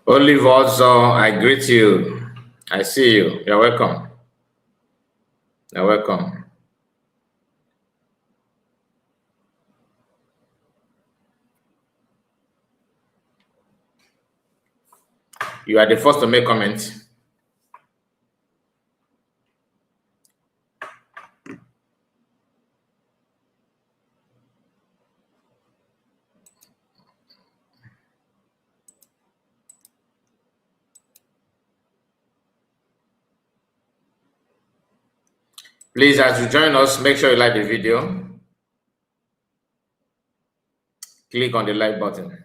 Olive also, I greet you. I see you. You're welcome. You're welcome. You are the first to make comments. Please, as you join us, make sure you like the video. Click on the like button.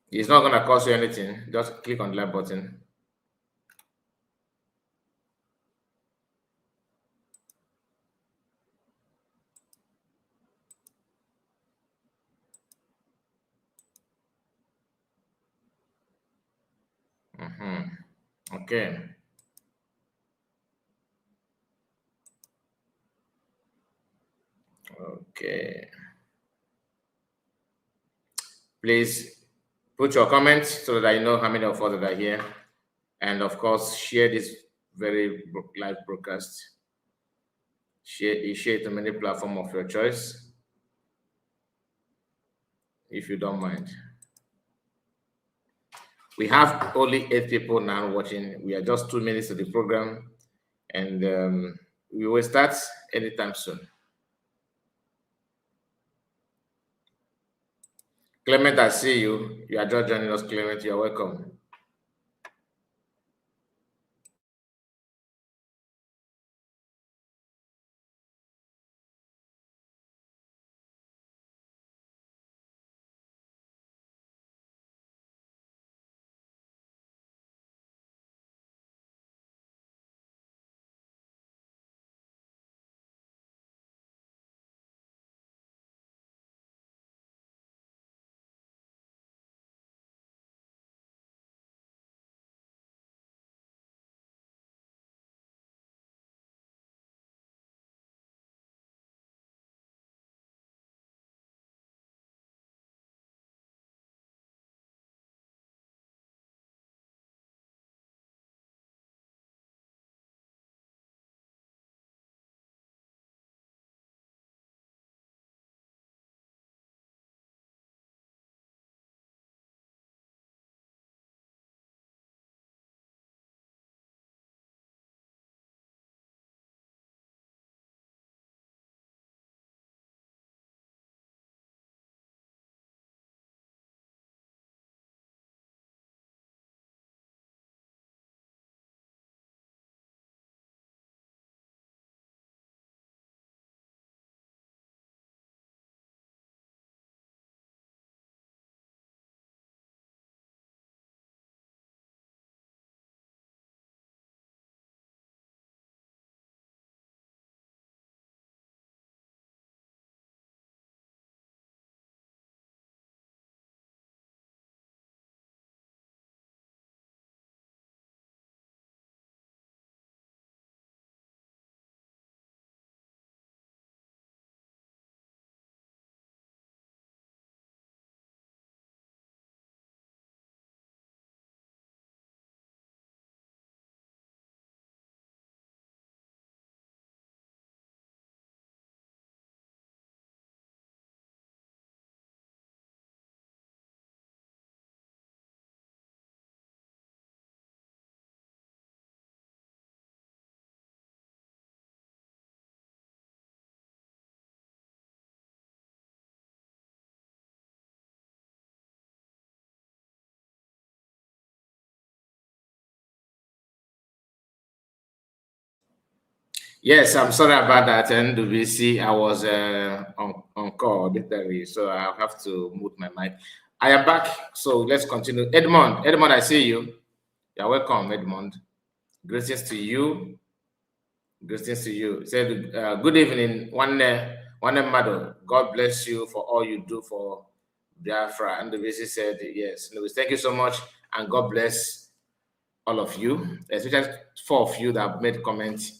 It's not going to cost you anything. Just click on the like button. Okay. Okay. Please put your comments so that I know how many of us that are here. And of course, share this very live broadcast. Share it to many platforms of your choice, if you don't mind. We have only 8 people now watching. We are just 2 minutes of the program, and we will start anytime soon. Clement, I see you. You are just joining us, Clement. You are welcome. Yes, I'm sorry about that, NWC. I was on call, literally, so I have to mute my mic. I am back, so let's continue. Edmond, I see you. You're welcome, Edmond. Greetings to you. Greetings to you. Said, good evening, one mother. God bless you for all you do for Biafra. NWC said, yes. Louis, thank you so much, and God bless all of you, especially 4 of you that have made comments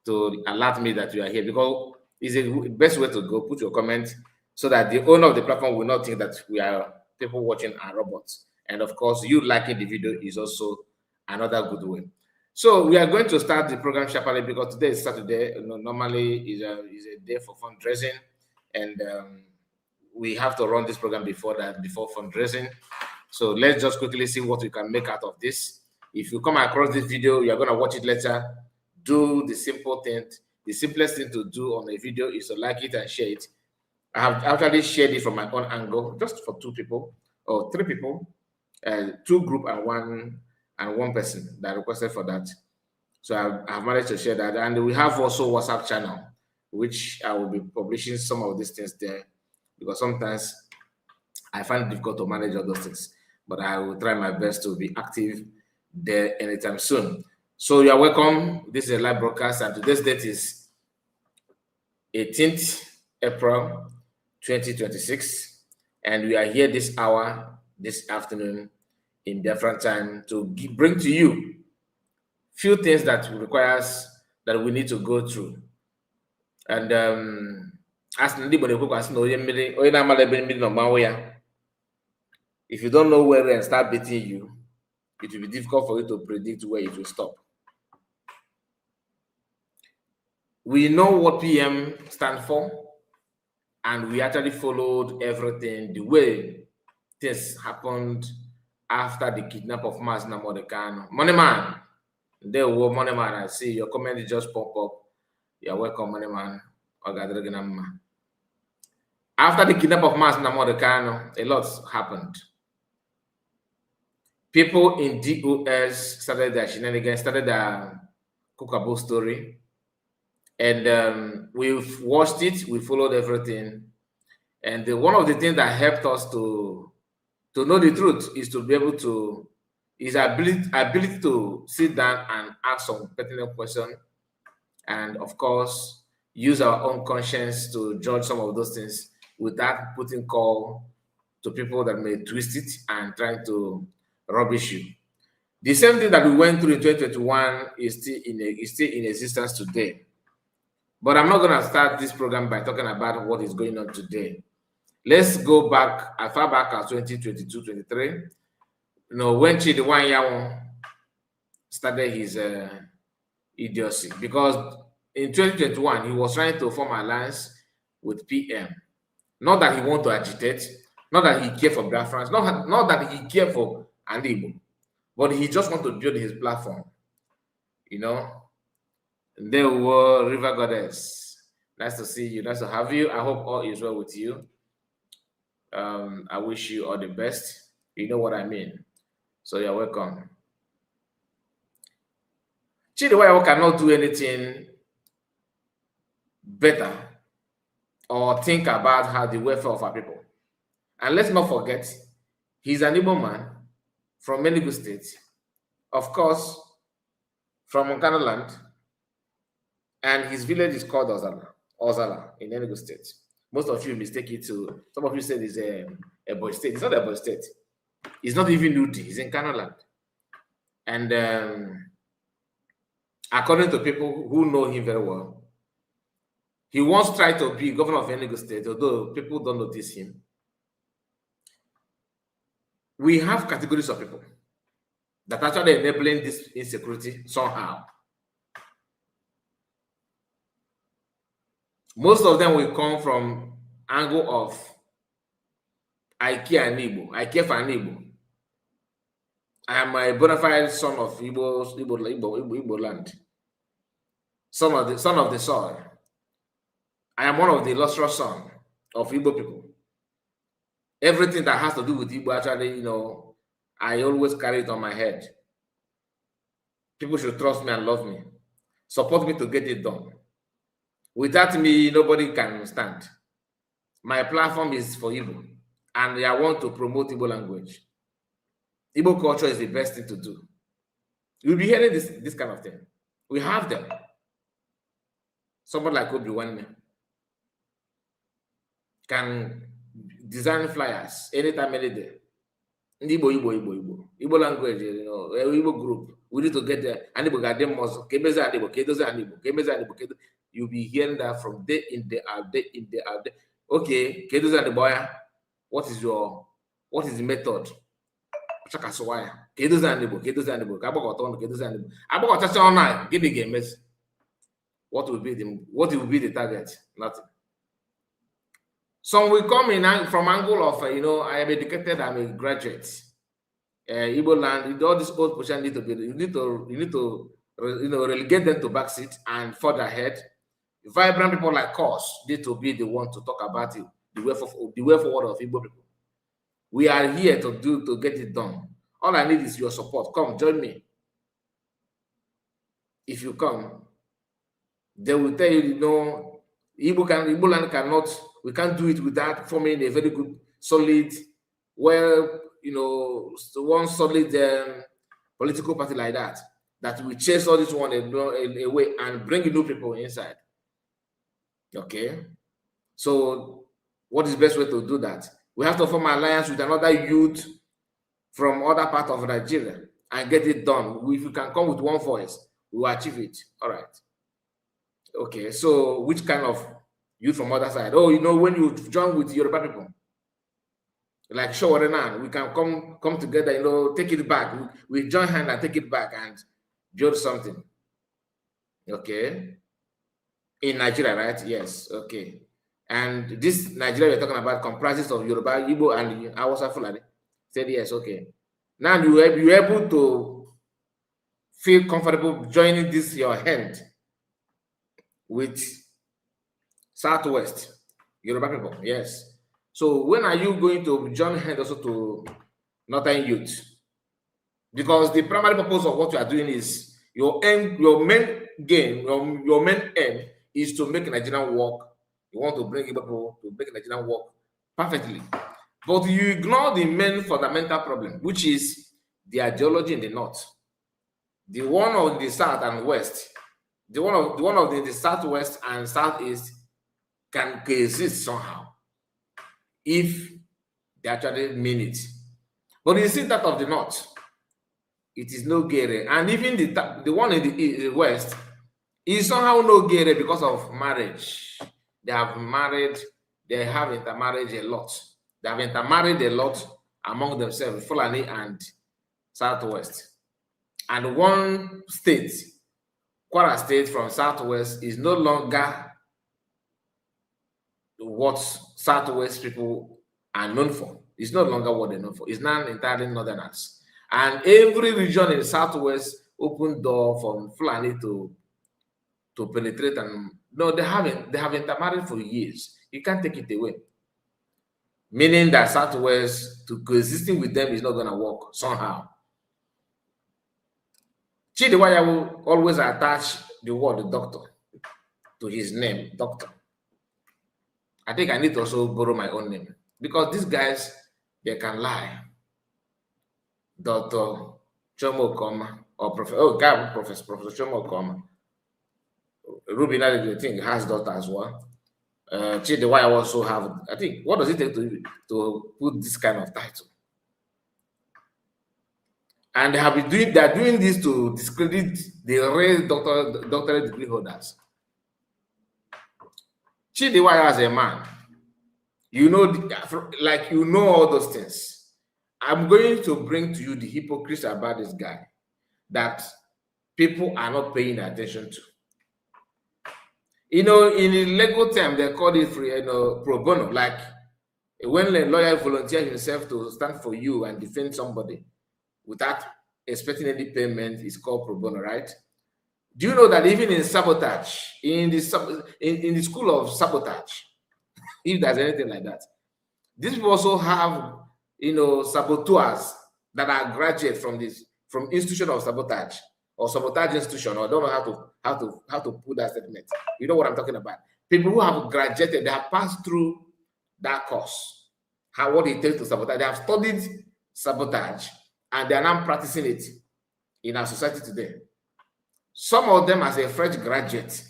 to alert me that you are here, because is the best way to go. Put your comment so that the owner of the platform will not think that we are people watching are robots. And of course, you liking the video is also another good way. So we are going to start the program sharply because today is Saturday. Normally is a day for fundraising, and we have to run this program before fundraising. So let's just quickly see what we can make out of this. If you come across this video, you're going to watch it later. Do the simple thing. The simplest thing to do on a video is to like it and share it. I have actually shared it from my own angle, just for 2 people or 3 people, 2 group and one person that requested for that. So I've managed to share that, and we have also WhatsApp channel, which I will be publishing some of these things there, because sometimes I find it difficult to manage all those things. But I will try my best to be active there anytime soon. So you are welcome. This is a live broadcast, and today's date is 18th April 2026, and we are here this hour, this afternoon, in different time to bring to you few things that requires that we need to go through. And as if you don't know where and start beating you, it will be difficult for you to predict where it will stop. We know what PM stands for, and we actually followed everything the way things happened after the kidnap of Mass Nnamdi Kanu. Money man, there were Money man. I see your comment just pop up. You're welcome, Money man. After the kidnap of Mass Nnamdi Kanu, a lot happened. People in DOS started their shenanigans, started their cookable story. And we've watched it, we followed everything. And one of the things that helped us to know the truth is to be able to, is ability to sit down and ask some pertinent questions. And of course, use our own conscience to judge some of those things without putting call to people that may twist it and trying to rubbish you. The same thing that we went through in 2021 is still in existence today. But I'm not going to start this program by talking about what is going on today. Let's go back as far back as 2022-23. You know, when Chidi Nwayawu started his idiocy, because in 2021 he was trying to form alliance with PM. Not that he wanted to agitate, not that he cared for Biafrans, not that he cared for Igbo, but he just wanted to build his platform. You know, and there were River Goddess. Nice to see you. Nice to have you. I hope all is well with you. I wish you all the best. You know what I mean. So you're welcome. Chidi Nwayawu cannot do anything better or think about how the welfare of our people. And let's not forget, he's an Igbo man from Enugu State, of course, from Nkanu land, and his village is called Ozala in Enugu State. Most of you mistake it to, some of you said it's a boy state. It's not a boy state. It's not even Udi. It's in Nkanu land. And according to people who know him very well, he once tried to be governor of Enugu State, although people don't notice him. We have categories of people that are actually enabling this insecurity somehow. Most of them will come from angle of I care an Igbo. I care for an Igbo. I am a bona fide son of Igbo land. Son of the soil. I am one of the illustrious sons of Igbo people. Everything that has to do with Igbo, actually, you know, I always carry it on my head. People should trust me and love me. Support me to get it done. Without me, nobody can stand. My platform is for Igbo, and I want to promote Igbo language. Igbo culture is the best thing to do. You'll be hearing this kind of thing. We have them. Someone like Obi-Wan can design flyers anytime, any day. Igbo language, you know, Igbo group. We need to get there. You'll be hearing that from day in, day out, day in, day out. Okay, Kedu's and the boy, what is the method? Kedu's and the book, Kedu's and the book, Kedu's and the book. About online, give me games. What will be the target? Nothing. Some will come in from angle of I am educated, I'm a graduate. Igbo land, all these old positions need to be. You need to relegate them to backseat and further ahead. Vibrant people like us need to be the one to talk about it, the way forward of Igbo people. We are here to get it done. All I need is your support. Come, join me. If you come, they will tell you, Igbo land cannot. We can't do it without forming a very good, solid, one solid political party like that will chase all this one away and bring new people inside. Okay, so what is the best way to do that? We have to form an alliance with another youth from other part of Nigeria and get it done. If we can come with one voice, we will achieve it. All right. Okay, so which kind of youth from other side? Oh, when you join with Yoruba people, like Showarenan, we can come together, take it back. We join hand and take it back and build something. Okay. In Nigeria, right? Yes. Okay. And this Nigeria we're talking about comprises of Yoruba, Igbo, and Hausa Fulani. Said yes. Okay. Now you're able to feel comfortable joining this your hand with Southwest Yoruba people. Yes. So when are you going to join hand also to Northern youth? Because the primary purpose of what you are doing is your main aim is to make Nigerian work. You want to bring people to make Nigerian work perfectly. But you ignore the main fundamental problem, which is the ideology in the north. The one of the south and west, the one of the southwest and southeast can coexist somehow if they actually mean it. But you see that of the north, it is no gere, and even the one in the west is somehow no gere because of marriage. They have intermarried a lot. They have intermarried a lot among themselves, Fulani and Southwest. And one state, Kwara State from Southwest, is no longer what Southwest people are known for. It's no longer what they're known for. It's now entirely Northerners. And every region in Southwest opened door for Fulani to penetrate. And no, they have intermarried for years. You can't take it away. Meaning that Southwest, to coexisting with them is not going to work somehow. Chidi Nwayawu always attach the word doctor to his name, doctor. I think I need to also borrow my own name because these guys, they can lie. Dr. Chomo Koma or Professor Chomo Koma. Ruby, I think, has daughter as well. Chidi Nwayawu also have, I think, what does it take to put this kind of title? And they're doing this to discredit the real doctorate degree holders. Chidi Nwayawu as a man, all those things. I'm going to bring to you the hypocrisy about this guy that people are not paying attention to. In the legal term, they call it pro bono, like when a lawyer volunteers himself to stand for you and defend somebody without expecting any payment, is called pro bono, right? Do you know that even in sabotage, in the school of sabotage, if there's anything like that, these people also have saboteurs that are graduates from institution of sabotage or sabotage institution, or I don't know how to put that statement. You know what I'm talking about? People who have graduated, they have passed through that course. What it takes to sabotage. They have studied sabotage and they are now practicing it in our society today. Some of them as a fresh graduate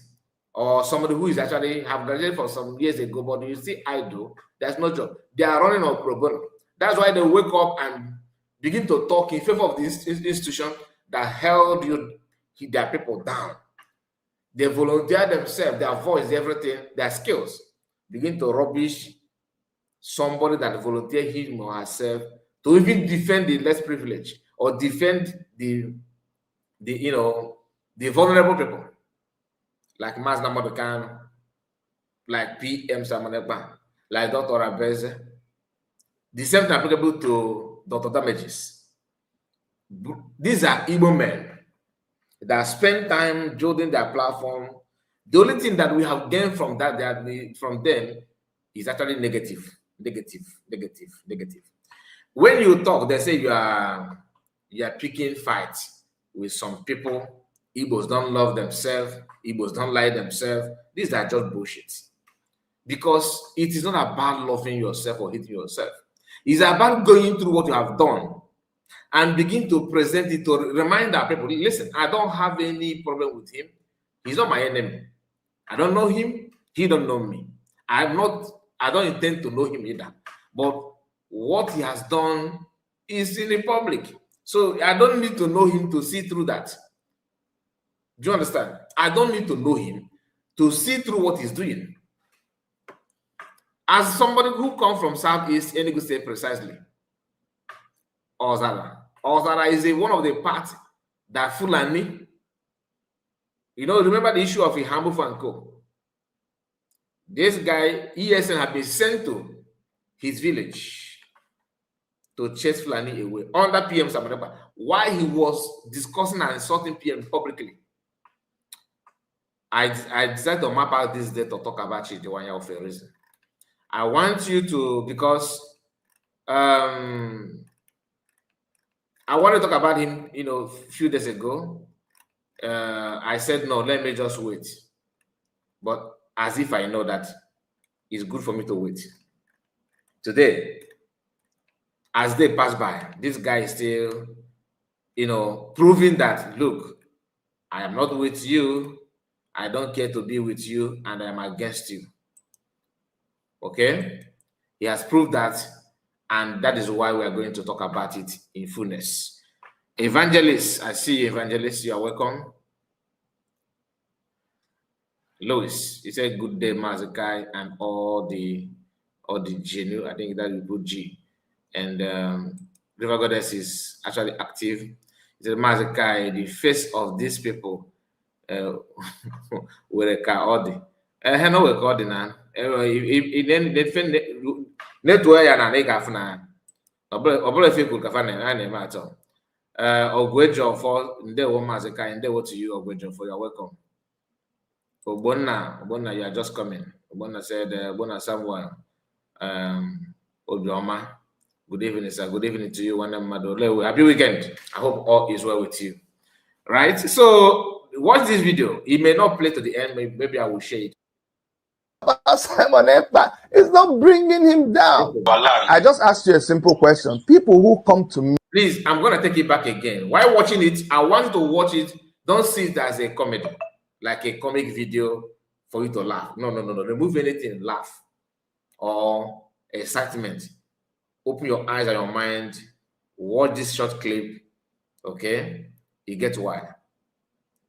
or somebody who is actually have graduated for some years ago, but you see idle, there's no job. They are running on pro bono. That's why they wake up and begin to talk in favor of this institution that held their people down. They volunteer themselves, their voice, everything, their skills, begin to rubbish somebody that volunteered him or herself to even defend the less privileged or defend the vulnerable people, like Mas Namodokan, like PM Samonekba, like Dr. Abeze. The same thing applicable to Dr. Damages. These are Igbo men that spend time building their platform. The only thing that we have gained from that, from them, is actually negative. When you talk, they say you are picking fights with some people. Igbos don't love themselves. Igbos don't like themselves. These are just bullshit. Because it is not about loving yourself or hating yourself. It's about going through what you have done and begin to present it to remind our people, listen, I don't have any problem with him. He's not my enemy. I don't know him. He don't know me. I don't intend to know him either. But what he has done is in the public. So I don't need to know him to see through that. Do you understand? I don't need to know him to see through what he's doing. As somebody who comes from Southeast Enugu State precisely, Ozara is one of the parts that Fulani, remember the issue of Ihambu and Co. This guy, ESN, had been sent to his village to chase Fulani away under PM Samanapa while he was discussing and insulting PM publicly. I decided to map out this day to talk about Chidi 1 year of a reason. I want you to, because I want to talk about him, a few days ago. I said, no, let me just wait. But as if I know that it's good for me to wait. Today, as they pass by, this guy is still, proving that, look, I am not with you. I don't care to be with you, and I am against you. Okay? He has proved that, and that is why we are going to talk about it in fullness. Evangelist, I see you, Evangelist. You are welcome. Louis, he said, good day, Mazakai, and all the Genu. I think that we put G. And River Goddess is actually active. He said, Mazakai, the face of these people with a car. Hello, we're calling now. Network ya na nega funa. Obolo if you could kafana na name at all. Ogwejo for ndewo Mazakai, ndewo to you, Ogwejo, for your welcome. Obonna, you are just coming. Obonna said, Obonna Samuel, Obioma, good evening, sir. Good evening to you, happy weekend. I hope all is well with you. Right? So, watch this video. It may not play to the end. Maybe I will share it. Simon Ekpa is not bringing him down. I just asked you a simple question. People who come to me. Please, I'm going to take it back again. While watching it, I want you to watch it. Don't see it as a comedy, like a comic video for you to laugh. No. Remove anything, laugh or excitement. Open your eyes and your mind. Watch this short clip. Okay? You get why.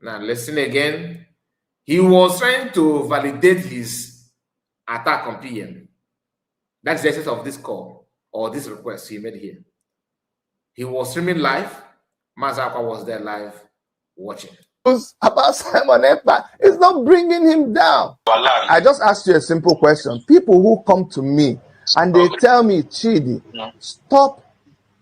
Now, listen again. He was trying to validate his attack on PM. That's the essence of this call or this request he made here. He was streaming live. Mazakwa was there live watching. About Simon Ekpa is not bringing him down. I just asked you a simple question. People who come to me and they tell me, Chidi, stop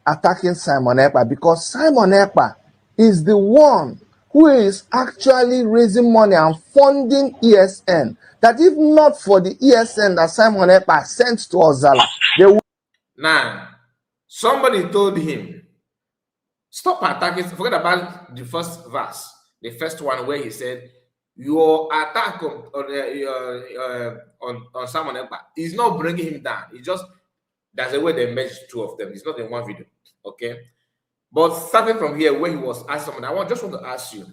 attacking Simon Ekpa because Simon Ekpa is the one who is actually raising money and funding ESN. That if not for the ESN that Simon Ekpa sent to Ozala, they would. Now, somebody told him, stop attacking. Forget about the first verse. The first one where he said, your attack on Simon Ekpa is not bringing him down. It's just, that's the way they merged two of them. It's not in one video, okay? But starting from here, where he was asked someone, I just want to ask you,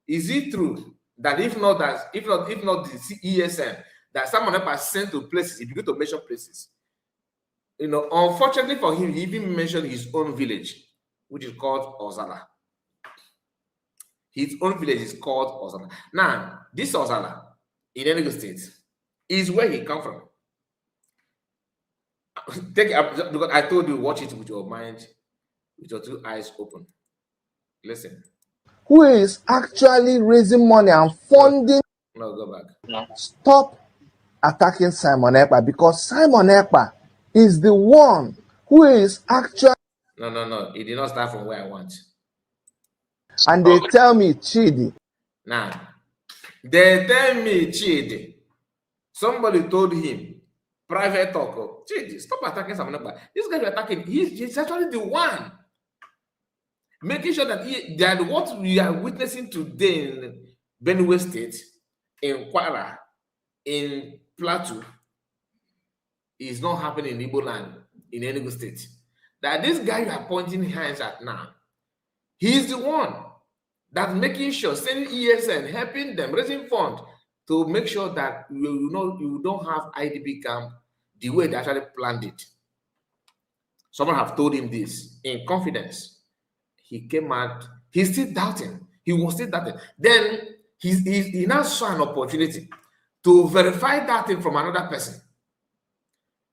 is it true that if not the ESN, that Simon Ekpa sent to places, if you go to mention places, unfortunately for him, he even mentioned his own village, which is called Ozala. His own village is called Ozala. Now, this Ozala in Enugu State is where he come from. Take it up, because I told you, watch it with your mind, with your two eyes open. Listen. Who is actually raising money and funding? No, go back. No. Stop attacking Simon Ekpa, because Simon Ekpa is the one who is actually. No. It did not start from where I want. And they tell me, Chidi. Now, they tell me, Chidi. Somebody told him, private talk, Chidi, stop attacking Simon Ekpa. This guy you're attacking, he's actually the one making sure that what we are witnessing today in Benue State, in Kwara, in Plateau, is not happening in Igbo land, in Enugu State. That this guy you are pointing hands at now, he's the one that's making sure, sending ESN, helping them, raising funds to make sure that you don't have IDP camp the way they actually planned it. Someone have told him this in confidence. He came out, he's still doubting. He was still doubting. Then he now saw an opportunity to verify that thing from another person.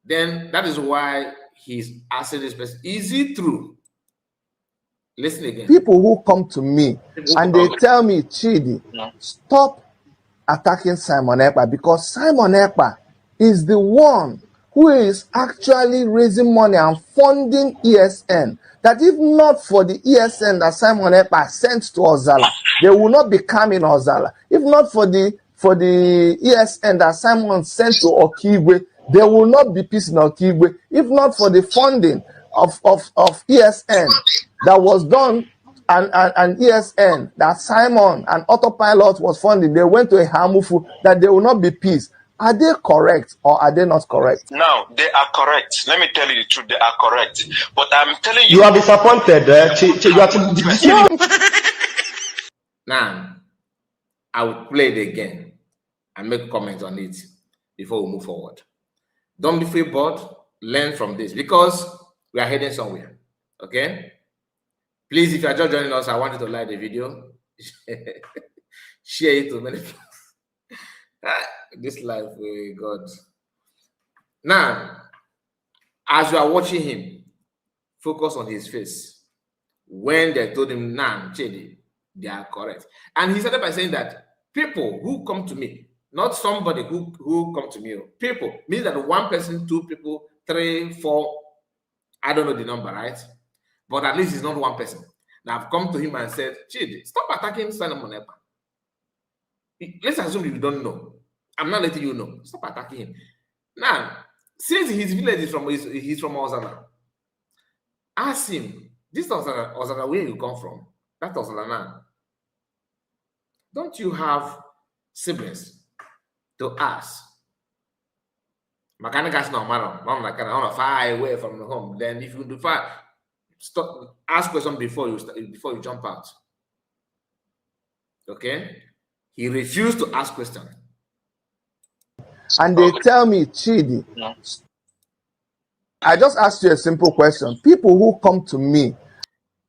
Then that is why he's asking this person, is it true? Listen again. People who come to me and they tell me, Chidi, stop attacking Simon Ekpa, because Simon Ekpa is the one who is actually raising money and funding ESN. That if not for the ESN that Simon Ekpa sent to Ozala, they will not be coming Ozala. If not for the ESN that Simon sent to Okigwe, there will not be peace in Okigwe. If not for the funding of ESN that was done and ESN that Simon and Autopilot was funding, they went to a Hamufu, that there will not be peace. Are they correct or are they not correct? No, they are correct. Let me tell you the truth, they are correct. But I'm telling you... You are disappointed. Now, I will play it again and make comments on it before we move forward. Don't be feel bored. Learn from this, because we are heading somewhere. Okay? Please, if you are just joining us, I want you to like the video. Share it to many people. This life, God. Now, as you are watching him, focus on his face. When they told him, nah, Chidi, they are correct. And he started by saying that people who come to me, not somebody who come to me, people, means that one person, two people, three, four, I don't know the number, right? But at least it's not one person. Now I've come to him and said, Chidi, stop attacking Simon Ekpa. Let's assume you don't know. I'm not letting you know. Stop attacking him. Now, since his village is he's from Ozala, ask him, this Ozala, where you come from? That Ozala now. Don't you have siblings to ask? Mechanics no matter. Not far away from the home. Then if you do far, stop. Ask question before you jump out. Okay? He refused to ask question. And they tell me, Chidi, I just asked you a simple question. People who come to me,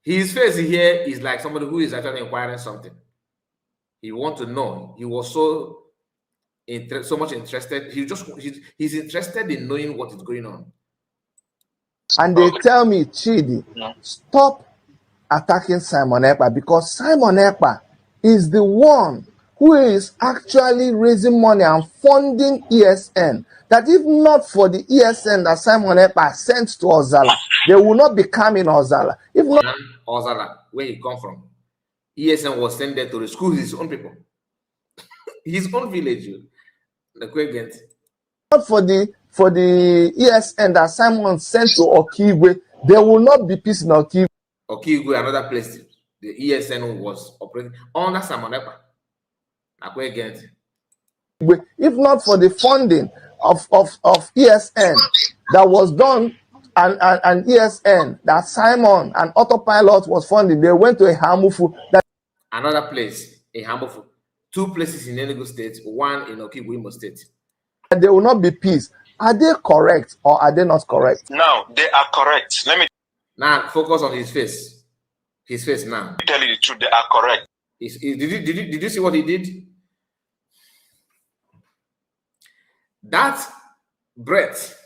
his face here is like somebody who is actually inquiring something. He wants to know. He was so much interested. He's interested in knowing what is going on. And they tell me, Chidi, stop attacking Simon Ekpa, because Simon Ekpa is the one who is actually raising money and funding ESN. That if not for the ESN that Simon Ekpa sent to Ozala, they will not be coming Ozala. If not Ozala, where he come from, ESN was sent there to rescue his own people, his own village. Not for the ESN that Simon sent to Okigwe, there will not be peace in Okigwe. Okigwe, another place, the ESN was operating under Simon Ekpa. If not for the funding of ESN that was done and ESN that Simon and Autopilot was funding, they went to a Hamufu. Another place, a Hamufu. Two places in Enugu State, one in Okigwe State. There will not be peace. Are they correct or are they not correct? No, they are correct. Let me now focus on his face. His face now. tell you the truth, they are correct. Did you see what he did? That breath,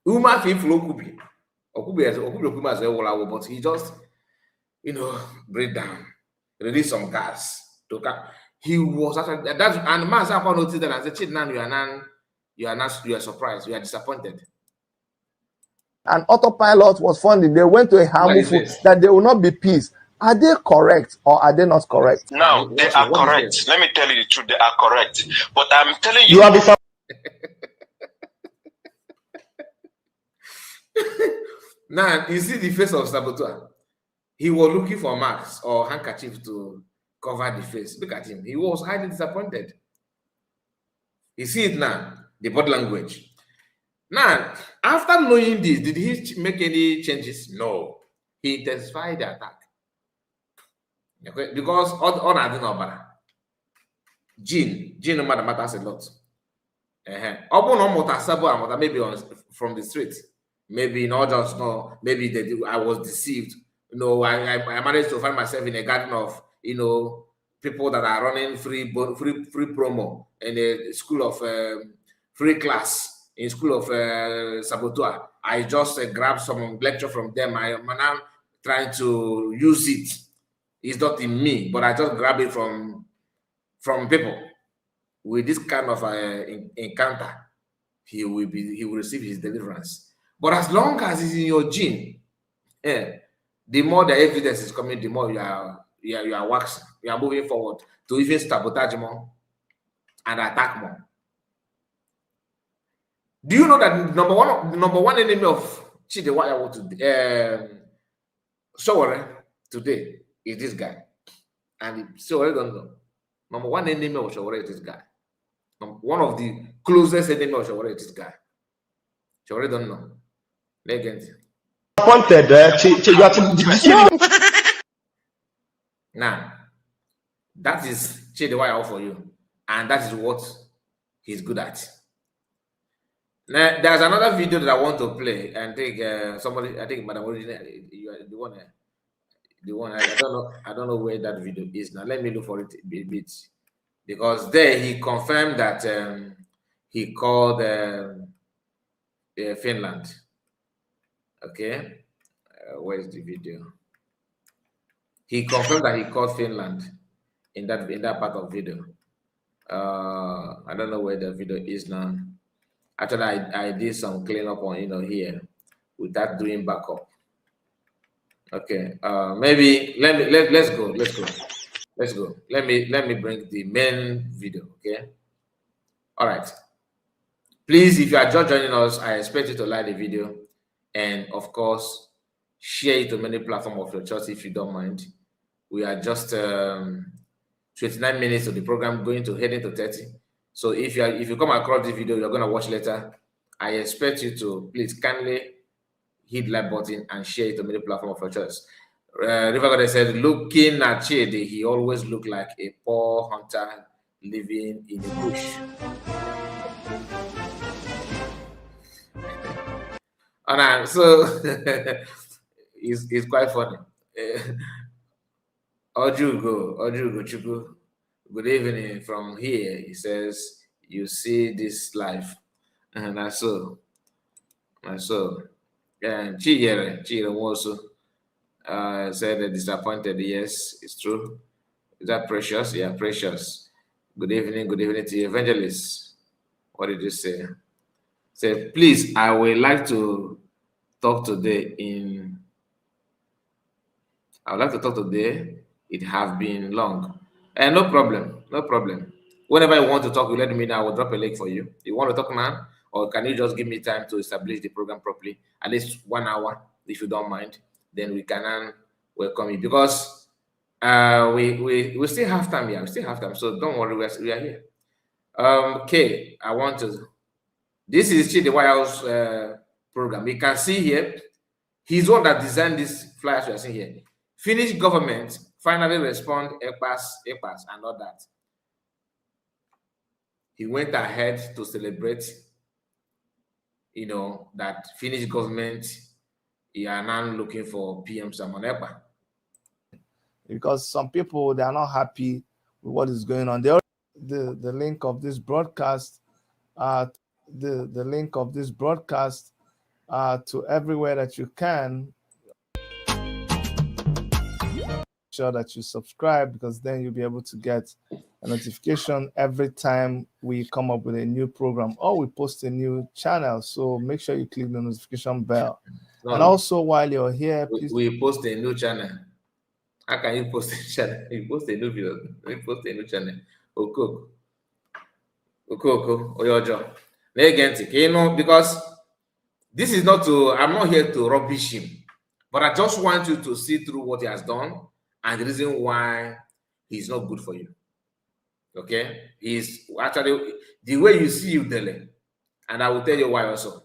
but he just, breathe down, release some gas to come. He was actually that, and man noticed that and said, "Now you are surprised, you are disappointed." And autopilot was funding. They went to a harmful food that there will not be peace. Are they correct or are they not correct? Now, they are correct. Let me tell you the truth, they are correct. But I'm telling you, now, you see the face of Saboteur. He was looking for masks or handkerchief to cover the face. Look at him. He was highly disappointed. You see it now, the body language. Now, after knowing this, did he make any changes? No. He intensified the attack. Okay? Because all I didn't know Gene no matter matters a lot. Maybe from the street. Maybe not just no, maybe I was deceived. I managed to find myself in a garden of people that are running free promo in a school of free class, in school of Saboteur. I just grabbed some lecture from them. I'm now trying to use it. It's not in me, but I just grab it from people. With this kind of encounter, he will receive his deliverance. But as long as it's in your gene, the more the evidence is coming, the more you are waxing, you are moving forward to even sabotage more and attack more. Do you know that number one enemy of Chidi Nwayawu today is this guy? And Sowore don't know. Number one enemy of Sowore is this guy. One of the closest enemy of Sowore is this guy. Sowore don't know. Now, that is Chidi Nwayawu for you, and that is what he's good at. Now, there's another video that I want to play, and I think Madam Original, you are the one. I don't know where that video is now. Let me look for it a bit, because there he confirmed that he called Finland. Okay, where's the video? He confirmed that he called Finland in that part of video. I don't know where the video is now. Actually, I did some cleanup on here without doing backup. Okay, maybe let's go. Let me bring the main video. Okay. All right. Please, if you are just joining us, I expect you to like the video, and of course, share it to many platforms of your choice if you don't mind. We are just 29 minutes of the program, going to head into 30. So if you come across this video, you're going to watch later, I expect you to please kindly hit the like button and share it to many platforms of your choice. River God said, looking at Chidi, he always looked like a poor hunter living in a bush. And so it's quite funny. Ojugo Chuku, good evening from here. He says, you see this life. And that's so. And Chiyere also said disappointed. Yes, it's true. Is that Precious? Yeah, Precious. Good evening to you, Evangelist. What did you say? Say, please, I would like to talk today It have been long. And no problem. Whenever you want to talk, you let me know. I will drop a link for you. You want to talk now? Or can you just give me time to establish the program properly? At least 1 hour, if you don't mind. Then we can welcome you. Because we still have time here. We still have time. So don't worry, we are here. Okay, this is Chidi Nwayawu program. You can see here, he's one that designed this flyers we are seeing here. Finnish government finally respond Ekpas and all that. He went ahead to celebrate, that Finnish government are now looking for PM Samon Ekpa. because some people, they are not happy with what is going on. The link of this broadcast, the link of this broadcast to everywhere that you can. Sure that you subscribe, because then you'll be able to get a notification every time we come up with a new program or we post a new channel. So make sure you click the notification bell. And also, while you're here, please. We post a new channel. How can you post a channel? You post a new video. We post a new channel. Okoko. Oyojo. Because this is not to, I'm not here to rubbish him, but I just want you to see through what he has done and the reason why he's not good for you. Okay? He's actually, the way you see you, Dele, and I will tell you why also.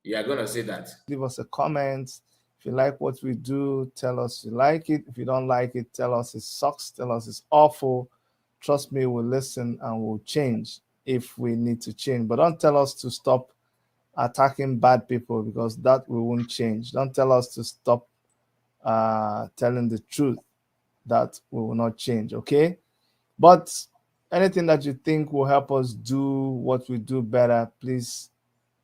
You are going to say that. Leave us a comment. If you like what we do, tell us you like it. If you don't like it, tell us it sucks. Tell us it's awful. Trust me, we'll listen and we'll change if we need to change. But don't tell us to stop attacking bad people, because that we won't change. Don't tell us to stop telling the truth. That we will not change, okay? But anything that you think will help us do what we do better, please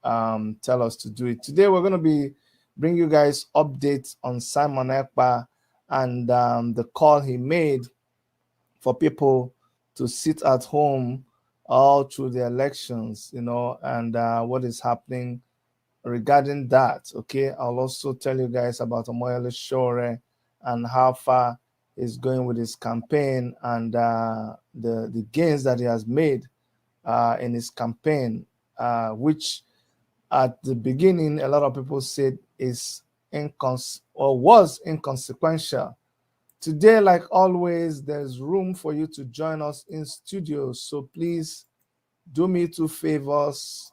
tell us to do it. Today, we're going to be bringing you guys updates on Simon Ekpa and the call he made for people to sit at home all through the elections, you know, and what is happening regarding that, okay? I'll also tell you guys about Nwayawu Shore and how far is going with his campaign and the gains that he has made in his campaign, which at the beginning a lot of people said is was inconsequential. Today, like always, there's room for you to join us in studio. So please do me two favors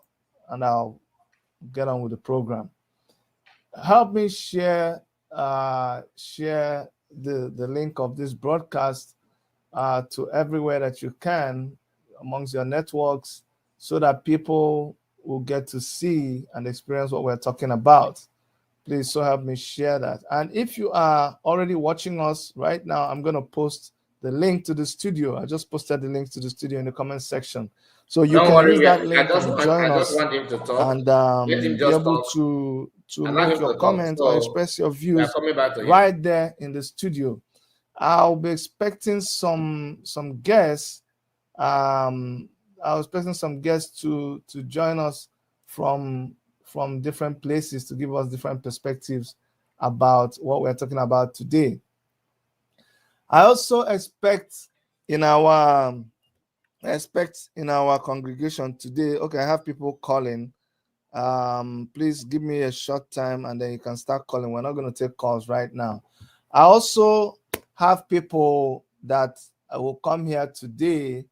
and I'll get on with the program. Help me share the link of this broadcast to everywhere that you can amongst your networks, so that people will get to see and experience what we're talking about. Please so help me share that. And if you are already watching us right now, I'm going to post the link to the studio. I just posted the link to the studio in the comment section. So you can use that link and join us and be able to make your comment or express your views right there in the studio. I'll be expecting some guests. I was expecting some guests to join us from different places to give us different perspectives about what we're talking about today. I also expect in our congregation today, okay, I have people calling. Please give me a short time and then you can start calling. We're not going to take calls right now. I also have people that will come here today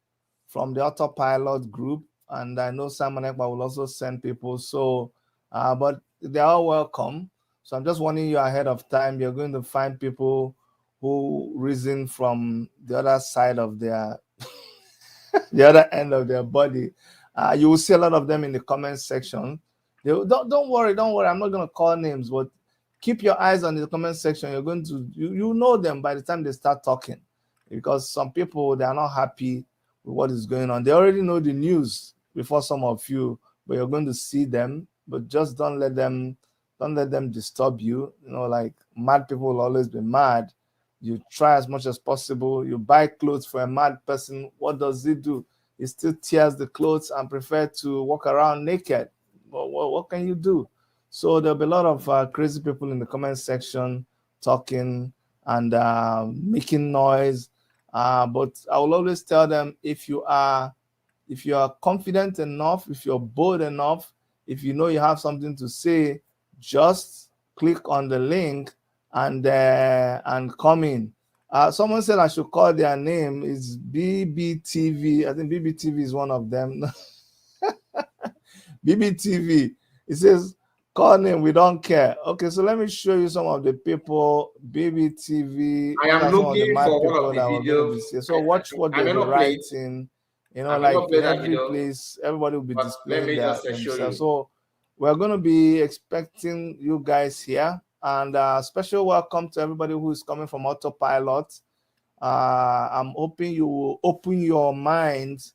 from the autopilot group, and I know Simon Ekpa will also send people. So, but they're all welcome. So I'm just warning you ahead of time. You're going to find people who reason from the other side of their, the other end of their body. You will see a lot of them in the comment section. Don't worry. I'm not going to call names, but keep your eyes on the comment section. You're going to, you know them by the time they start talking, because some people, they are not happy with what is going on. They already know the news before some of you, but you're going to see them. But just don't let them disturb you. You know, like mad people will always be mad. You try as much as possible. You buy clothes for a mad person. What does he do? He still tears the clothes and prefer to walk around naked. What can you do? So there'll be a lot of crazy people in the comment section talking and making noise. But I will always tell them, if you are confident enough, if you're bold enough, if you know you have something to say, just click on the link and come in. Someone said I should call their name. It's BBTV. I think BBTV is one of them. BBTV. It says, call name, we don't care. Okay, so let me show you some of the people. BBTV. I am looking for one of the videos. So watch what they're writing. You know, like in every place, everybody will be displaying themselves. So we're going to be expecting you guys here. And special welcome to everybody who is coming from autopilot. I'm hoping you will open your mind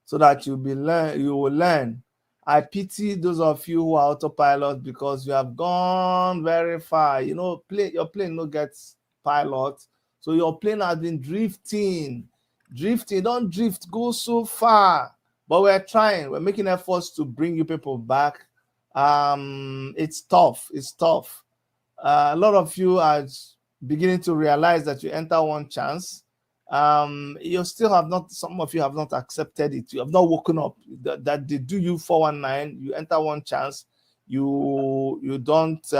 so that you will learn. I pity those of you who are autopilot because you have gone very far. You know, your plane no gets pilot, so your plane has been drifting. Don't drift, go so far. But we're trying. We're making efforts to bring you people back. It's tough. A lot of you are beginning to realize that you enter one chance. You still have not, some of you have not accepted it. You have not woken up that they do you 419. You enter one chance, you don't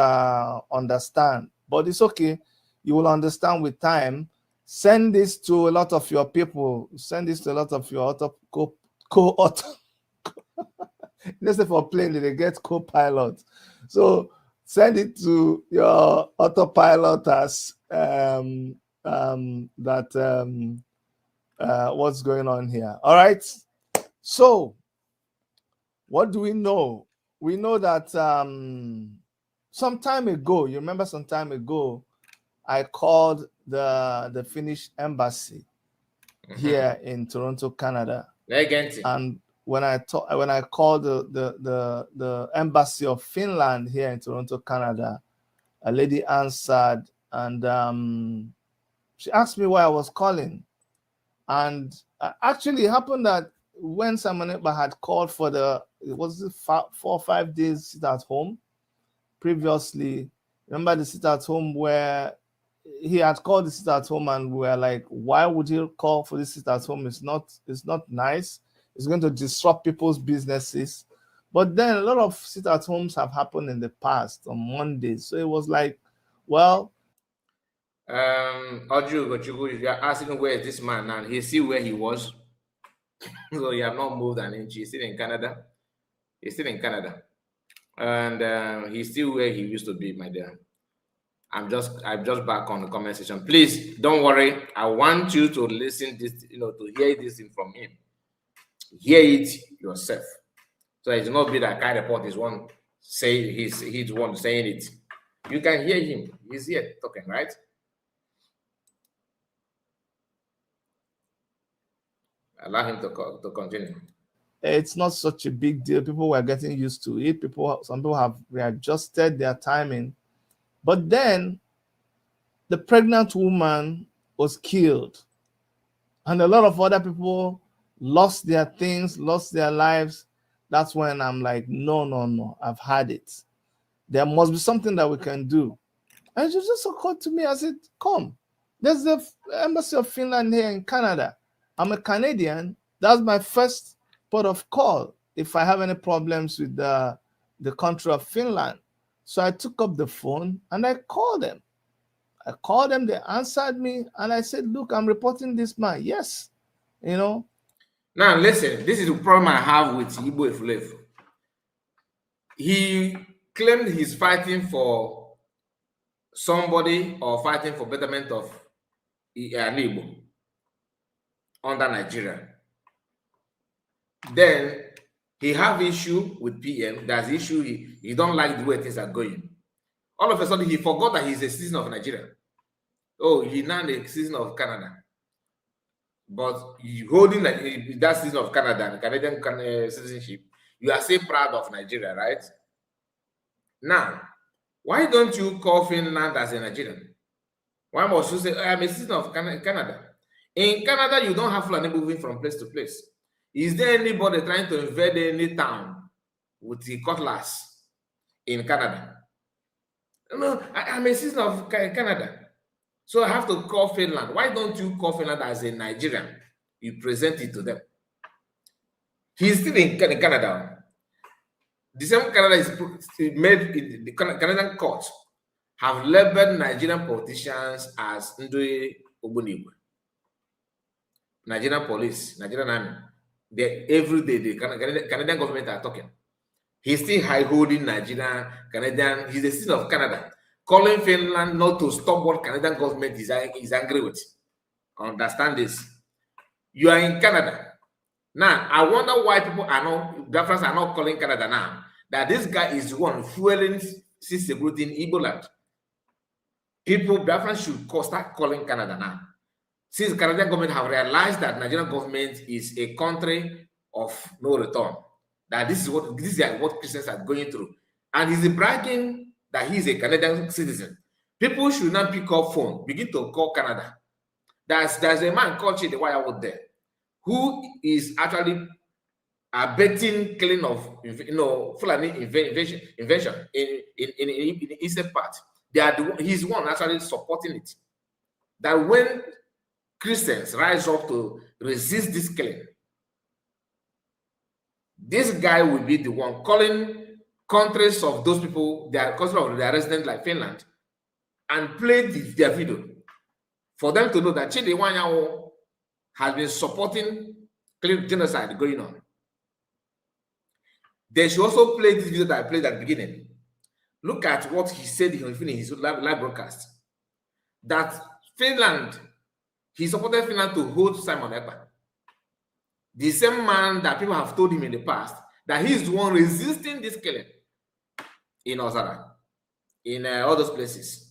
understand, but it's okay. You will understand with time. Send this to a lot of your people. Send this to a lot of your co-author. Let's say for plane, they get co-pilot. So send it to your autopilot as what's going on here. All right. So what do we know? We know that some time ago, you remember some time ago, I called the Finnish embassy here in Toronto, Canada. And when I called the embassy of Finland here in Toronto, Canada, a lady answered, and she asked me why I was calling. And actually, it happened that when Simon Ekpa had called for it was 4 or 5 days sit at home previously. Remember the sit at home where he had called the sit at home, and we were like, why would he call for this sit at home? It's not nice. It's going to disrupt people's businesses. But then a lot of sit at homes have happened in the past on Mondays. So it was like, well, Oju, you are asking where is this man now? He's still where he was. So he have not moved an inch. He's still in Canada. And he's still where he used to be, my dear. I'm just back on the comment section. Please don't worry. I want you to listen this, to hear this thing from him. Hear it yourself. So it will not be that kind of report is one say he's one saying it. You can hear him. He's here talking, right? Allow him to continue. It's not such a big deal. People were getting used to it. Some people have readjusted their timing. But then the pregnant woman was killed. And a lot of other people lost their things, lost their lives. That's when I'm like, no, I've had it. There must be something that we can do. And it just occurred to me. I said, come. There's the embassy of Finland here in Canada. I'm a Canadian. That's my first port of call if I have any problems with the country of Finland. So I took up the phone and I called them. They answered me, and I said, look, I'm reporting this man. Yes. Now listen, this is the problem I have with Igbo Efulefu. He claimed he's fighting for somebody or fighting for betterment of Igbo under Nigeria. Then he have issue with PM. There's issue he don't like the way things are going. All of a sudden, he forgot that he's a citizen of Nigeria. Oh, he's now a citizen of Canada. But you holding that citizen of Canada, the Canadian citizenship, you are still proud of Nigeria, right? Now, why don't you call Finland as a Nigerian? Why must you say, I'm a citizen of Canada? In Canada, you don't have Fulani moving from place to place. Is there anybody trying to invade any town with the cutlass in Canada? No, I'm a citizen of Canada. So I have to call Finland. Why don't you call Finland as a Nigerian? You present it to them. He's still in Canada. The same Canada is made in the Canadian courts have labeled Nigerian politicians as Ndwe Ogbonigwe. Nigerian police, Nigerian army. Every day the Canadian government are talking. He's still high-holding Canadian. He's a citizen of Canada. Calling Finland not to stop what Canadian government is angry with. Understand this. You are in Canada. Now, I wonder why people are not calling Canada now. That this guy is the one fueling security in Igbo land. People, Biafrans should start calling Canada now. since the Canadian government have realized that Nigerian government is a country of no return, that this is what Christians are going through, and he's bragging that he's a Canadian citizen. People should not pick up phone, begin to call Canada. There's a man called Chidi out there who is actually abetting killing of Fulani invention in the eastern part. He's one actually supporting it. That when Christians rise up to resist this killing, this guy will be the one calling countries of those people, their country of their residents like Finland, and play their video for them to know that Chidi Nwayawu has been supporting genocide going on. They should also play this video that I played at the beginning. Look at what he said in his live broadcast. That Finland, he supported Finland to hold Simon Ekpa. The same man that people have told him in the past that he's the one resisting this killing in Ozara, in all those places.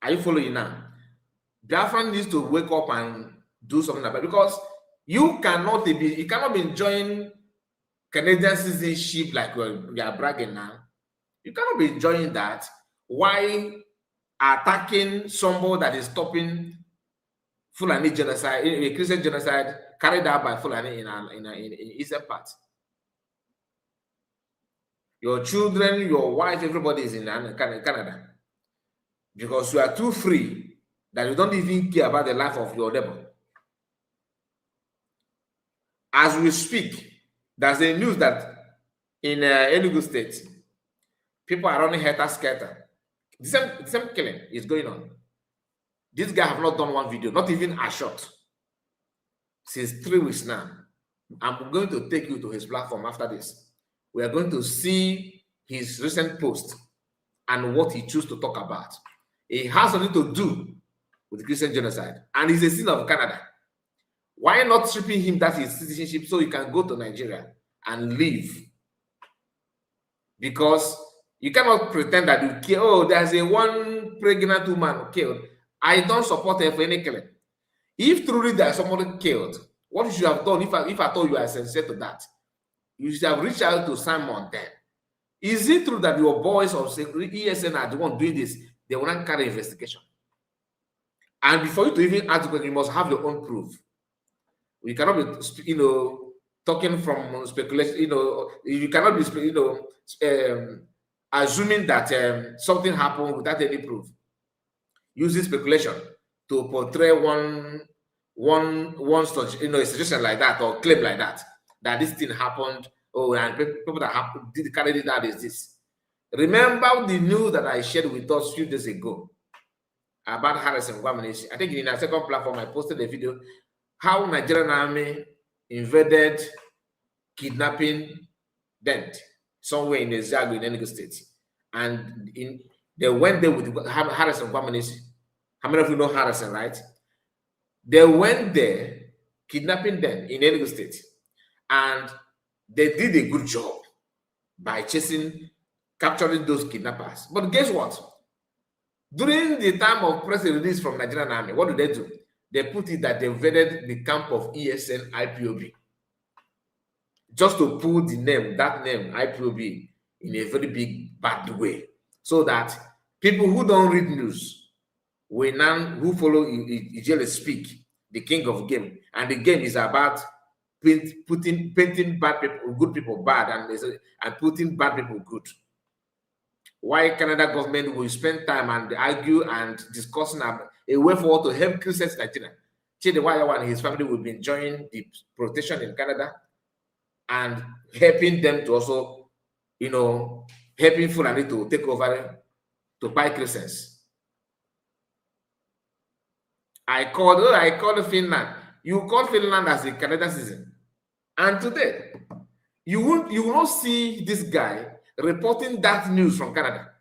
Are you following now? Biafran needs to wake up and do something about it, because you cannot be enjoying Canadian citizenship like we are bragging now. You cannot be enjoying that while attacking somebody that is stopping Fulani genocide, a Christian genocide carried out by Fulani in eastern part. Your children, your wife, everybody is in Canada because you are too free that you don't even care about the life of your neighbor. As we speak, there's a news that in Enugu State, people are running helter-skelter. The same killing is going on. This guy have not done one video, not even a shot, since 3 weeks now. I'm going to take you to his platform after this. We are going to see his recent post and what he chose to talk about. It has something to do with Christian genocide, and he's a citizen of Canada. Why not stripping him that his citizenship so he can go to Nigeria and live? Because you cannot pretend that you kill. Oh, there's a one pregnant woman killed. I don't support her for any killing. If truly there's somebody killed, what you should have done, if I thought you are sincere to that, you should have reached out to Simon then. Is it true that your boys of ESN are the one doing this? They will not carry investigation. And before you to even ask, you must have your own proof. You cannot be, talking from speculation. You cannot be, assuming that something happened without any proof. Using speculation to portray one such, a suggestion like that or claim like that this thing happened. Oh, and people that did carry it out is this. Remember the news that I shared with us a few days ago about Harrison Gwamnesi. I think in our second platform I posted a video how Nigerian army invaded, kidnapping Dent somewhere in the Zagu in Enugu State, and they went there with Harrison Gwamnesi. How many of you know Harrison, right? They went there, kidnapping them in Enugu State, and they did a good job by capturing those kidnappers. But guess what? During the time of press release from Nigerian army, what do? They put it that they invaded the camp of ESN IPOB, just to put that name IPOB in a very big bad way, so that people who don't read news who follow Ijele speak, the king of game, and the game is about painting bad people, good people bad, and putting bad people good. Why Canada government will spend time and argue and discussing a way forward to help Christians in Nigeria. Chidi Nwayawu and his family will be enjoying the protection in Canada and helping them to also, helping Fulani to take over to buy Christians. I called Finland. You call Finland as a Canadian citizen, and today you will not see this guy reporting that news from Canada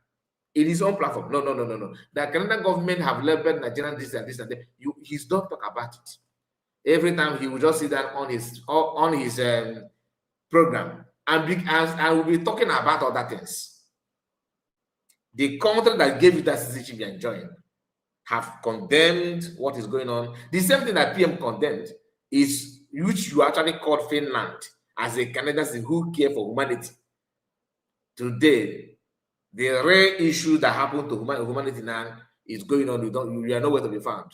in his own platform. No. The Canadian government have labeled Nigerian this and this and that. He's not talk about it. Every time he will just sit down on his program and will be talking about other things. The country that gave you that citizenship you're enjoying. have condemned what is going on. The same thing that PM condemned is which you actually called Finland as a Canadian who care for humanity. Today, the rare issue that happened to humanity now is going on. You are nowhere to be found,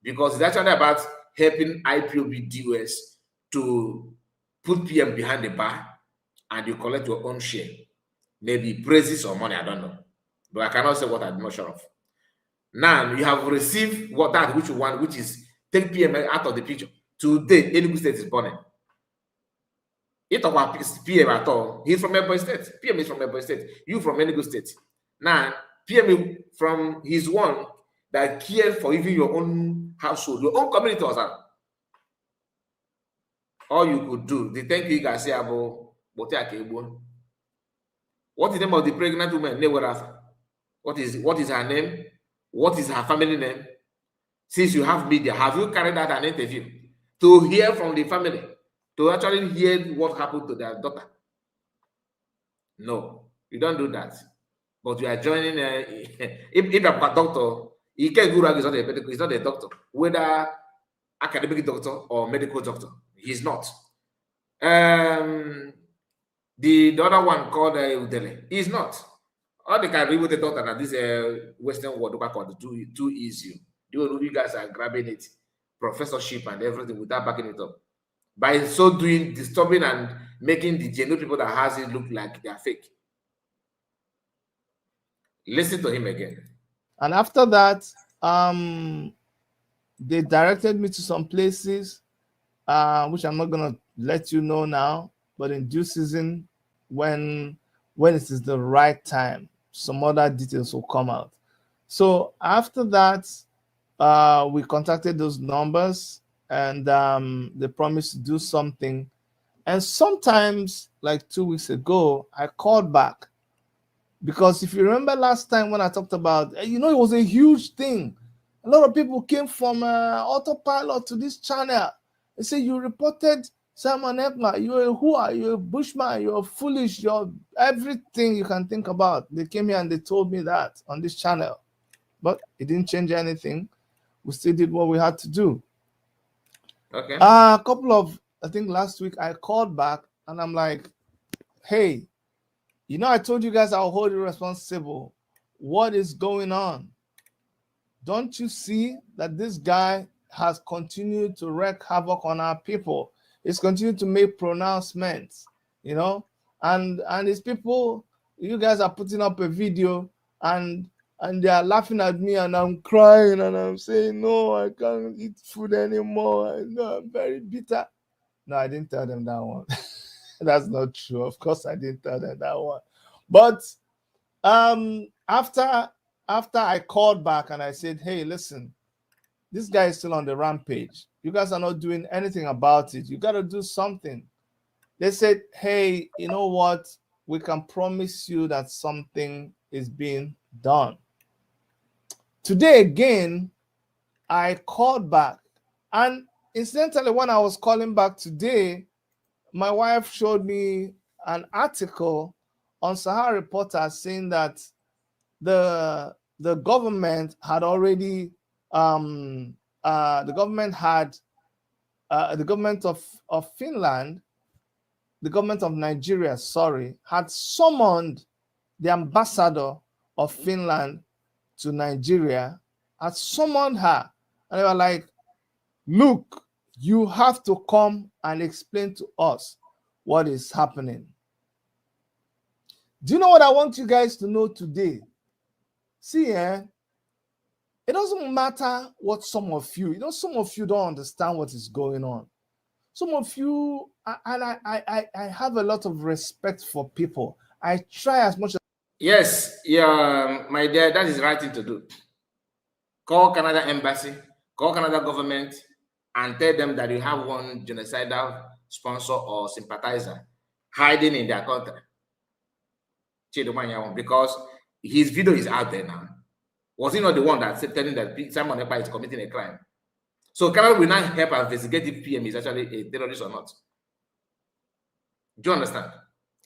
because it's actually about helping IPOB DOS to put PM behind the bar, and you collect your own share, maybe praises or money, I don't know, but I cannot say what I'm not sure of. Now you have received what that which you want, which is take PM out of the picture. Today, Enugu State is burning. It about PM at all. He's from Ekpa State. PM is from Ekpa State. You from Enugu State. Now, PM from his one that cared for even your own household, your own community was that. All you could do, the thank you guys say about what is the name of the pregnant woman? What is her name? What is her family name? Since you have media, have you carried out an interview to hear from the family, to actually hear what happened to their daughter? No, you don't do that. But you are joining. If you're a doctor, he can't go around. He's not a doctor, whether academic doctor or medical doctor. He's not. The other one called Udele, he's not. All they can read with the doctor that this Western world called too easy. You guys are grabbing it, professorship and everything without backing it up. By so doing, disturbing and making the genuine people that has it look like they are fake. Listen to him again. And after that, they directed me to some places, which I'm not gonna let you know now, but in due season, when it is the right time, some other details will come out. So after that, we contacted those numbers, and they promised to do something. And sometimes, like 2 weeks ago, I called back, because if you remember last time when I talked about, it was a huge thing. A lot of people came from autopilot to this channel. They say, you reported Simon Ekpa, you're a hooah, you're a bushman, you're foolish, you're everything you can think about. They came here and they told me that on this channel. But it didn't change anything. We still did what we had to do. Okay. A couple of, I think last week, I called back and I'm like, hey, I told you guys I'll hold you responsible. What is going on? Don't you see that this guy has continued to wreak havoc on our people? He's continued to make pronouncements, and his people, you guys are putting up a video and they are laughing at me and I'm crying and I'm saying, no, I can't eat food anymore. I'm very bitter. No, I didn't tell them that one. That's not true. Of course, I didn't tell them that one. But after I called back and I said, hey, listen, this guy is still on the rampage. You guys are not doing anything about it. You got to do something. They said, hey, you know what? We can promise you that something is being done. Today, again, I called back. And incidentally, when I was calling back today, my wife showed me an article on Sahara Reporter saying that the government had already the government of Finland, the government of Nigeria, had summoned the ambassador of Finland to Nigeria, had summoned her, and they were like, look, you have to come and explain to us what is happening. Do you know what I want you guys to know today? See, it doesn't matter what some of you don't understand what is going on. Some of you, and I have a lot of respect for people. I try as much as... Yes, yeah, my dear, that is the right thing to do. Call Canada Embassy, call Canada government, and tell them that you have one genocidal sponsor or sympathizer hiding in their country. Chidi Nwayawu, because his video is out there now. Was he not the one that said telling that Simon Ekpa is committing a crime? So Canada will not help investigate if PM is actually a terrorist or not. Do you understand?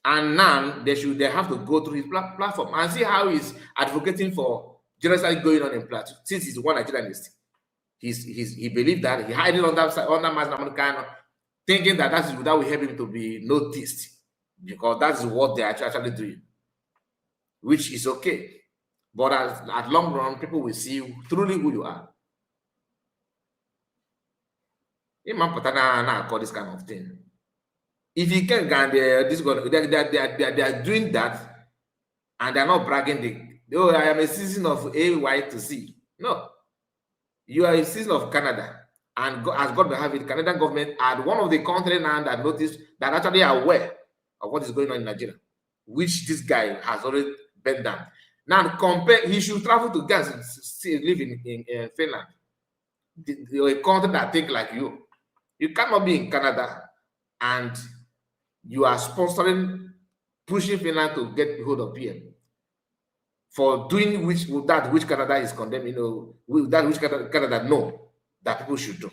And now they have to go through his platform and see how he's advocating for genocide going on in Plateau, since he's one Nigerianist, he believed that he hiding on that side, under American, thinking that that will help him to be noticed, because that is what they are actually doing, which is okay. But at long run, people will see truly who you are. Call this kind of thing. If you can, they are doing that, and they're not bragging. Oh, I am a citizen of AY to C. No, you are a citizen of Canada, and as God will have it, Canadian government are one of the countries now that noticed that actually are aware of what is going on in Nigeria, which this guy has already bent down. Now compare, he should travel to Ghana, live in Finland, a country that think like you. You cannot be in Canada and you are sponsoring, pushing Finland to get hold of PM for doing which Canada is condemning, that which Canada know that people should do.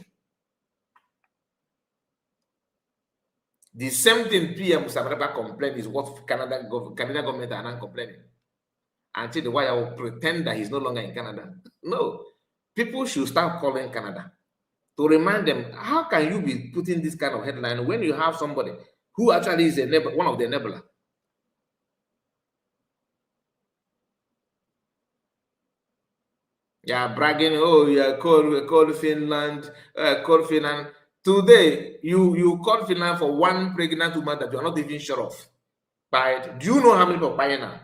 The same thing PM Mustafa complained is what Canadian government are not complaining. Until the Nwayawu pretend that he's no longer in Canada. No, people should start calling Canada to remind them, how can you be putting this kind of headline when you have somebody who actually is one of the enabler? Yeah, bragging, oh, yeah, call Finland, call Finland. Today, you call Finland for one pregnant woman that you're not even sure of. But do you know how many people are buying now?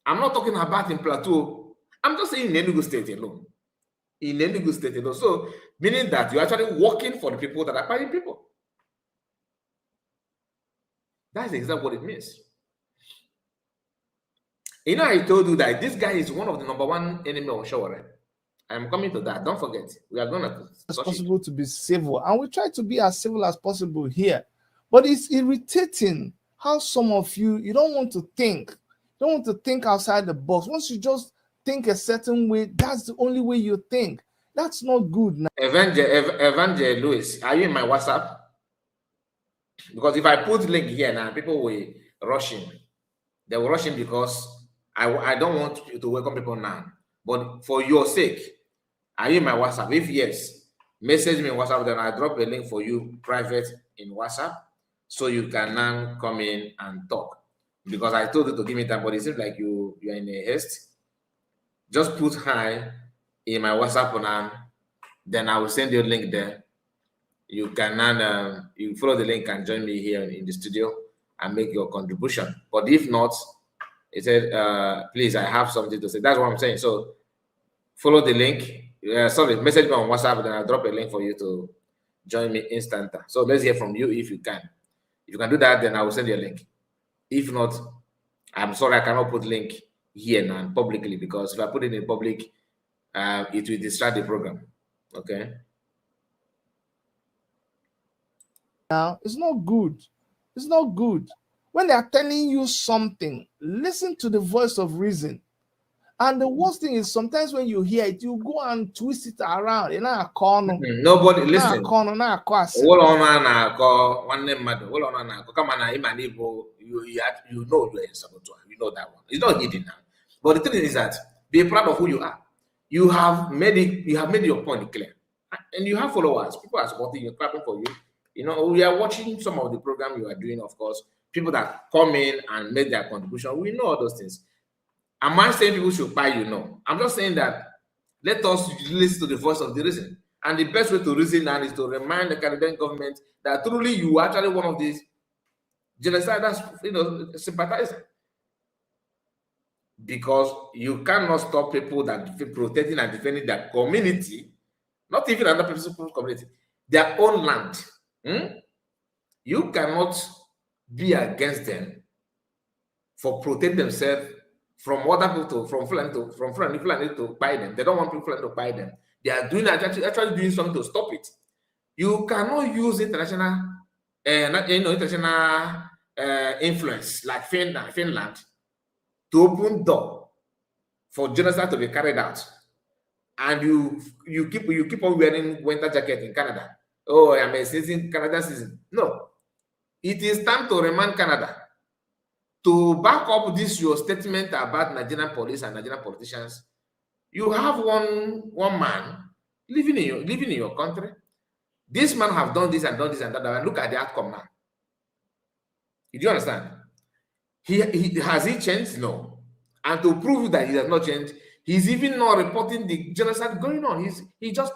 I'm not talking about in Plateau. I'm just saying in Enugu State alone. In Enugu State alone. So, meaning that you're actually working for the people that are buying people. That's exactly what it means. You know, I told you that this guy is one of the #1 enemy of Shawara. I'm coming to that. Don't forget. We are going to... It's possible to be civil. And we try to be as civil as possible here. But it's irritating how some of you don't want to think. You don't want to think outside the box. Once you just think a certain way, that's the only way you think. That's not good now. Evangel Lewis, are you in my WhatsApp? Because if I put link here now, people will rush in. They will rush in because I don't want you to welcome people now. But for your sake, are you in my WhatsApp? If yes, message me in WhatsApp, then I drop a link for you private in WhatsApp, so you can now come in and talk. Because I told you to give me time, but it seems like you're in a haste. Just put hi in my WhatsApp now, then I will send you a link there. You can now you follow the link and join me here in the studio and make your contribution. But if not, it said, please, I have something to say. That's what I'm saying. So follow the link. Message me on WhatsApp, then I'll drop a link for you to join me instant. So let's hear from you if you can. If you can do that, then I will send you a link. If not, I'm sorry, I cannot put link here now publicly, because if I put it in public, it will distract the program. Okay. Now, it's not good. It's not good. When they are telling you something, listen to the voice of reason. And the worst thing is, sometimes when you hear it, you go and twist it around. Nobody listen. You know you're in saboteur. You know that one. It's not hidden now. But the thing is that be proud of who you are. You have made it. You have made your point clear, and you have followers. People are supporting you, clapping for you. You know, we are watching some of the program you are doing. Of course, people that come in and make their contribution. We know all those things. Am I saying people should buy you? No. I'm just saying that let us listen to the voice of the reason. And the best way to reason now is to remind the Canadian government that truly you are actually one of these genocidal, sympathizer. Because you cannot stop people that protecting and defending their community, not even another people's community, their own land. You cannot be against them for protecting themselves from other people from Fulani to buy them. They don't want people to buy them. They are doing actually doing something to stop it. You cannot use international influence like Finland to open door for genocide to be carried out, and you keep on wearing winter jacket in Canada. Oh, I'm a citizen, Canada citizen. No, it is time to remind Canada to back up this your statement about Nigerian police and Nigerian politicians, you have one man living in your country. This man have done this and done this and that, and look at the outcome now. Do you understand? He has he changed? No. And to prove that he has not changed, he's even not reporting the genocide going on. He just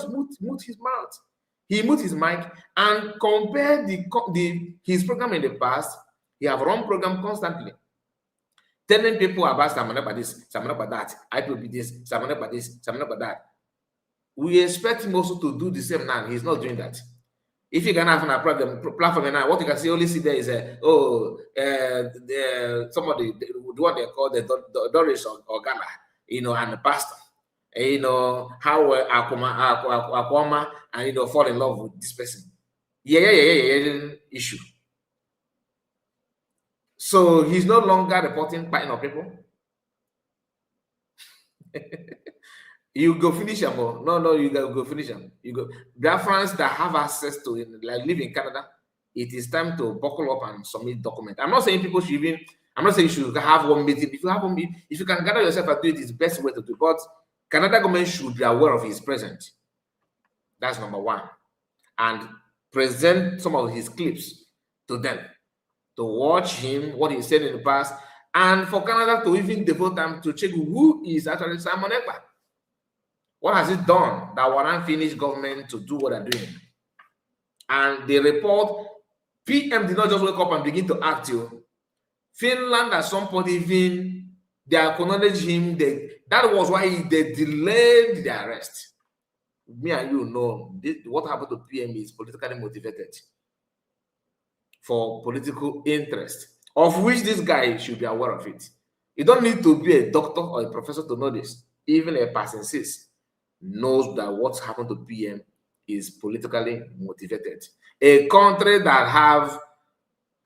mute his mouth. He mute his mic and compare his program in the past. He have run program constantly, telling people about Samanaba this, Samanaba that, IPOB this, Samanaba this, Samanaba that. We expect him also to do the same now. He's not doing that. If you can have a platform now, what you can see only see there is somebody, the one they call the Doris or Ghana, and the pastor, how Akoma and fall in love with this person. Yeah, issue. So he's no longer reporting fighting of people. You go finish them. No, you go finish them. You go. Biafrans that have access to it, like live in Canada, it is time to buckle up and submit document. I'm not saying people should even. I'm not saying you should have one meeting. If you have one meeting, if you can gather yourself and do it, it's the best way to do it. But Canada government should be aware of his presence. That's number one, and present some of his clips to them to watch him, what he said in the past, and for Canada to even devote time to check who is actually Simon Ekpa. What has it done that warrant Finnish government to do what they're doing? And the report, PM did not just wake up and begin to act. Finland at some point even, they acknowledged him. That was why they delayed the arrest. Me and you know, what happened to PM is politically motivated for political interest, of which this guy should be aware of it. You don't need to be a doctor or a professor to know this. Even a person knows that what's happened to PM is politically motivated. A country that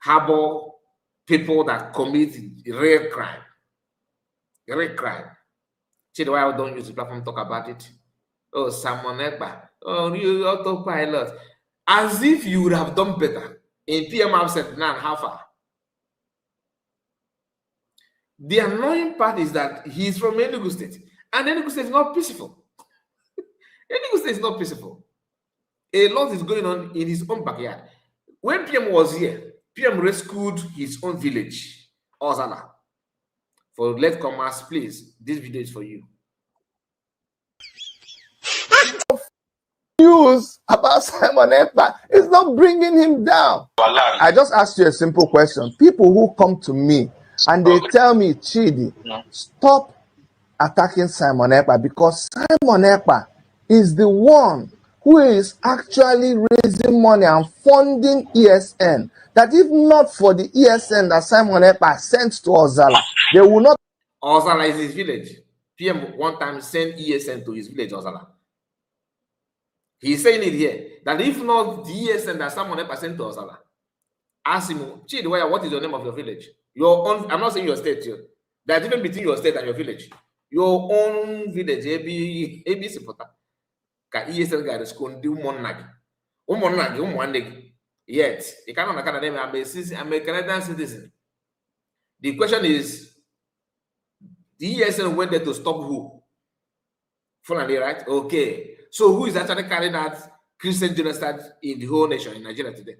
harbor people that commit real crime. Chidi, why I don't use the platform to talk about it? Oh, Simon Ekpa. Oh, you autopilot. As if you would have done better. In PM absent now, how far? The annoying part is that he's from Enugu State, and Enugu State is not peaceful. Enugu State is not peaceful. A lot is going on in his own backyard. When PM was here, PM rescued his own village, Ozala. For latecomers, please, this video is for you. News about Simon Ekpa is not bringing him down. I just asked you a simple question. People who come to me and they tell me, Chidi, stop attacking Simon Ekpa because Simon Ekpa is the one who is actually raising money and funding ESN. That if not for the ESN that Simon Ekpa sent to Ozala, they will not. Ozala is his village. PM one time sent ESN to his village, Ozala. He's saying it here that if not the ESN that Simon Ekpa sent to Ozala, ask him, Chidi, what is your name of your village? Your own. I'm not saying your state here. There's a difference between your state and your village. Your own village, ABC Pota. Ka ESN guy is going to do monagi. Yet, you cannot I'm a Canadian citizen. The question is, the ESN went there to stop who? Fulani, right? Okay. So who is actually carrying out Christian genocide in the whole nation in Nigeria today?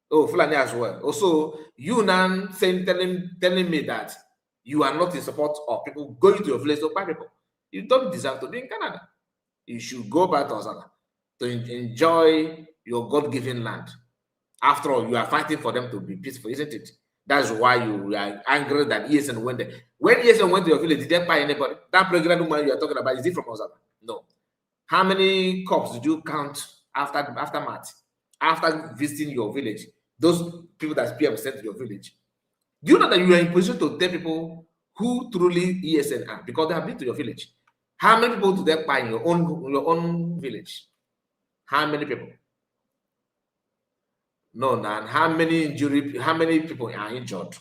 Oh, Fulani as well. Also, you now telling me that you are not in support of people going to your village to buy people. You don't deserve to be in Canada. You should go back to Ozala to enjoy your God-given land. After all, you are fighting for them to be peaceful, isn't it? That's why you are angry that ESN went there. When ESN went to your village, did they buy anybody? That pregnant woman you are talking about, is it from Ozala? No. How many cops did you count after March, after visiting your village? Those people that PM sent to your village. Do you know that you are in position to tell people who truly ESN are because they have been to your village? How many people do they buy in your own village? How many people? No, man. How many people are injured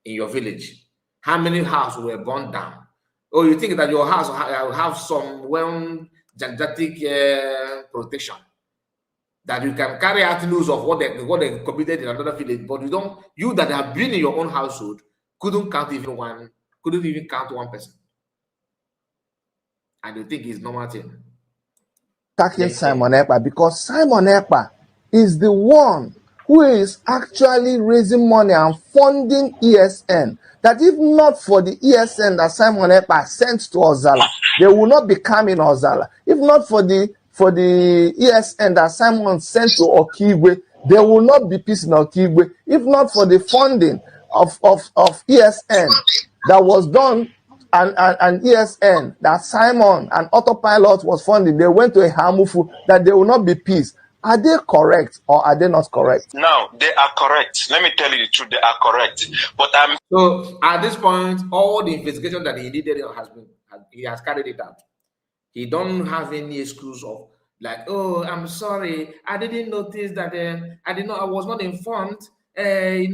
in your village? How many houses were burned down? Oh, you think that your house will have some gigantic protection? that you can carry out news of what they committed in another village, but you that have been in your own household couldn't even count one person. And you think it's normal thing. Attacking Simon Ekpa because Simon Ekpa is the one who is actually raising money and funding ESN. That if not for the ESN that Simon Ekpa sent to Ozala, they will not be coming Ozala. If not for the ESN that Simon sent to Okigwe, there will not be peace in Okigwe. If not for the funding of ESN that was done and ESN that Simon and Autopilot was funding, they went to a Hamufu, that there will not be peace. Are they correct or are they not correct? Now, they are correct. Let me tell you the truth, they are correct. But So at this point, all the investigation that he needed he has carried it out. He don't have any excuse of like, oh, I'm sorry, I didn't notice that I was not informed. I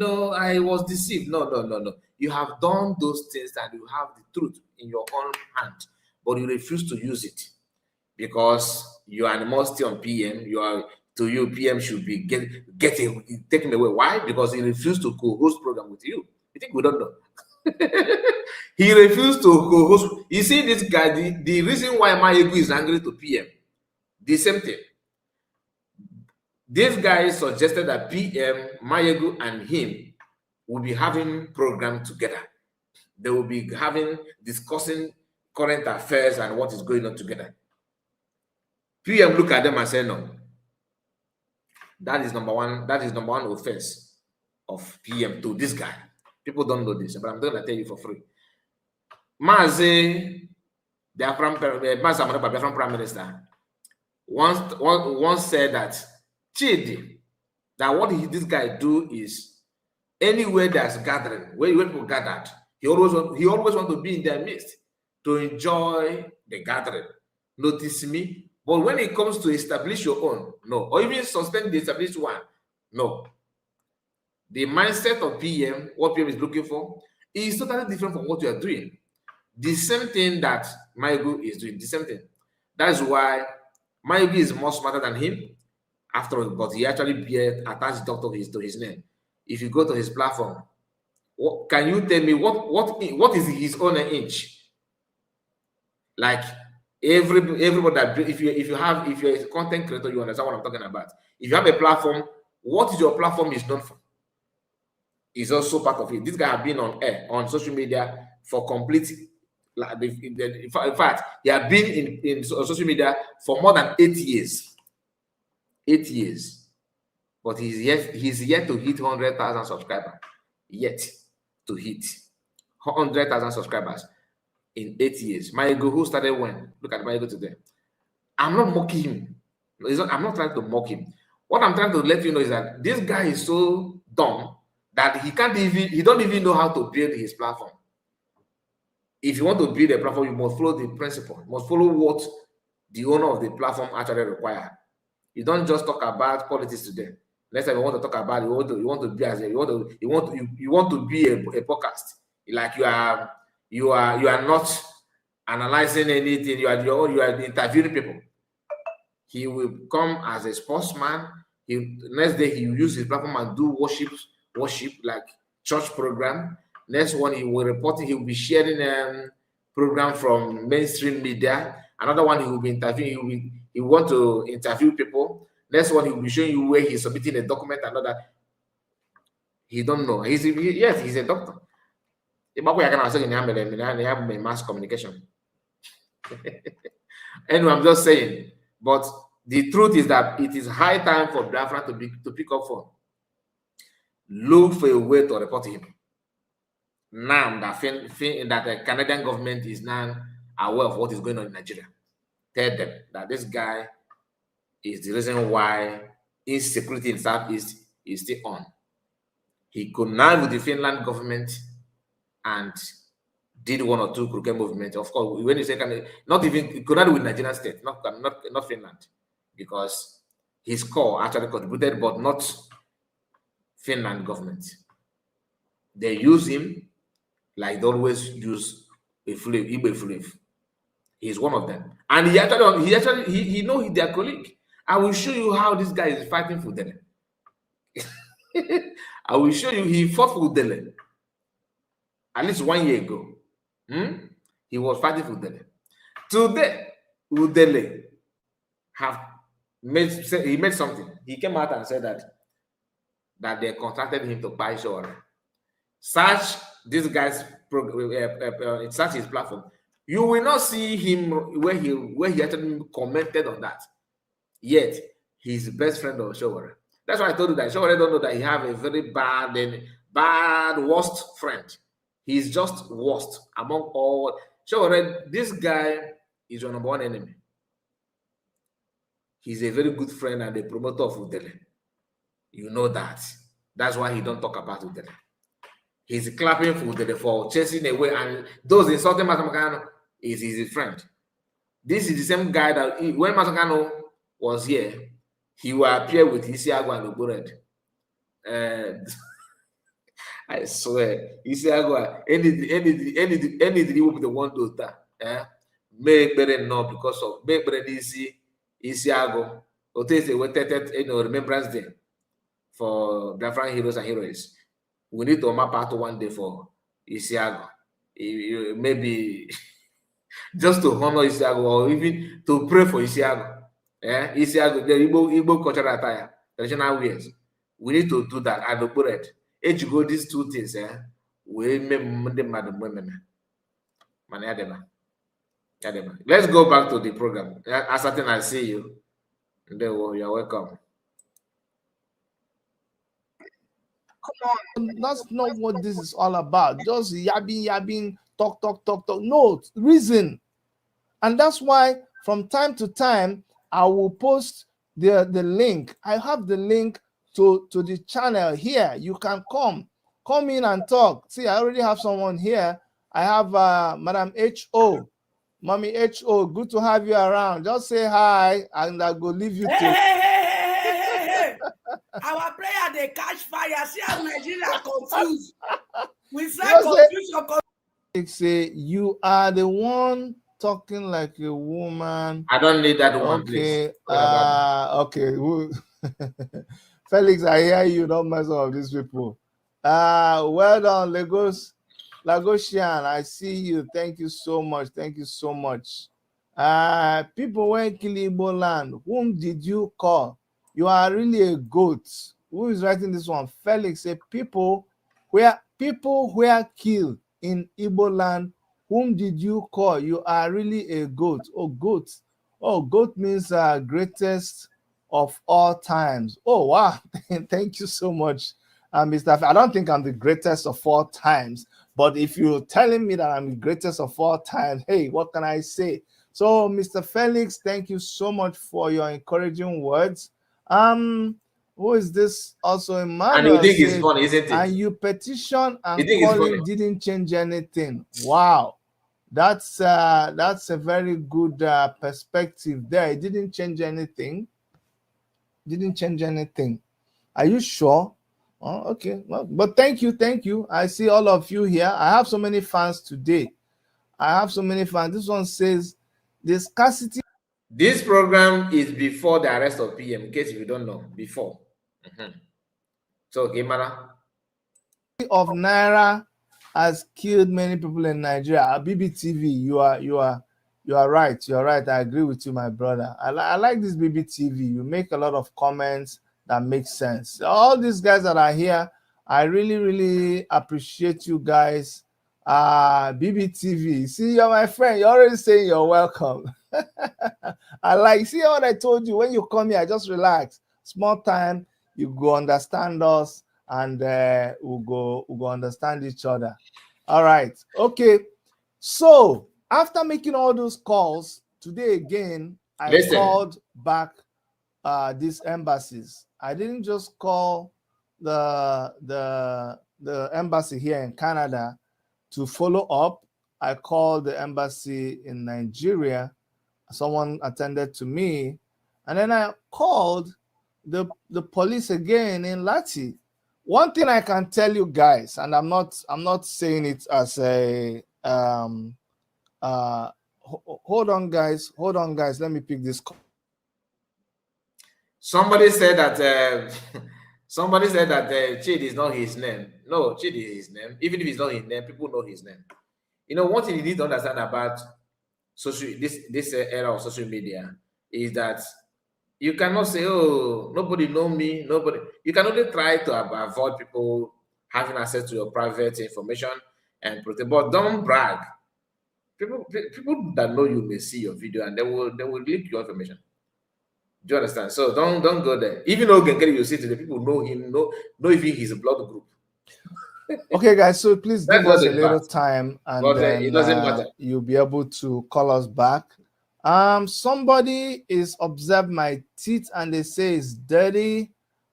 was deceived. No. You have done those things and you have the truth in your own hand, but you refuse to use it because you are animosity on PM. PM should be taken away. Why? Because he refused to co-host program with you. You think we don't know? He refused to co-host. You see, this guy, the reason why Nwayawu is angry to PM, the same thing. This guy suggested that PM, Nwayawu, and him will be having program together. They will be discussing current affairs and what is going on together. PM look at them and say, no. That is number one offense of PM to this guy. People don't know this, but I'm going to tell you for free. Mazi, the Biafran Prime Minister, once said that Chidi, that what this guy do is anywhere there's gathering, where people gathered, he always want to be in their midst to enjoy the gathering. Notice me. But when it comes to establish your own, no, or even sustain the established one, no. The mindset of PM, what PM is looking for, is totally different from what you are doing. The same thing that Nwayawu is doing, the same thing. That's why Nwayawu is more smarter than him. After all, but he actually attached doctor to his name. If you go to his platform, can you tell me what is his own inch? Like everybody that if you're a content creator, you understand what I'm talking about. If you have a platform, what is your platform is known for? Is also part of it. This guy has been on air, on social media for complete. In fact, he has been in social media for more than 8 years. 8 years, but he's yet to hit 100,000 subscribers. Yet to hit 100,000 subscribers in 8 years. Nwayawu, who started when? Look at Nwayawu today. I'm not mocking him. I'm not trying to mock him. What I'm trying to let you know is that this guy is so dumb that he don't even know how to build his platform. If you want to build a platform, you must follow the principle. You must follow what the owner of the platform actually requires. You don't just talk about politics today. Next time you want to talk about you want to be a podcast. Like you are not analyzing anything. You are interviewing people. He will come as a sportsman. Next day he will use his platform and do worship like church program. Next one he will report. He will be sharing program from mainstream media. Another one he will be interviewing. He want to interview people. Next one he will be showing you where he's submitting a document. Another he don't know. He's a doctor. Mass communication. Anyway, I'm just saying. But the truth is that it is high time for Biafra to pick up phone. Look for a way to report him. Now that the Canadian government is now aware of what is going on in Nigeria. Tell them that this guy is the reason why insecurity in Southeast is still on. He connive with the Finland government and did one or two crooked movements. Of course, when you say not even connive with Nigerian state, not Finland, because his core actually contributed, but not Finland government. They use him like they always use a slave. He's one of them, and he know he's their colleague. I will show you how this guy is fighting for Udele. I will show you he fought for Udele at least 1 year ago. He was fighting for Udele. Today, Udele he made something. He came out and said that they contracted him to buy Shore. Search this guy's search his platform. You will not see him where he actually commented on that. Yet he's the best friend of Shore. That's why I told you that Shore don't know that he have a very bad worst friend. He's just worst among all. Shore, this guy is your number one enemy. He's a very good friend and a promoter of Udele. You know that. That's why he don't talk about Udele. He's clapping for Udele for chasing away, and those insulting Masamakano is his friend. This is the same guy that when Masamakano was here, he will appear with Isiago and Obored. I swear, Isiago, any with the one daughter, make better no because of make better Isiago. Otese waited, Remembrance Day for Biafran heroes and heroines. We need to map out one day for Isiago. Maybe just to honor Isiago or even to pray for Isiago. Isiago, the Igbo cultural attire, traditional wears. We need to do that. I do put it. If you go these two things, we may madam women. Let's go back to the program. As certain I see you. You're welcome. Come on, that's not what this is all about. Just yabbing, talk. No, reason. And that's why from time to time, I will post the link. I have the link to the channel here. You can come in and talk. See, I already have someone here. I have Madam H.O. Mommy H.O., good to have you around. Just say hi, and I'll go leave you to. Hey. Our prayer, they catch fire. See how Nigeria confused. We say confusion. Say, you are the one talking like a woman. I don't need that one, okay. please. Okay. Felix, I hear you. Don't mess up with these people. Well done, Lagosian. I see you. Thank you so much. People went kill Igbo land. Whom did you call? You are really a goat. Who is writing this one? Felix said, people were killed in Igbo land. Whom did you call? You are really a goat. Oh, goat. Oh, goat means greatest of all times. Oh, wow. Thank you so much, Mr. I don't think I'm the greatest of all times, but if you're telling me that I'm the greatest of all times, hey, what can I say? So, Mr. Felix, thank you so much for your encouraging words. Who is this? Also, Emmanuel. And you think it's funny, isn't it? And you petition and calling didn't change anything. Wow, that's a very good perspective there. It didn't change anything. Are you sure? Oh, okay. Well, but thank you. I see all of you here. I have so many fans today. This one says the scarcity. This program is before the arrest of PM, in case you don't know, before. So, Gemara. Of Naira has killed many people in Nigeria. BBTV, you are right. I agree with you, my brother. I like this BBTV. You make a lot of comments that make sense. All these guys that are here, I really, really appreciate you guys. BBTV, see, you're my friend. You're already saying you're welcome. See what I told you, when you come here, just relax. Small time, you go understand us, and we'll go understand each other. All right. Okay. So after making all those calls today again, I called back these embassies. I didn't just call the embassy here in Canada to follow up. I called the embassy in Nigeria. Someone attended to me, and then I called the police again in Lati. One thing I can tell you guys, and I'm not saying it as a hold on guys, let me pick this call. Somebody said that somebody said that Chidi is not his name. No, Chidi is his name. Even if it's not his name, people know his name. You know, one thing you need to understand about this era of social media is that you cannot say, "Oh, nobody know me." Nobody. You can only try to avoid people having access to your private information and protect. But don't brag. People that know you may see your video and they will leak your information. Do you understand? So don't go there. Even though Gengeri you see today, people know him, know even his blood group. Okay, guys, so please give us a little time and but, then it doesn't matter. You'll be able to call us back. Somebody is observed my teeth and they say it's dirty.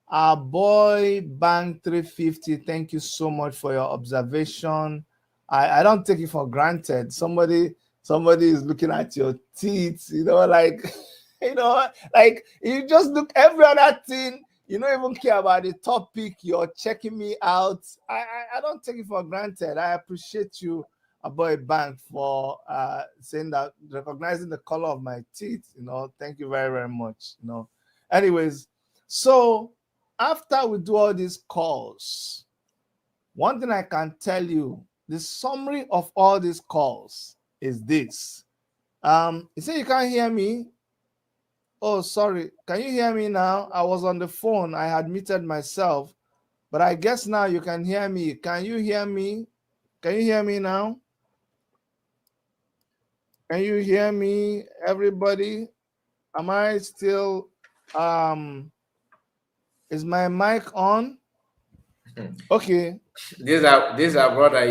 Our boy Bang 350, thank you so much for your observation. I don't take it for granted. Somebody is looking at your teeth, you know, like you know, like you just look every other thing. You don't even care about the topic. You're checking me out. I don't take it for granted. I appreciate you, boy Bank, for saying that, recognizing the color of my teeth. You know, thank you very, very much. You know, anyways, so after we do all these calls, one thing I can tell you, the summary of all these calls is this. You say you can't hear me. Oh, sorry. Can you hear me now? I was on the phone. I had muted myself, but I guess now you can hear me. Can you hear me? Can you hear me now? Can you hear me, everybody? Am I still, is my mic on? Okay. These are brother,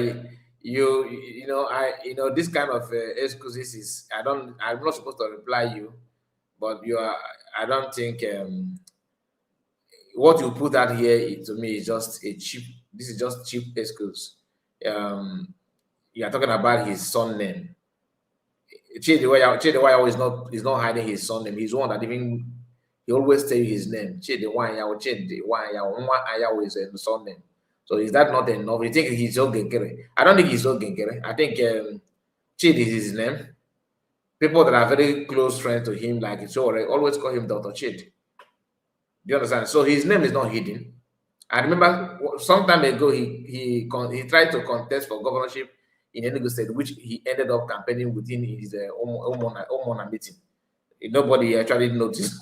you know, this kind of excuses is, I'm not supposed to reply you, but I don't think what you put out here to me is just this is just cheap excuse. You are talking about his son name. Chidi Nwayawu is not hiding his son name. He's one that even he always tell you his name. Chidi Nwayawu is a son name. So is that not enough? You think he's so gengere? I don't think he's so gengere. I think Chidi is his name. People that are very close friends to him, like so, always call him Dr. Chidi. Do you understand? So his name is not hidden. I remember some time ago he tried to contest for governorship in Enugu State, which he ended up campaigning within his Omona meeting. Nobody actually noticed.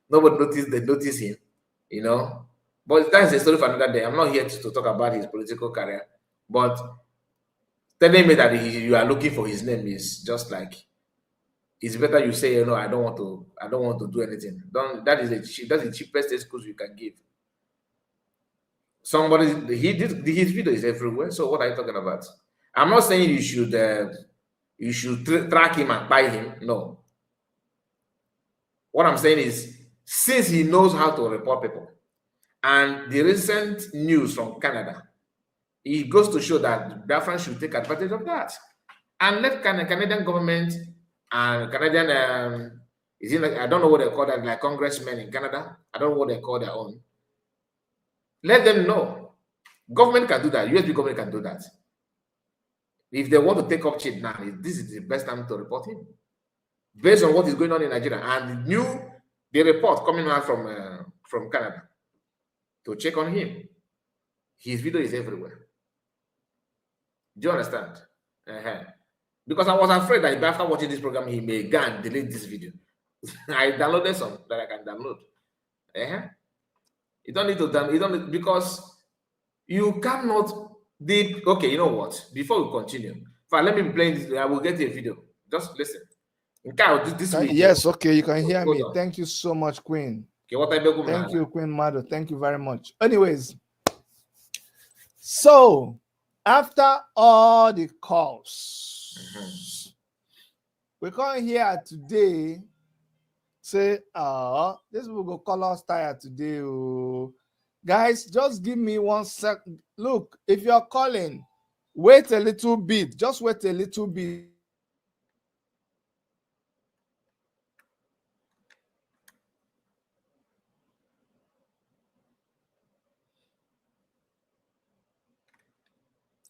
Nobody noticed him, you know. But that's a story for another day. I'm not here to talk about his political career. But telling me that you are looking for his name is just like, it's better you say, I don't want to do anything. That's the cheapest excuse you can give. His video is everywhere. So what are you talking about? I'm not saying you should track him and buy him. No. What I'm saying is, since he knows how to report people, and the recent news from Canada, it goes to show that Biafran should take advantage of that and let Canadian government and Canadian I don't know what they call that, like congressmen in Canada. I don't know what they call their own. Let them know. Government can do that. USB government can do that. If they want to take up Chidi now, this is the best time to report him, based on what is going on in Nigeria and the report coming out from Canada to check on him. His video is everywhere. Do you understand? Because I was afraid that after watching this program, he may go and delete this video. I downloaded some that I can download. You don't need to download. You don't need, because you cannot. Okay, you know what? Before we continue, let me be playing this. I will get a video. Just listen. This week. Yes, okay, you can hear me. Thank you so much, Queen. Okay, thank you, Queen Mado. Thank you very much. Anyways, so after all the calls, we come here today. Say, this will go call us tired today. Oh. Guys, just give me 1 second. Look, if you're calling, wait a little bit. Just wait a little bit.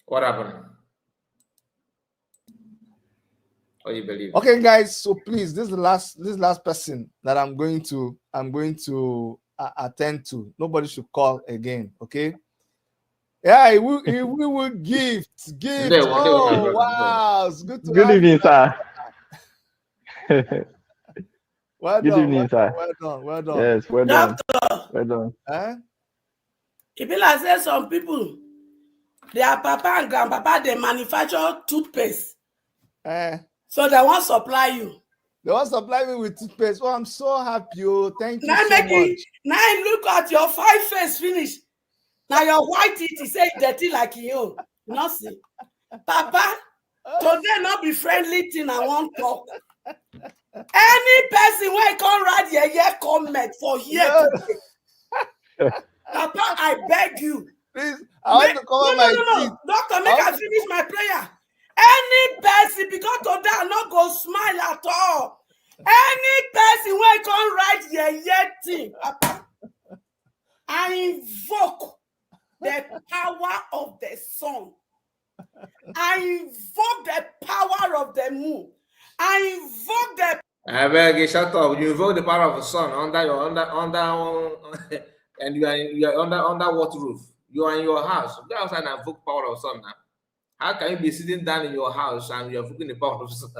What happened? What do you believe? Okay, guys. So please, this is the last person that I'm going to attend to. Nobody should call again. Okay. Yeah, we will gift. Oh wow, it's good to Good evening, sir. Well Good done. evening, sir. Well done. Yes, well done. Doctor, Well done. it be like say some people, their papa and grandpapa, they manufacture toothpaste. So they want to supply you. They want to supply me with toothpaste. Oh, I'm so happy. Oh, thank you Now so much. Now look at your 5 face finish. Now your white teeth is say dirty like you. Not see. Papa, today not be friendly thing I want talk. Any person when come write your comment for here today. Papa, I beg you. Please, I want to cover my teeth. Doctor, make I finish my prayer. Any person, because today I not go smile at all. Any person when come write your thing, Papa, I invoke the power of the sun. I invoke the power of the moon. I invoke the. I beg you, shut up. You invoke the power of the sun under your and you are under what roof? You are in your house. Go outside and invoke power of the sun now. How can you be sitting down in your house and you're invoking the power of the sun?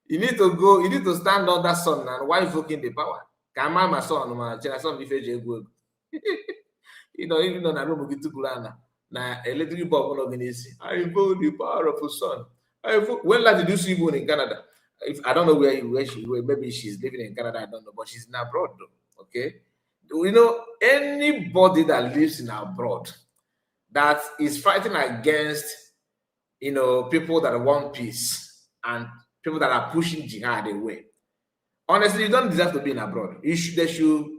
You need to go. You need to stand under sun and why invoking the power? Come on, my son, my son, be good. You know, even though I don't get to Kulana, now electric bulb on organization. I invoke the power of the sun. I invoke. When last did you see one in Canada? If I don't know where she maybe she's living in Canada, I don't know, but she's in abroad though. Okay, you know, anybody that lives in abroad that is fighting against, you know, people that want peace and people that are pushing jihad away. Honestly, you don't deserve to be in abroad. They should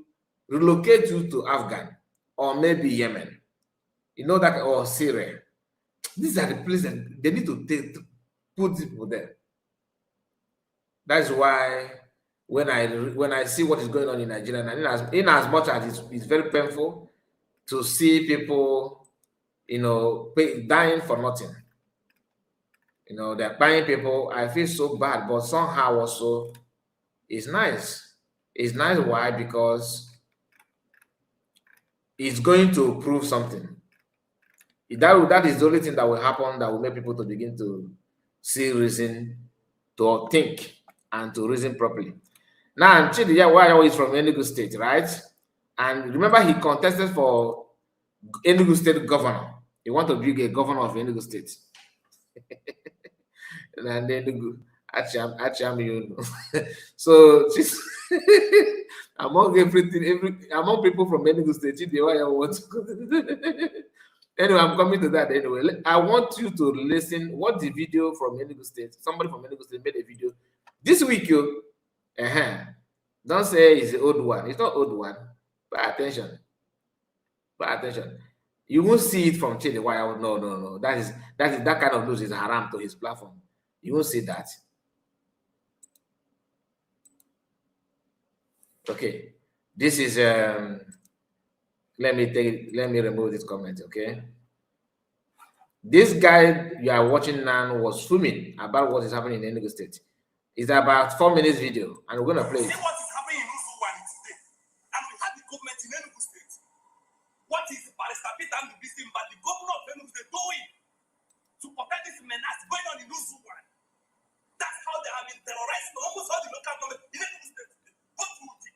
relocate you to Afghan or maybe Yemen. You know that, or Syria. These are the places that they need to put people there. That's why when I see what is going on in Nigeria, and in as much as it's very painful to see people, you know, dying for nothing. You know, they're buying people. I feel so bad, but somehow also it's nice. It's nice. Why? Because it's going to prove something. That is the only thing that will happen that will make people to begin to see reason, to think, and to reason properly. Now, Chidi Nwayawu is from Enugu State, right? And remember, he contested for Enugu State governor. He wanted to be a governor of Enugu State. And Enugu, actually, you know. So, among among people from Enugu State, Chidi Nwayawu wants to. Anyway, I'm coming to that anyway. I want you to listen. What the video from Enugu State? Somebody from Enugu State made a video this week. You, don't say it's the old one. It's not old one. Pay attention. Pay attention. You won't see it from Chidi Nwayawu. No. That kind of news is haram to his platform. You won't see that. Okay. This is let me remove this comment, okay? This guy you are watching now was filming about what is happening in Enugu State. It's about 4 minutes video, and we're gonna play it. See what is happening in Uzuwani today, and we have the government in Enugu State. What is Barrister Peter and but the governor of Enugu State doing to protect this menace going on in Uzuwani? That's how they have been terrorizing almost all the local government in Enugu State. Go to Uti,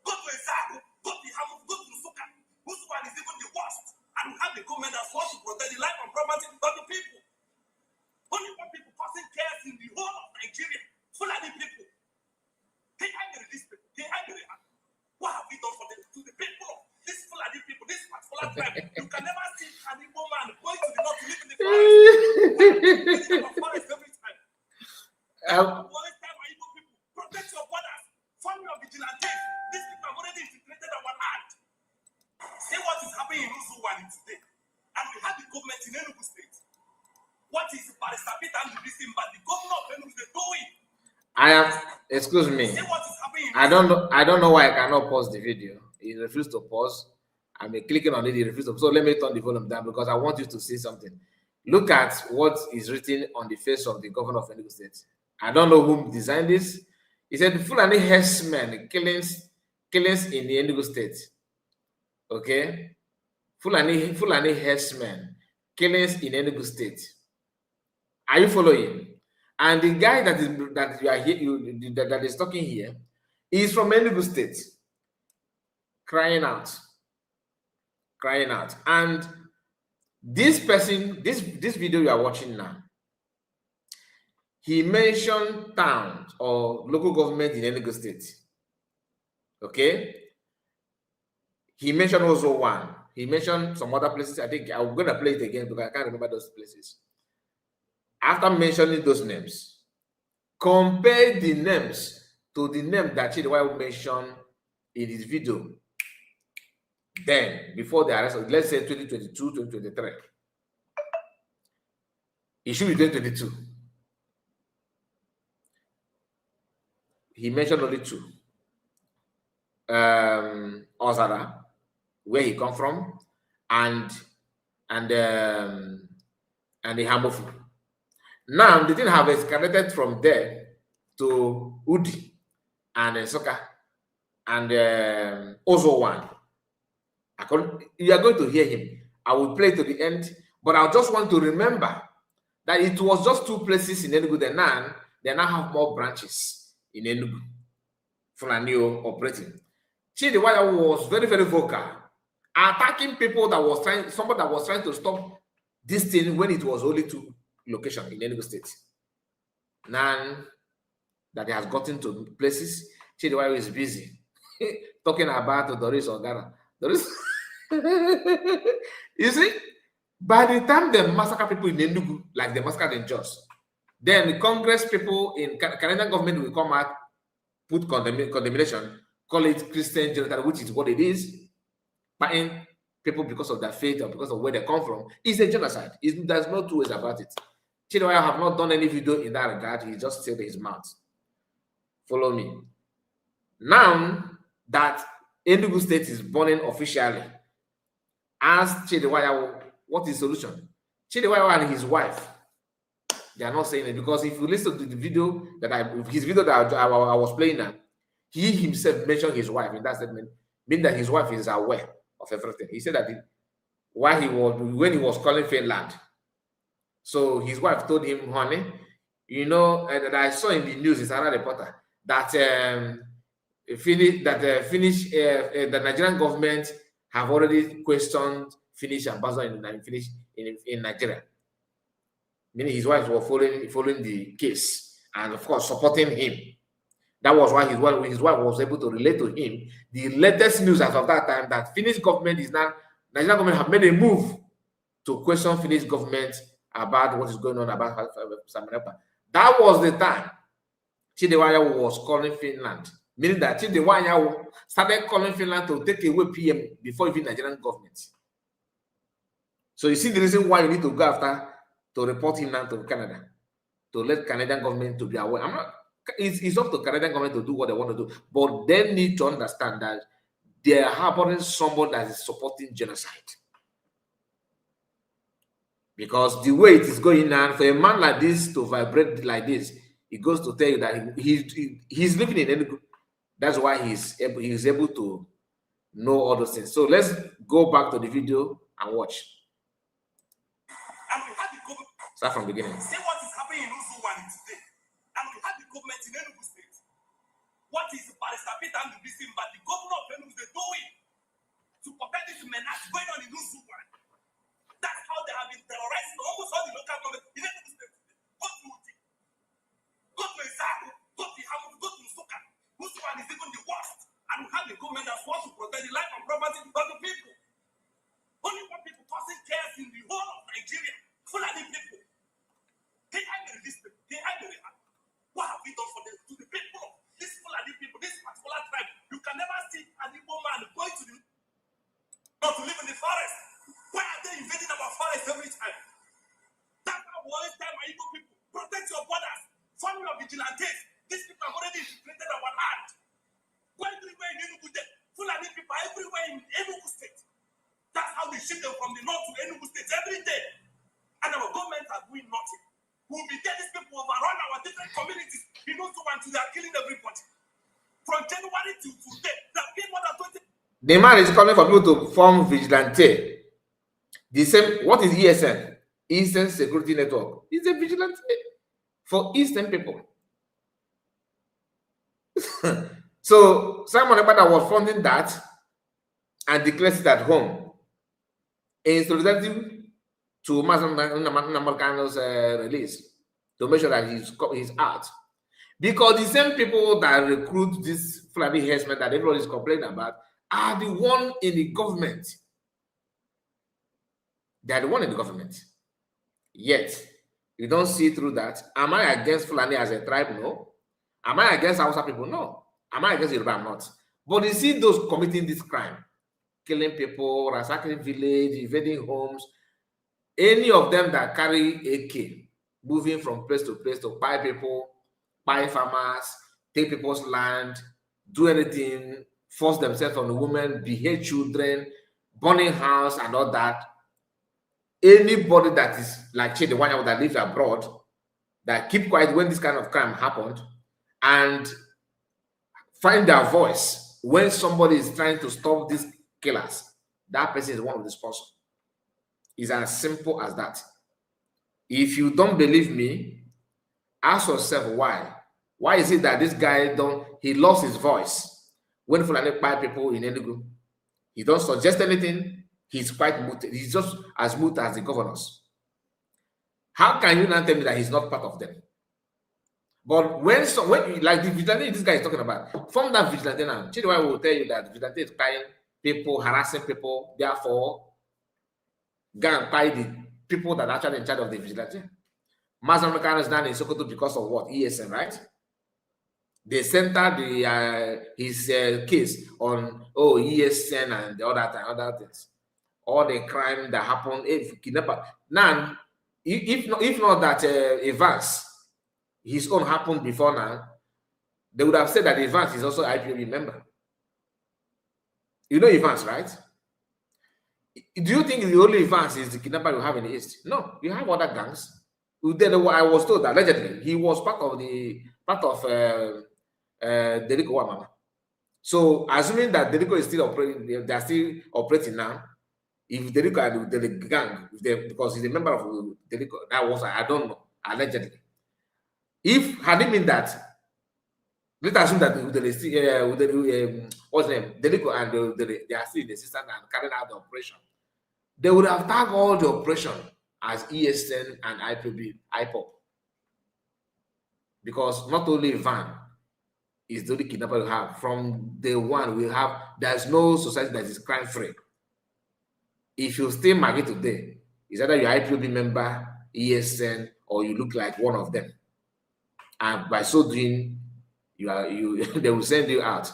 go to Ezago, go to Hamu, go to Suka. Uzuwani is even the worst, and we have the government that wants to protect the life and property of the people. Only one people causing chaos in the whole of Nigeria. Fulani people. They had the release people. They had the what have we done for them to the people of this Fulani people, this particular tribe? You can never see an Igbo man going to the north to live in the forest. Every time. Always tell my Igbo people, protect your borders. Form your vigilantes. These people have already integrated our land. See what is happening in Uzuwani today. And we have the government in Enugu State. What is Barrister Peter and but the governor of Enugu State doing? Excuse me. See what is happening. I don't know why I cannot pause the video. He refused to pause. I'm clicking on it, he refused to. So let me turn the volume down because I want you to see something. Look at what is written on the face of the governor of Enugu State. I don't know who designed this. He said Fulani herdsmen killings in the Enugu State. Okay, Fulani herdsmen killings in Enugu State. Are you following? And the guy that you are here, that is talking here, is from Enugu State, crying out. And this person, this video you are watching now, he mentioned towns or local government in Enugu State. Okay, he mentioned also one. He mentioned some other places. I think I'm going to play it again because I can't remember those places. After mentioning those names, compare the names to the name that Chidi mentioned in his video. Then, before the arrest, let's say 2022, 2023. It should be 2022. He mentioned only two. Ozara, where he come from, and the Hamofu. Now, the thing have escalated from there to Udi and Soka and also one. You are going to hear him. I will play to the end, but I just want to remember that it was just two places in Enugu. They now have more branches in Enugu. Fulanio operating. Chidi was very, very vocal, attacking people somebody that was trying to stop this thing when it was only two locations in Enugu State. Now that he has gotten to places, Chidi is busy talking about Doris Ogara. Doris, you see, by the time they massacre people in Enugu, like they massacred in Jos, then the Congress people in Canadian government will come out, put condemnation, call it Christian genocide, which is what it is, fighting people because of their faith or because of where they come from. It's a genocide. There's no two ways about it. Chidi have not done any video in that regard. He just said his mouth. Follow me. Now that Enugu State is burning officially, ask Chidi what is the solution? Chidi and his wife, they are not saying it, because if you listen to the video that I was playing now, he himself mentioned his wife in that statement, meaning that his wife is aware of everything. He said that when he was calling Finland, so his wife told him, honey, you know, that I saw in the news, it's another reporter, that the Nigerian government have already questioned Finnish ambassador in Nigeria. Meaning his wife was following the case and of course supporting him. That was why his wife was able to relate to him the latest news as of that time, that Finnish government Nigerian government have made a move to question Finnish government about what is going on about Ekpa. That was the time Chidi was calling Finland, meaning that Chidi started calling Finland to take away PM before even Nigerian government. So you see the reason why you need to go after to report him now to Canada, to let Canadian government to be aware. It's up to Canadian government to do what they want to do, but they need to understand that they are harboring someone that is supporting genocide. Because the way it is going on, for a man like this to vibrate like this, it goes to tell you that he's living in Enugu. That's why he's able to know all those things. So let's go back to the video and watch. And we had the government. Start from the beginning. Say what is happening in Uzuwan today. And we had the government in Enugu State. What is Barrister Peter and the BC, but the governor of Enugu State doing to protect this menace going on in Uzuwan? That's how they have been terrorizing almost all the local government in Enugu State. Go to Uti, go to Ezaku, go to Hamu, go to Nsuka. Uzuwan is even the worst. And we have the government that wants to protect the life and property of the people. Only one people causing chaos in the whole of Nigeria. Fulani people. They are the release people. They are the rehab. What have we done for them? To the people of this Fulani people, this particular tribe? You can never see an Igbo man going to not to live in the forest. Why are they invading our forest every time? That's how we always tell my Igbo people, protect your borders. Fund your vigilantes. These people have already infiltrated our land. Go everywhere in Enugu State. Fulani people are everywhere in Enugu State. That's how they ship them from the north to Enugu State every day. and our government are doing nothing. We'll be getting these people overrun our different communities. You know, so until they are killing everybody. From January to today, there have been more than 20. The man is calling for people to form vigilante. The same, what is ESN? Eastern Security Network. It's a vigilante for Eastern people. So Simon Ekpa was funding that and declares it at home in solidarity to Namorkano's release to make sure that he's out. Because the same people that recruit this Fulani herdsmen that everybody is complaining about are the one in the government. They are the one in the government. Yet, you don't see through that. Am I against Fulani as a tribe? No. Am I against Hausa people? No. Am I against Yoruba? I'm not. But you see those committing this crime, killing people, ransacking village, invading homes, any of them that carry AK, moving from place to place to buy people, buy farmers, take people's land, do anything, force themselves on the women, behead children, burning house and all that. Anybody that is like Chidi, the one that lives abroad, that keep quiet when this kind of crime happened, and find their voice when somebody is trying to stop these killers, that person is one of the sponsors. It's as simple as that. If you don't believe me, ask yourself why. Why is it that this guy he lost his voice when Fulani buy people in Enugu? He don't suggest anything. He's quite muted. He's just as mute as the governors. How can you not tell me that he's not part of them? But when like the vigilante this guy is talking about, from that vigilante now, Chidi will tell you that the vigilante is buying people, harassing people, therefore, go and buy the people that are actually in charge of the vigilante. Mazan Mekano is down in Sokoto because of what? ESN, right? They centered his case on ESN and the other things. All the crime that happened, kidnapper. Now, if not that Evans, his own happened before now, they would have said that Evans is also IPOB member. You know Evans, right? Do you think the only Evans is the kidnapper you have in the East? No, you have other gangs. Then I was told that allegedly he was part of Delico Wamama. So assuming that Delico is still operating, they are still operating now. If Delico and the gang, because he's a member of Delico, that was I don't know, allegedly. If had it been that, let's assume that what's the name? Delico and they are still in the system and carrying out the operation, they would have tagged all the operation as ESN and IPOB. Because not only Van is the only kidnapper we have. From day one, there's no society that is crime free. If you stay Maggie today, it's either you're IPOB member, ESN, or you look like one of them. And by so doing, they will send you out.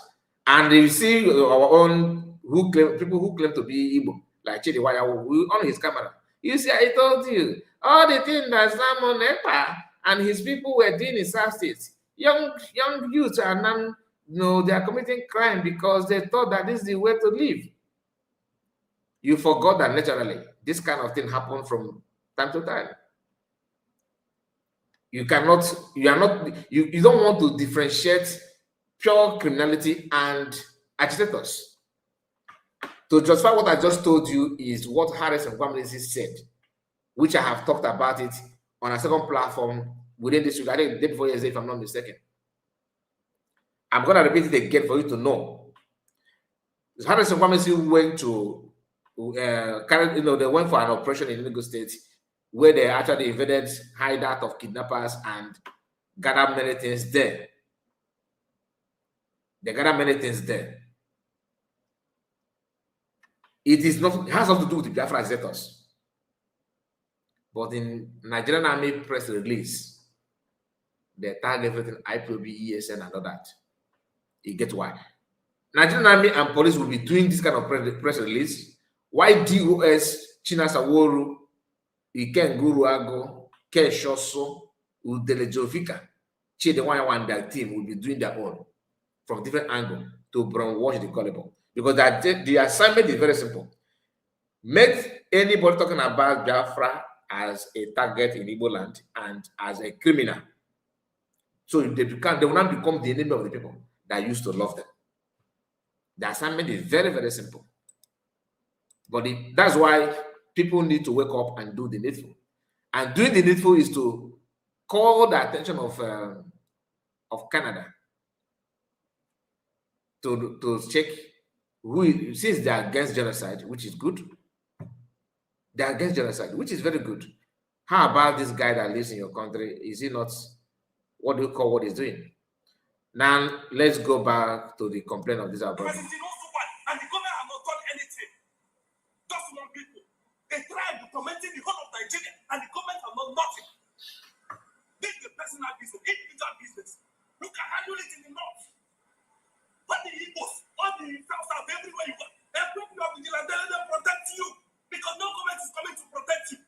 And you see our own people who claim to be Igbo, like Chidi Nwayawu, on his camera. You see, I told you, all the things that Simon Ekpa and his people were doing in South States, young youths are now, they are committing crime because they thought that this is the way to live. You forgot that naturally this kind of thing happens from time to time. You don't want to differentiate pure criminality and agitators. To justify what I just told you is what Harris and Kwamnesi said, which I have talked about it on a second platform within this week. I think the day before yesterday, if I'm not mistaken. I'm going to repeat it again for you to know. Harris and Kwamnesi went to they went for an operation in Enugu State where they actually invaded hideout of kidnappers and gathered many things there. They gathered many things there. It has nothing to do with the Biafra agitators. But in Nigerian Army press release, they tag everything IPOB, ESN, and all that. You get why. Nigerian Army and police will be doing this kind of press release. Why DOS, Chinasaworu, Iken Guruago, Ken Shoso, Udelejovika, Chidi Nwayawu and their team will be doing their own from different angles to brainwash the gullible. Because the assignment is very simple. Make anybody talking about Biafra as a target in Igbo land and as a criminal. So they will not become the enemy of the people that used to love them. The assignment is very, very simple. But that's why people need to wake up and do the needful. And doing the needful is to call the attention of Canada to check since they are against genocide, which is good. They are against genocide, which is very good. How about this guy that lives in your country? Is he not, what do you call what he's doing? Now, let's go back to the complaint of this brother. And the government have not done anything. Just one people. They tried documenting the whole of Nigeria, and the government have not nothing. This is the personal business, individual business. Look at how you live in the north. But the Igbos, all the south, everywhere you go, everywhere you have vigilante, let them protect you. Because no government is coming to protect you.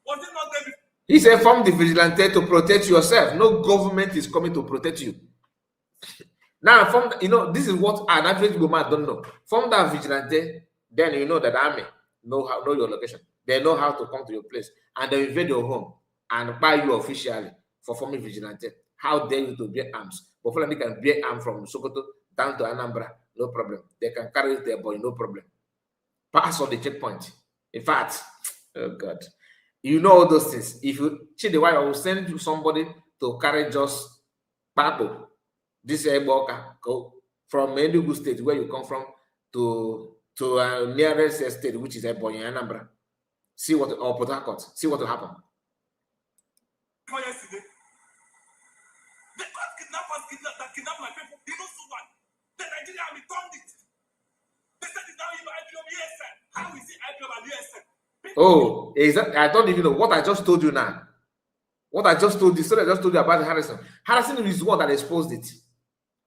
Was it not there before? He said, form the vigilante to protect yourself. No government is coming to protect you. Now, this is what an average woman don't know. Form that vigilante, then you know that the army know your location. They know how to come to your place, and they invade your home and buy you officially for forming vigilante. How dare you to bear arms? But they can bear arms from Sokoto down to Anambra, no problem. They can carry it there, boy, no problem. Pass on the checkpoint. In fact, oh God, you know all those things. If you Chidi, why I will send you somebody to carry just Papo, this Eboka, go from Enugu State, where you come from, to nearest state, which is Ebonyi, Anambra. See what, or Port Harcourt. See what will happen. Yesterday, they got kidnappers that kidnapped my people. You know, someone. The Nigerian army turned it. They said it's now even IPOB USN. How is it IPOB and USN? Oh, exactly. I don't even know what I just told you now. What I just told you, so I just told you about Harrison. Harrison is the one that exposed it.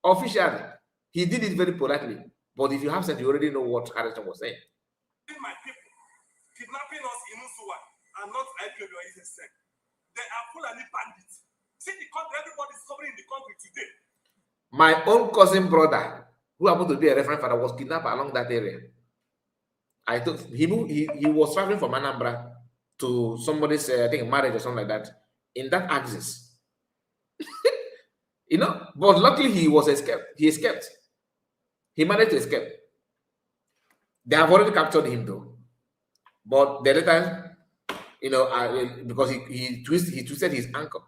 Officially, he did it very politely. But if you have said, you already know what Harrison was saying. My people kidnapping us in Usuwa and not IPOB or USN. They are Fulani bandits. See the country, everybody is covering the country today. My own cousin brother, who happened to be a referent father, was kidnapped along that area. I thought he was traveling from Anambra to somebody's, I think, marriage or something like that, in that axis. But luckily he escaped. He managed to escape. They have already captured him though. But the other time, because he twisted his ankle,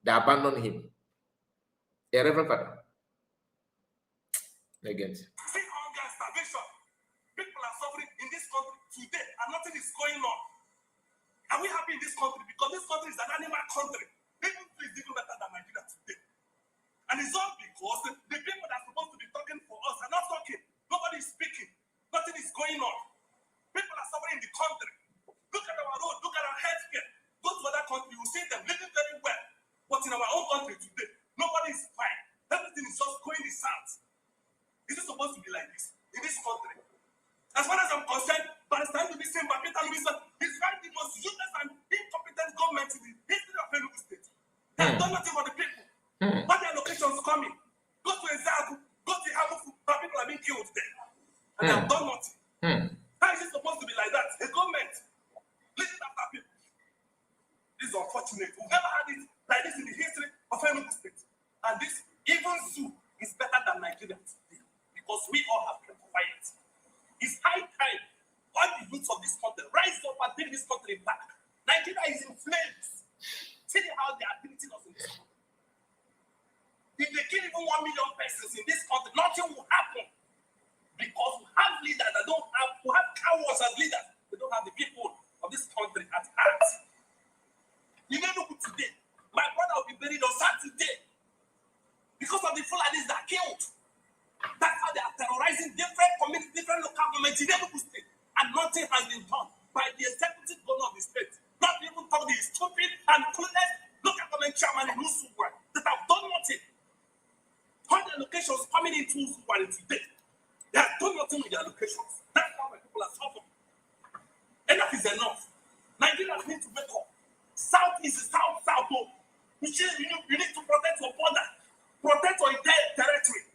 they abandoned him. A reverend father. Again. See hunger and starvation. People are suffering in this country today, and nothing is going on. Are we happy in this country? Because this country is an animal country. People feel it's even better than Nigeria today. And it's all because the people that are supposed to be talking for us are not talking. Nobody is speaking. Nothing is going on. People are suffering in the country. Look at our road, look at our healthcare. Go to other countries, you will see them living very well. But in our own country today, nobody is fine. Everything is just going the south. Is it supposed to be like this in this country? As far as I'm concerned, by the time to be seen by Peter Lewison, he's right the most useless and incompetent government in the history of Enugu State. They have done nothing for the people. What their locations coming? Go to Ezagu, go to Hamufu, but people are being killed there. And they have done nothing. How is it supposed to be like that? A government listen after people. This is unfortunate. We've never had it like this in the history of Enugu State. And this, even zoo, is better than Nigeria today. Because we all have kept quiet. It's high time all the youths of this country rise up and take this country back. Nigeria is in flames. See how they are beating us in this country. If they kill even 1 million persons in this country, nothing will happen. Because we have leaders that we have cowards as leaders. They don't have the people of this country at heart. You know, look today. My brother will be buried on Saturday because of the Fulanis that killed. That's how they are terrorizing different communities, different local governments in Enugu State. And nothing has been done by the executive governor of the state. Not even talk the stupid and clueless local government chairman in Usuwa that have done nothing. All the locations coming into Usuwa today, they have done nothing with their locations. That's how my people are suffering. Enough is enough. Nigerians need to wake up. South is south. You need to protect your border, protect your entire territory.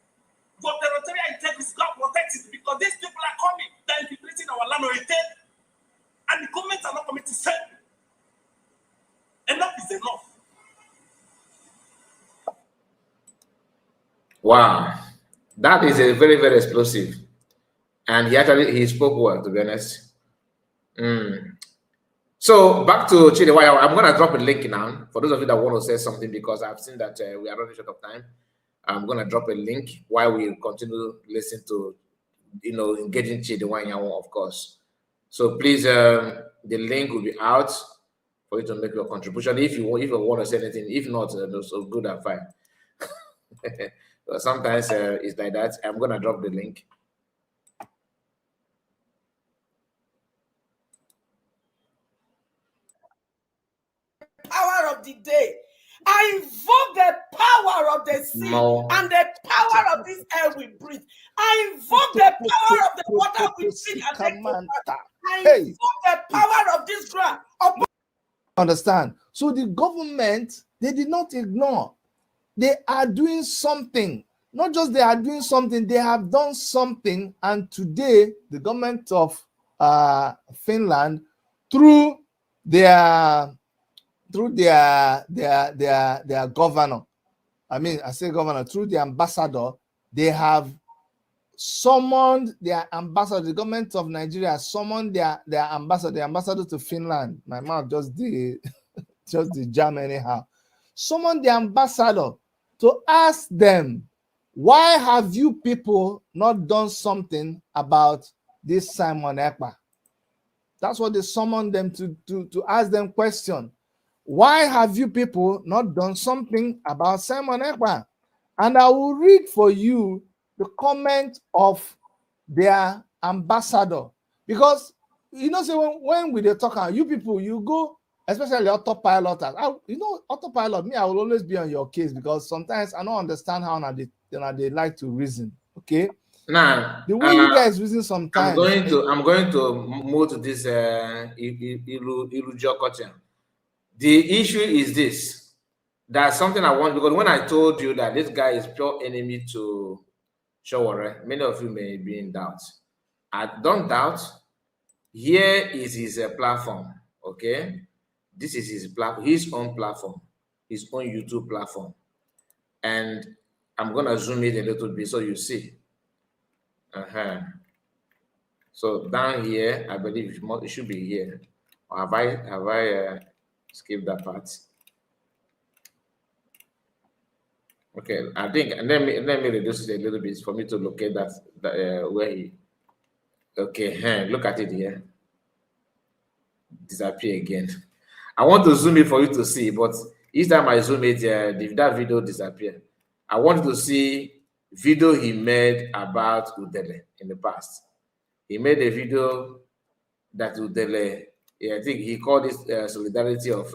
For territorial integrity, God protect it because these people are coming, they're infiltrating our land or and the government are not coming to save you. Wow, that is a very, very explosive. And he spoke well, to be honest. So back to Chidi. I'm going to drop a link now for those of you that want to say something, because I've seen that we are running short of time. I'm going to drop a link while we continue listening to, engaging Chidi Nwayawu, of course. So please, the link will be out for you to make your contribution if you want to say anything. If not, so good and fine. Sometimes it's like that. I'm going to drop the link. Power of the day. I invoke the power of the sea and the power of this air we breathe. I invoke the power of the water we drink and take for water. I invoke the power of this ground. Understand? So the government, they did not ignore. They are doing something. Not just they are doing something, they have done something. And today, the government of Finland, through their governor, I say governor, through the ambassador, they have summoned their ambassador. The government of Nigeria summoned their ambassador, the ambassador to Finland. My mouth just the jam anyhow. Summoned the ambassador to ask them, why have you people not done something about this Simon Ekpa? That's what they summoned them to ask them question. Why have you people not done something about Simon Ekpa? And I will read for you the comment of their ambassador. Because, so when we talk about you people, you go, especially autopilot. Autopilot, me, I will always be on your case, because sometimes I don't understand how they like to reason. Okay? Now, the way you guys reason sometimes. I'm going to move to this Ilujokochen. The issue is this. That's something I want, because when I told you that this guy is pure enemy to Showore, many of you may be in doubt. I don't doubt. Here is his platform. Okay, this is his platform, his own platform, his own YouTube platform, and I'm gonna zoom it a little bit so you see. So down here, I believe it should be here. Or have I skipped that part? Okay, I think, and let me reduce it a little bit for me to locate that where he. Okay, look at it here. Disappear again. I want to zoom it for you to see, but each time I zoom it, that video disappear. I want to see video he made about Udele in the past. He made a video that Udele, I think he called it solidarity of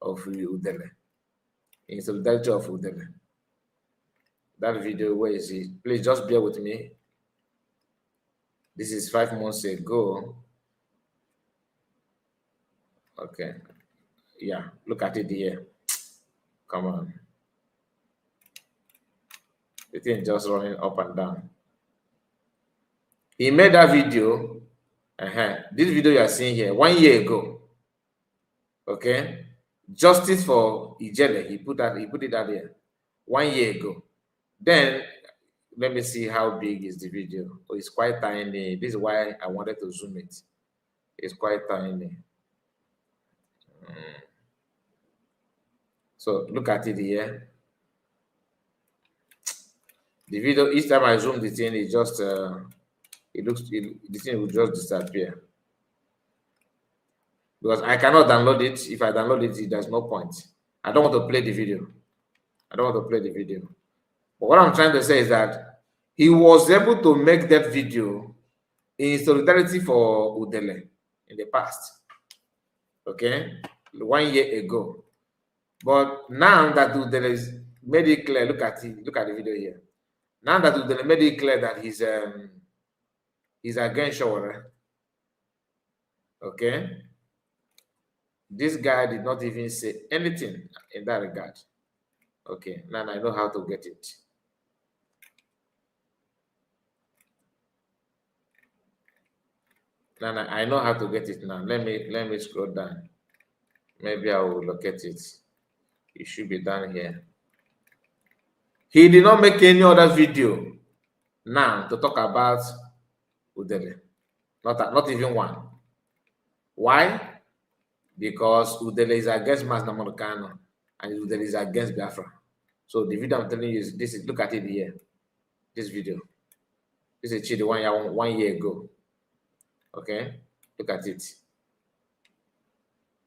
Udele. In solidarity of Udele. That video, where is it? Please just bear with me. This is 5 months ago. Okay. Yeah, look at it here. Come on. The thing just running up and down. He made that video. This video you are seeing here 1 year ago. Okay. Justice for Ijele. He put it out there 1 year ago. Then let me see how big is the video. Oh, it's quite tiny. This is why I wanted to zoom it. It's quite tiny. So look at it here. The video, each time I zoom the thing, it just the thing will just disappear. Because I cannot download it. If I download it, there's no point. I don't want to play the video. But what I'm trying to say is that he was able to make that video in solidarity for Udele in the past. Okay, 1 year ago. But now that Udele is made it clear, look at the video here. Now that Udele made it clear that he's against Showore. Okay. This guy did not even say anything in that regard. Okay, now I know how to get it. Now I know how to get it now. Let me scroll down. Maybe I will locate it. It should be down here. He did not make any other video now to talk about Udele. Not even one. Why? Because Udele is against Mas Namonokano and Udele is against Biafra. So the video I'm telling you is this. Look at it here. This video. This is Chidi 1 year ago. Okay, look at it.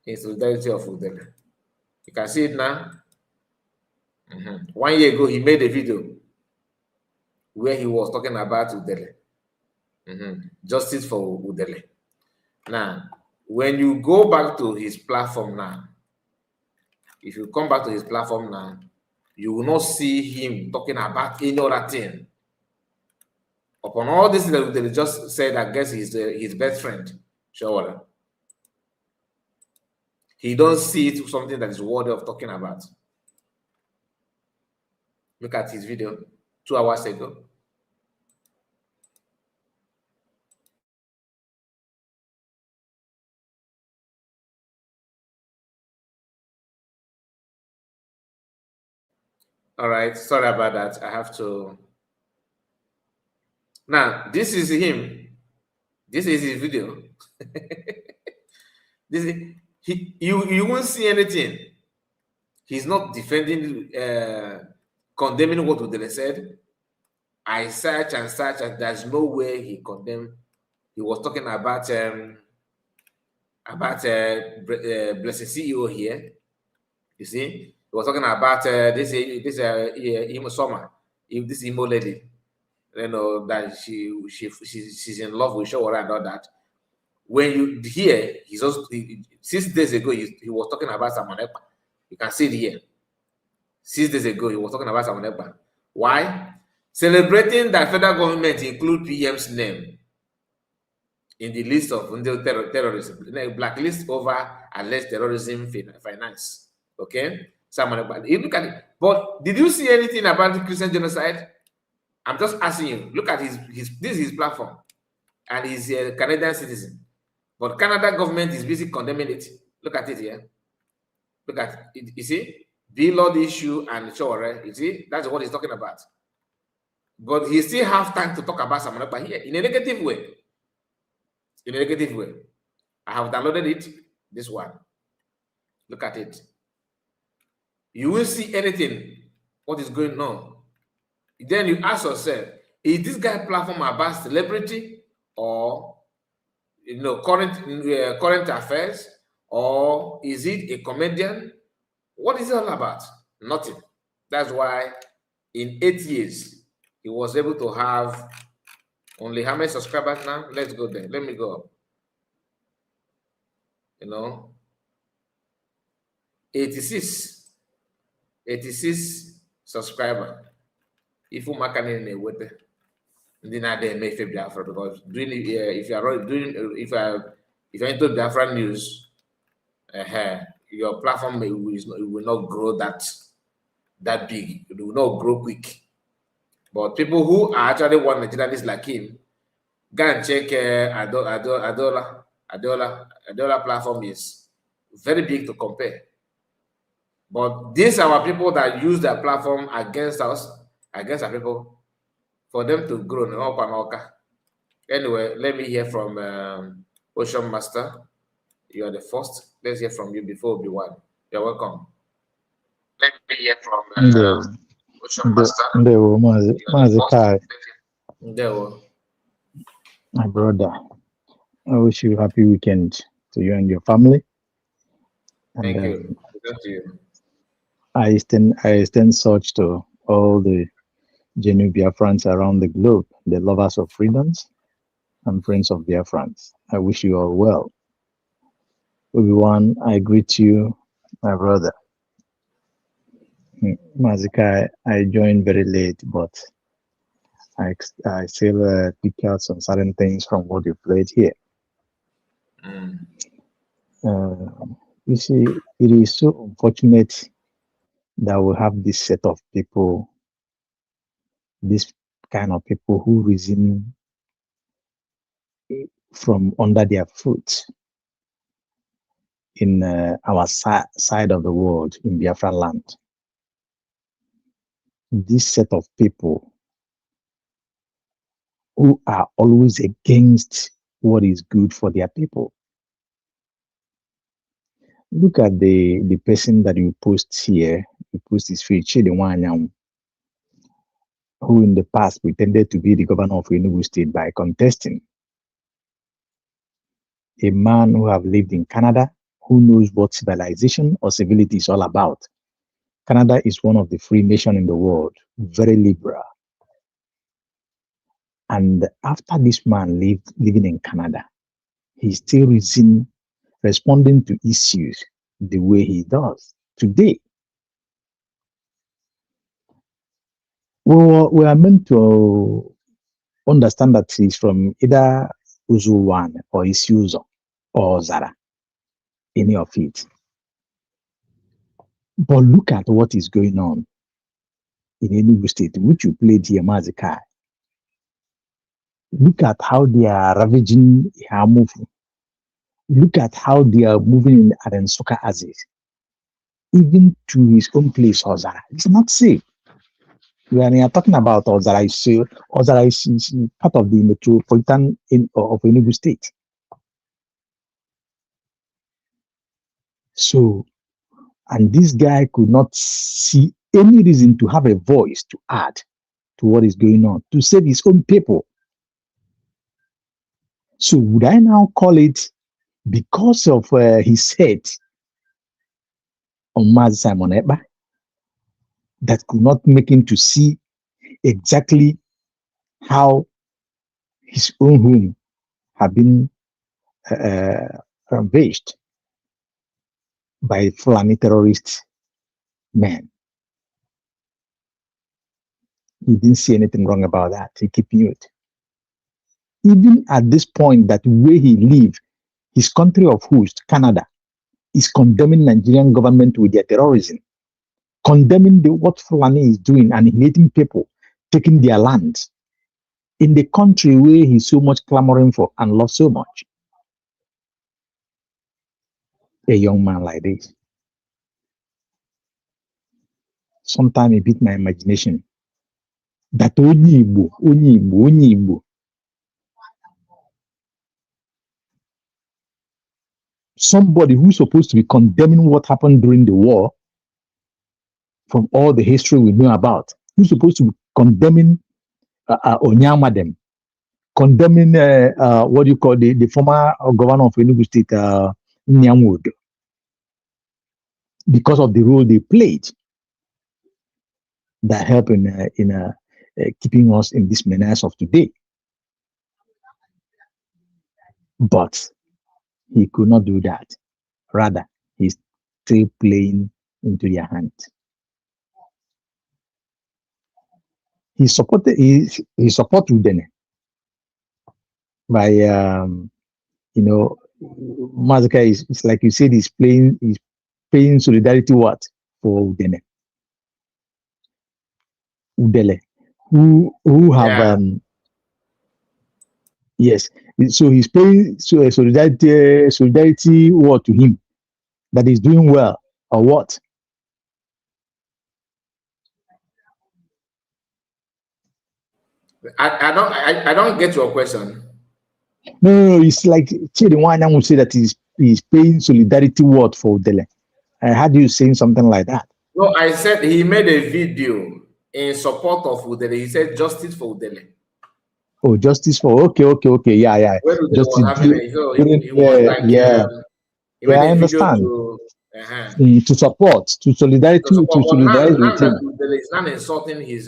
In solidarity of Udele. You can see it now. 1 year ago, he made a video where he was talking about Udele. Justice for Udele. Now, when you go back to his platform now, if you come back to his platform now, you will not see him talking about any other thing. Upon all this that Udele just said against his best friend, Shawara, he don't see it something that is worthy of talking about. Look at his video 2 hours ago. All right, sorry about that. I have to. Now, this is him. This is his video. You won't see anything. He's not defending, condemning what Udele said. I search and search, and there's no way he condemned. He was talking about Blessing CEO here. You see, he was talking about this Imo Summer, this Imo lady. You know that she's in love with Shawara and all that. When you hear, 6 days ago he was talking about Simon Ekpa. You can see it here. 6 days ago he was talking about Simon Ekpa. Why? Celebrating that federal government include PM's name in the list of terrorism, blacklist over alleged terrorism finance. Okay, Simon Ekpa. You look at it. But did you see anything about the Christian genocide? I'm just asking you. Look at this is his platform, and he's a Canadian citizen. But Canada government is busy condemning it. Look at it here. Look at it. You see, the law issue and Shore. You see, that's what he's talking about. But he still have time to talk about Simon Ekpa here in a negative way. In a negative way. I have downloaded it. This one. Look at it. You will see anything. What is going on? Then you ask yourself, is this guy platform about celebrity or current affairs, or is it a comedian? What is it all about? Nothing. That's why in 8 years he was able to have only how many subscribers now? Let's go there. Let me go up. 86 subscribers. If you make any with it, then they may fail Biafra, because if you're into Biafra news, your platform will not grow that big. It will not grow quick. But people who are actually one Nigerians like him, go and check Adola platform is very big to compare. But these are our people that use their platform against us, against our people, for them to grow. Anyway, let me hear from Ocean Master. You are the first. Let's hear from you before Obi-Wan. You're welcome. Let me hear from Ocean Master. My brother, I wish you a happy weekend to you and your family. And, thank you. Thank you. I extend such to all the genuine Biafrans around the globe, the lovers of freedoms and friends of Biafrans. I wish you all well. Everyone, I greet you, my brother. Mazika, I joined very late, but I still pick out some certain things from what you played here. You see, it is so unfortunate that we have this set of people, this kind of people who reason from under their foot in our side of the world, in Biafra land. this set of people who are always against what is good for their people. Look at the person that you post here. You post his face, Chidi Nwayawu, who in the past pretended to be the governor of Enugu State by contesting. A man who have lived in Canada, who knows what civilization or civility is all about. Canada is one of the free nations in the world, very liberal. And after this man living in Canada, he still resumed responding to issues the way he does today. We are meant to understand that he's from either Uzu1 or Isiuzo or Zara, any of it. But look at what is going on in Enugu State, which you played here, Mazikai. Look at how they are ravaging Hamufu. Look at how they are moving in Adensoka Aziz, even to his own place, Ozara. It's not safe. When we are talking about Ozara, Ozara is part of the metropolitan of Enugu State. So, and this guy could not see any reason to have a voice to add to what is going on, to save his own people. So would I now call it because of his head on Maz Simon Ekpa that could not make him to see exactly how his own home had been ravaged by Fulani terrorist men? He didn't see anything wrong about that. He kept mute. Even at this point, that where he lived, his country of host, Canada, is condemning Nigerian government with their terrorism, condemning what Fulani is doing and hating people, taking their land in the country where he's so much clamoring for and loves so much. A young man like this. Sometimes it beat my imagination that only Igbo. Somebody who's supposed to be condemning what happened during the war, from all the history we know about, who's supposed to be condemning Onyamadem, condemning what do you call the former governor of Enugu State, Nwayawu, because of the role they played that helped in keeping us in this menace of today. But he could not do that. Rather, he's still playing into their hands. He supported Udene by Mazuka is like you said, he's paying solidarity what for Udele, who have yes, so he's paying solidarity what to him, that he's doing well or what? I don't get your question. No, it's like Chidi Nwayawu would say that he's paying solidarity what for Udele. I heard you saying something like that. No, I said he made a video in support of Udele. He said justice for Udele. Oh, justice for okay, yeah. Justice I understand. To support, to solidarize with him. He's not insulting his.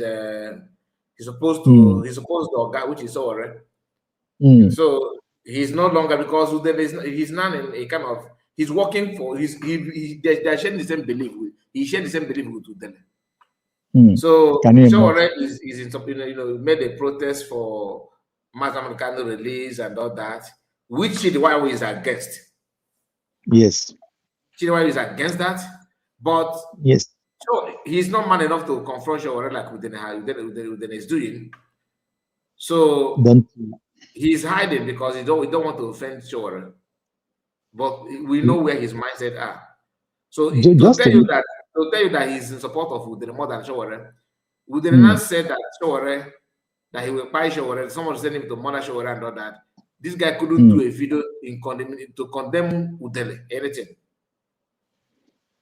He's supposed to guy, which is so already. So he's no longer, because he's not in a kind of, he's working for they're sharing the same belief. He shared the same belief with Udele. So Shawara is in made a protest for Mazam Kano release and all that, which Nwayawu is against. Yes. Nwayawu is against that, but yes, so he's not man enough to confront Shawara like Udele is doing. So he's hiding because we don't want to offend Shawara, but we know where his mindset are. So to tell you that he's in support of Udele more than Shawara, Udele said that Showore, that he will buy Showore. Someone sent him to Mother Showore and all that. This guy couldn't do a video in to condemn Udele, anything.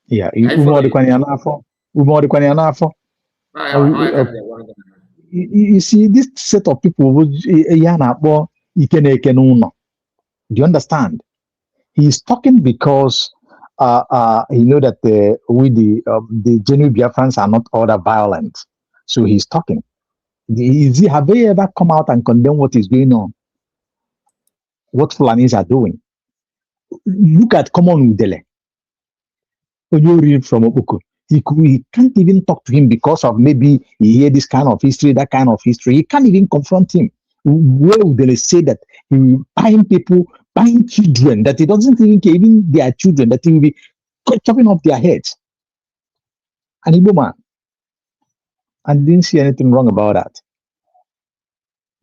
Yeah, you see, this set of people, do you understand? He's talking because he know that the genuine Biafrans are not all that violent. So he's talking. Have they ever come out and condemn what is going on? What Fulanis are doing? Look at Common Udele. When you read from Obuku, he can't even talk to him because of maybe he hear this kind of history, that kind of history. He can't even confront him. Where Udele say that he will buying people, buying children, that he doesn't even care, even their children, that he will be chopping off their heads. An Igbo man. And didn't see anything wrong about that.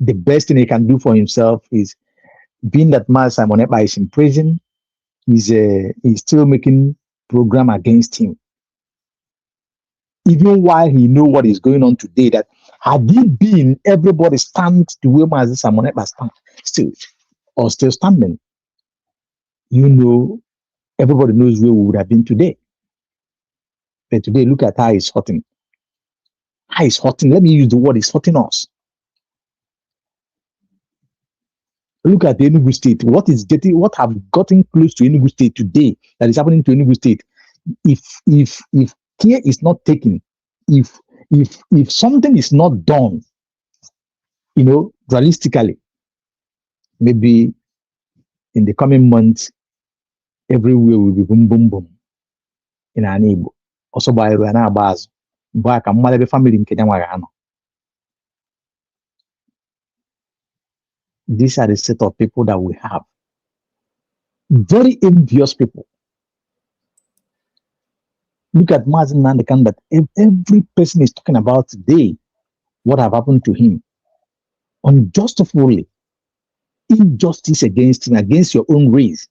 The best thing he can do for himself is, being that Mas Simon Ekpa is in prison, he's still making program against him. Even while he know what is going on today, that had he been, everybody stands the way Mas Simon Ekpa stands, still standing, everybody knows where we would have been today. But today, look at how it's hurting. How it's hurting. Let me use the word, it's hurting us. Look at the Enugu State. What have gotten close to Enugu State today that is happening to Enugu State? If care is not taken, if something is not done, realistically, maybe in the coming months, everywhere will be boom, boom, boom. In our neighbor. Also by Rana Baz, back and mother family in Kenya. These are the set of people that we have. Very envious people. Look at Mazen Nandekan, that every person is talking about today, what have happened to him. Unjustly, injustice against him, against your own race.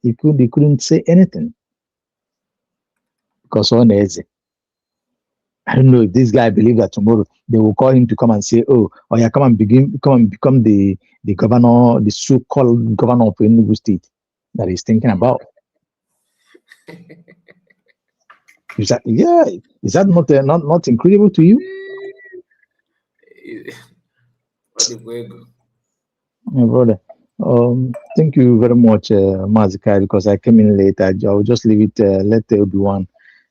They couldn't say anything. Because I don't know if this guy believes that tomorrow they will call him to come and say, oh yeah, come and become the governor, the so-called governor of Enugu State that he's thinking about. Is that not incredible to you? My brother, thank you very much, Mazikai, because I came in late. I'll just leave it, let everyone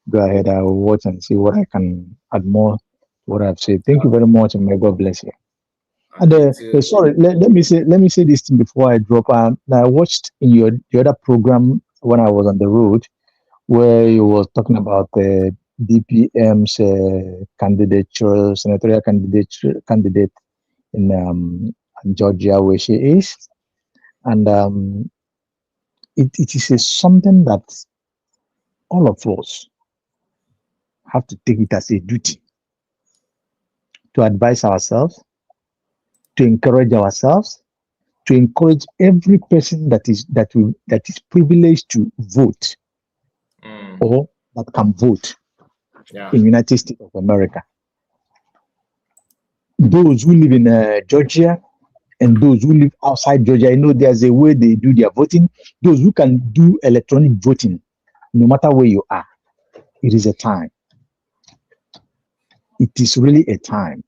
go ahead. I will watch and see what I can add more to what I've said. Thank you very much, and may God bless you. And sorry, let me say this thing before I drop. I watched in the other program when I was on the road, where you was talking about the DPM's senatorial candidate in Georgia, where she is, and it is something that all of us have to take it as a duty to advise ourselves, to encourage ourselves, to encourage every person that is privileged to vote or that can vote in the United States of America. Those who live in Georgia and those who live outside Georgia, there's a way they do their voting. Those who can do electronic voting, no matter where you are, it is a time. It is really a time,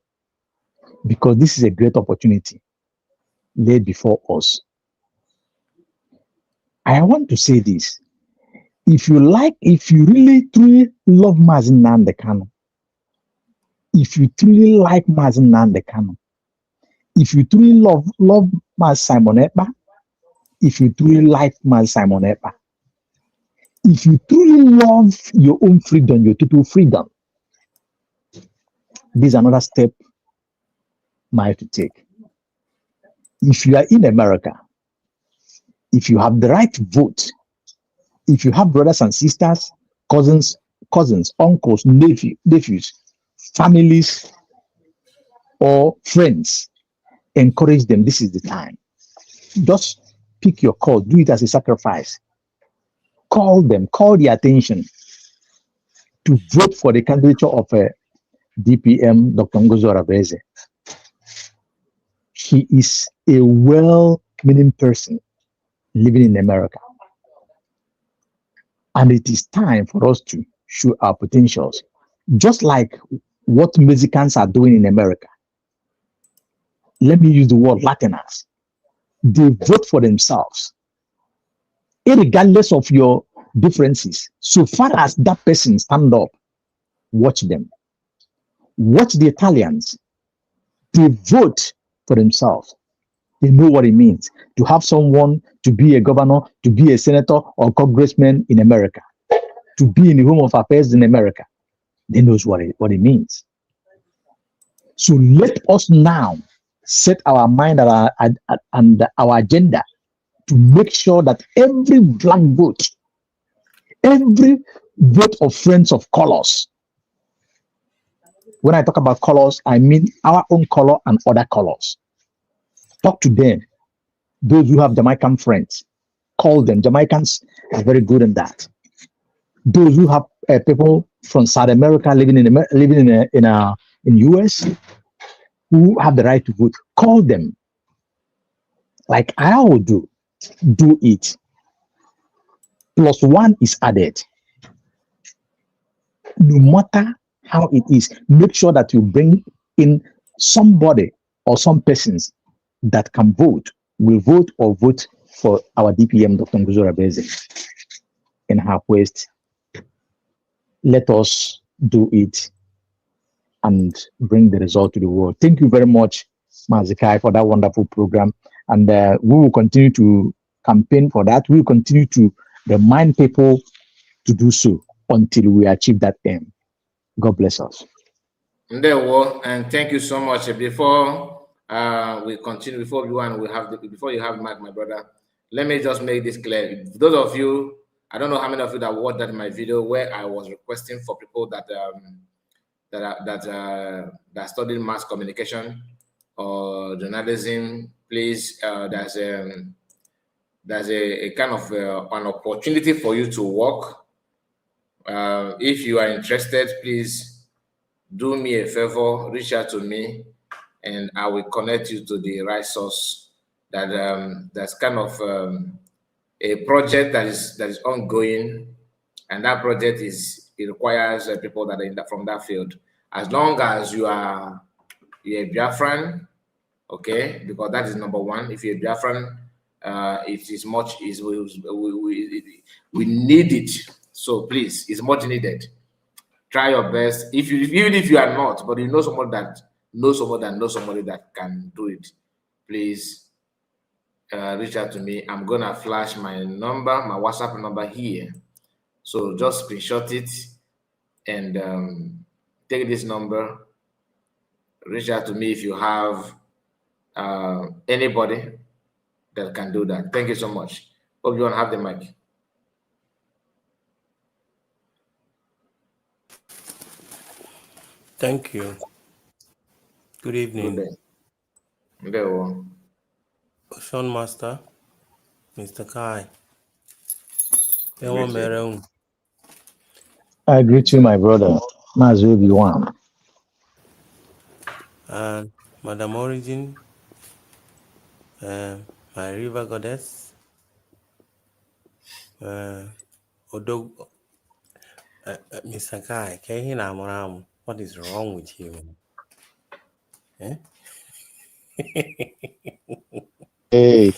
because this is a great opportunity laid before us. I want to say this. If you really truly love Mazen Nandekano, if you truly like Mazen Nandekano, if you truly love Maz Simon Ekpa, if you truly like Maz Simon Ekpa, if you truly love your own freedom, your total freedom, this is another step I have to take. If you are in America, if you have the right to vote, if you have brothers and sisters, cousins, uncles, nephews, families, or friends, encourage them. This is the time. Just pick your call. Do it as a sacrifice. Call them. Call their attention to vote for the candidature of DPM Dr. Ngozi Arabeze. He is a well-meaning person living in America. And it is time for us to show our potentials, just like what Mexicans are doing in America. Let me use the word Latiners. They vote for themselves, regardless of your differences. So far as that person stand up, watch them. Watch the Italians. They vote for themselves. They know what it means to have someone to be a governor, to be a senator or congressman in America, to be in the Home of Affairs in America. They know what it means. So let us now set our mind and our agenda to make sure that every black vote, every vote of friends of colors, when I talk about colors, I mean our own color and other colors. Talk to them. Those who have Jamaican friends, call them. Jamaicans are very good in that. Those who have people from South America living in US who have the right to vote, call them. Like I will do it. +1 is added. No matter how it is, make sure that you bring in somebody or some persons that can vote, will vote or vote for our DPM, Dr. Ngozi Arabeze, in her quest. Let us do it and bring the result to the world. Thank you very much, Mazikai, for that wonderful program. And we will continue to campaign for that. We will continue to remind people to do so until we achieve that aim. God bless us. And thank you so much. Before we continue, before you have Mark, my brother, let me just make this clear. Those of you, I don't know how many of you that watched that my video where I was requesting for people that studied mass communication or journalism. Please, there's a kind of an opportunity for you to work. If you are interested, please do me a favor, reach out to me, and I will connect you to the right source. That's kind of a project that is ongoing, and that project requires people that are from that field. As long as you're a Biafran, okay, because that is number one. If you're a Biafran, it is much we need it. So please, it's much needed. Try your best. Even if you are not, but you know someone that knows somebody that can do it, please reach out to me. I'm gonna flash my number, my WhatsApp number here. So just screenshot it and take this number. Reach out to me if you have anybody that can do that. Thank you so much. Hope you want to have the mic. Thank you. Good evening. Good day. Ocean Master, Mr. Kai. I greet you, my brother, Mazubi One. And Madam Origin, my river goddess, Mr. Kai, what is wrong with you? Eh? Hey,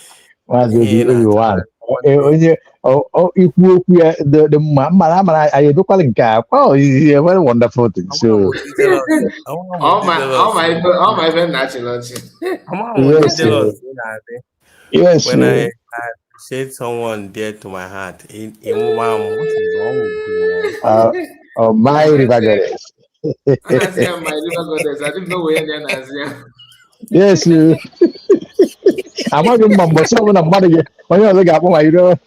Mazubi One. The mama, I do calling cap. Oh, it's a very wonderful thing. So, all my friends natural. Yes, when I appreciate someone dear to my heart, what is wrong with you? My river goddess. My river goddess. I didn't know where then as yes, you. I'm not going to say when I'm mad. When you look at my river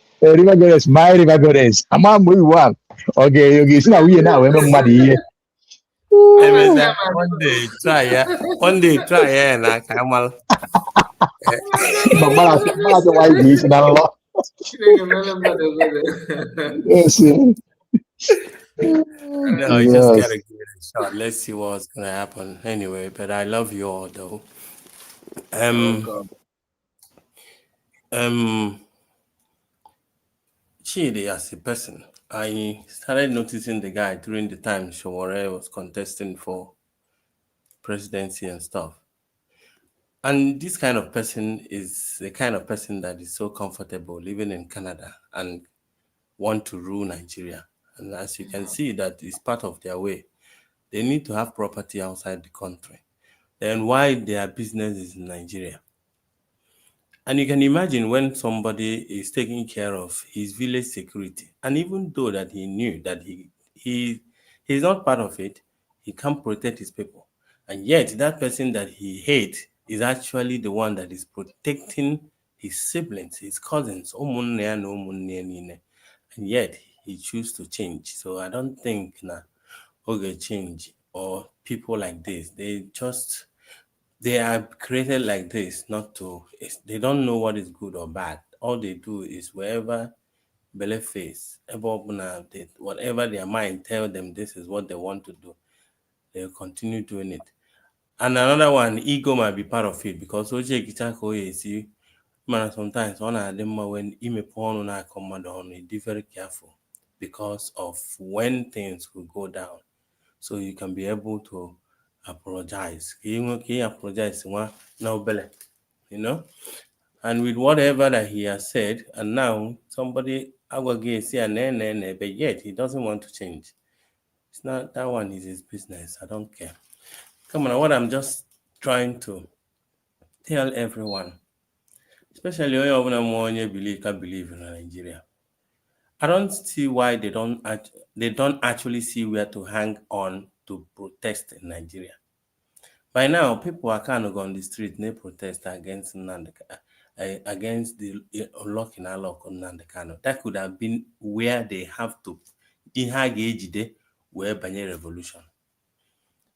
goddess, my river goddess. I'm not moving one. Okay. So now we are now. We're mad here. One day try, and I come out. Yes. No, you just gotta give it a shot. Let's see what's gonna happen anyway. But I love you all though. Welcome. Chidi as a person, I started noticing the guy during the time Shomore was contesting for presidency and stuff. And this kind of person is the kind of person that is so comfortable living in Canada and want to rule Nigeria. And as you can see, that is part of their way. They need to have property outside the country. Then why their business is in Nigeria? And you can imagine when somebody is taking care of his village security, and even though that he knew that he's not part of it, he can't protect his people. And yet that person that he hates is actually the one that is protecting his siblings, his cousins, ụmụnne ya na ụmụnne ya niile. And yet he choose to change. So I don't think okay change or people like this. They are created like this, not to, they don't know what is good or bad. All they do is wherever belly face, whatever their mind tell them this is what they want to do, they'll continue doing it. And another one, ego might be part of it because see, man, sometimes on a when on you be very careful because of when things will go down. So you can be able to apologize. Can you apologize? You know? And with whatever that he has said, and now somebody but yet he doesn't want to change. It's not that one is his business. I don't care. Come on, what I'm just trying to tell everyone, especially when can believe in Nigeria. I don't see why they don't actually see where to hang on to protest in Nigeria. By now, people are kind of on the street, they protest against against the unlocking Nnamdi Kanu. That could have been where they have to where banye revolution.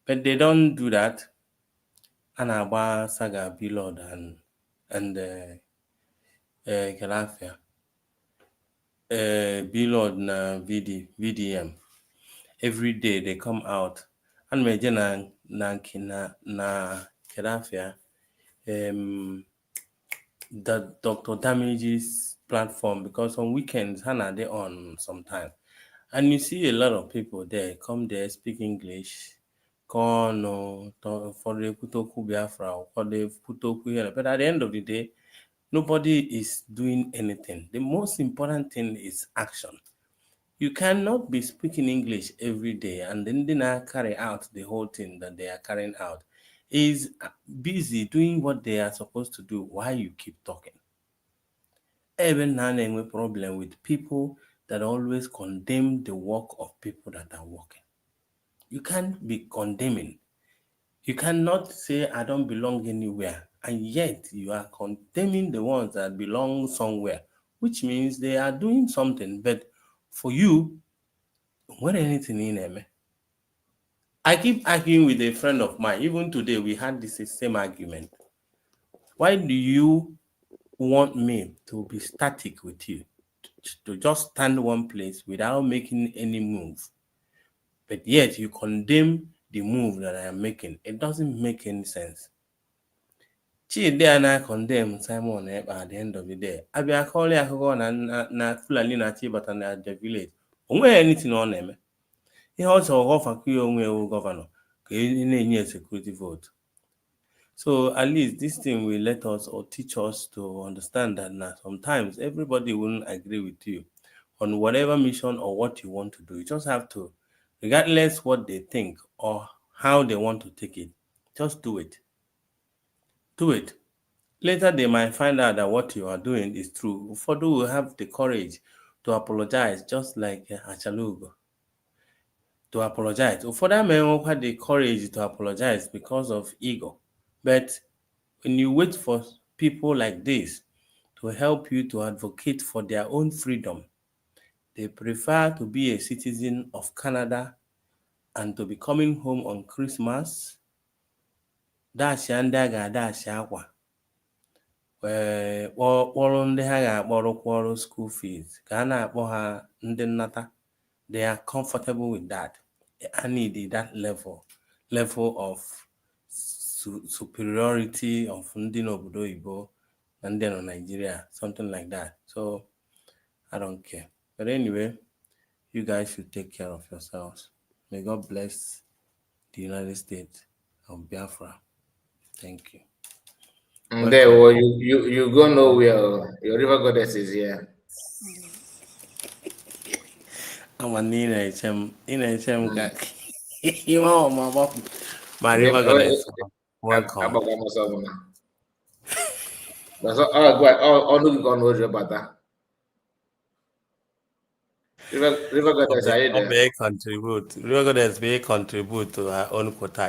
But they don't do that. Anagba Saga Bilod and Kalafia. Bilod na VDM. Every day they come out. And meje na Kalafia. The Dr. Damage's platform because on weekends Hannah they on sometimes. And you see a lot of people there come there, speak English, for the Putoku Biafra, for the Putoku here. But at the end of the day, nobody is doing anything. The most important thing is action. You cannot be speaking English every day and then they not carry out the whole thing that they are carrying out. Is busy doing what they are supposed to do while you keep talking. Even now, a problem with people that always condemn the work of people that are working. You can't be condemning. You cannot say, I don't belong anywhere, and yet you are condemning the ones that belong somewhere, which means they are doing something, but for you, what anything in them? I keep arguing with a friend of mine. Even today, we had this same argument. Why do you want me to be static with you? To just stand one place without making any move, but yet you condemn the move that I am making. It doesn't make any sense. Chidi and I condemn Simon Ekpa at the end of the day. I be calling na Fulani na Chibata na the village. Onwe anything on them. He also offer onwe governor. Ka security vote. So at least this thing will let us or teach us to understand that now sometimes everybody won't agree with you on whatever mission or what you want to do. You just have to, regardless what they think or how they want to take it, just do it. Do it. Later they might find out that what you are doing is true. Ufodu will have the courage to apologize, just like Achalugo. To apologize. Ufodu men will have the courage to apologize because of ego. But when you wait for people like this to help you to advocate for their own freedom, they prefer to be a citizen of Canada and to be coming home on Christmas. Dashi ndị a ga-adashi akwa kpọrọ ndị ha ga-akpọrọ kwọrọ school fees ka a na-akpọ ha ndị nnata they are comfortable with that. I need that level of superiority of ndị n'obodo Igbo and then on Nigeria, something like that. So I don't care. But anyway, you guys should take care of yourselves. May God bless the United States of Biafra. Thank you. And there, well, you go nowhere. Your river goddess is here. I'm a Nina HM guy. You know, my river goddess. Welcome. That's all you can know about that. River goddess, are you there? River goddess may contribute to our own quota.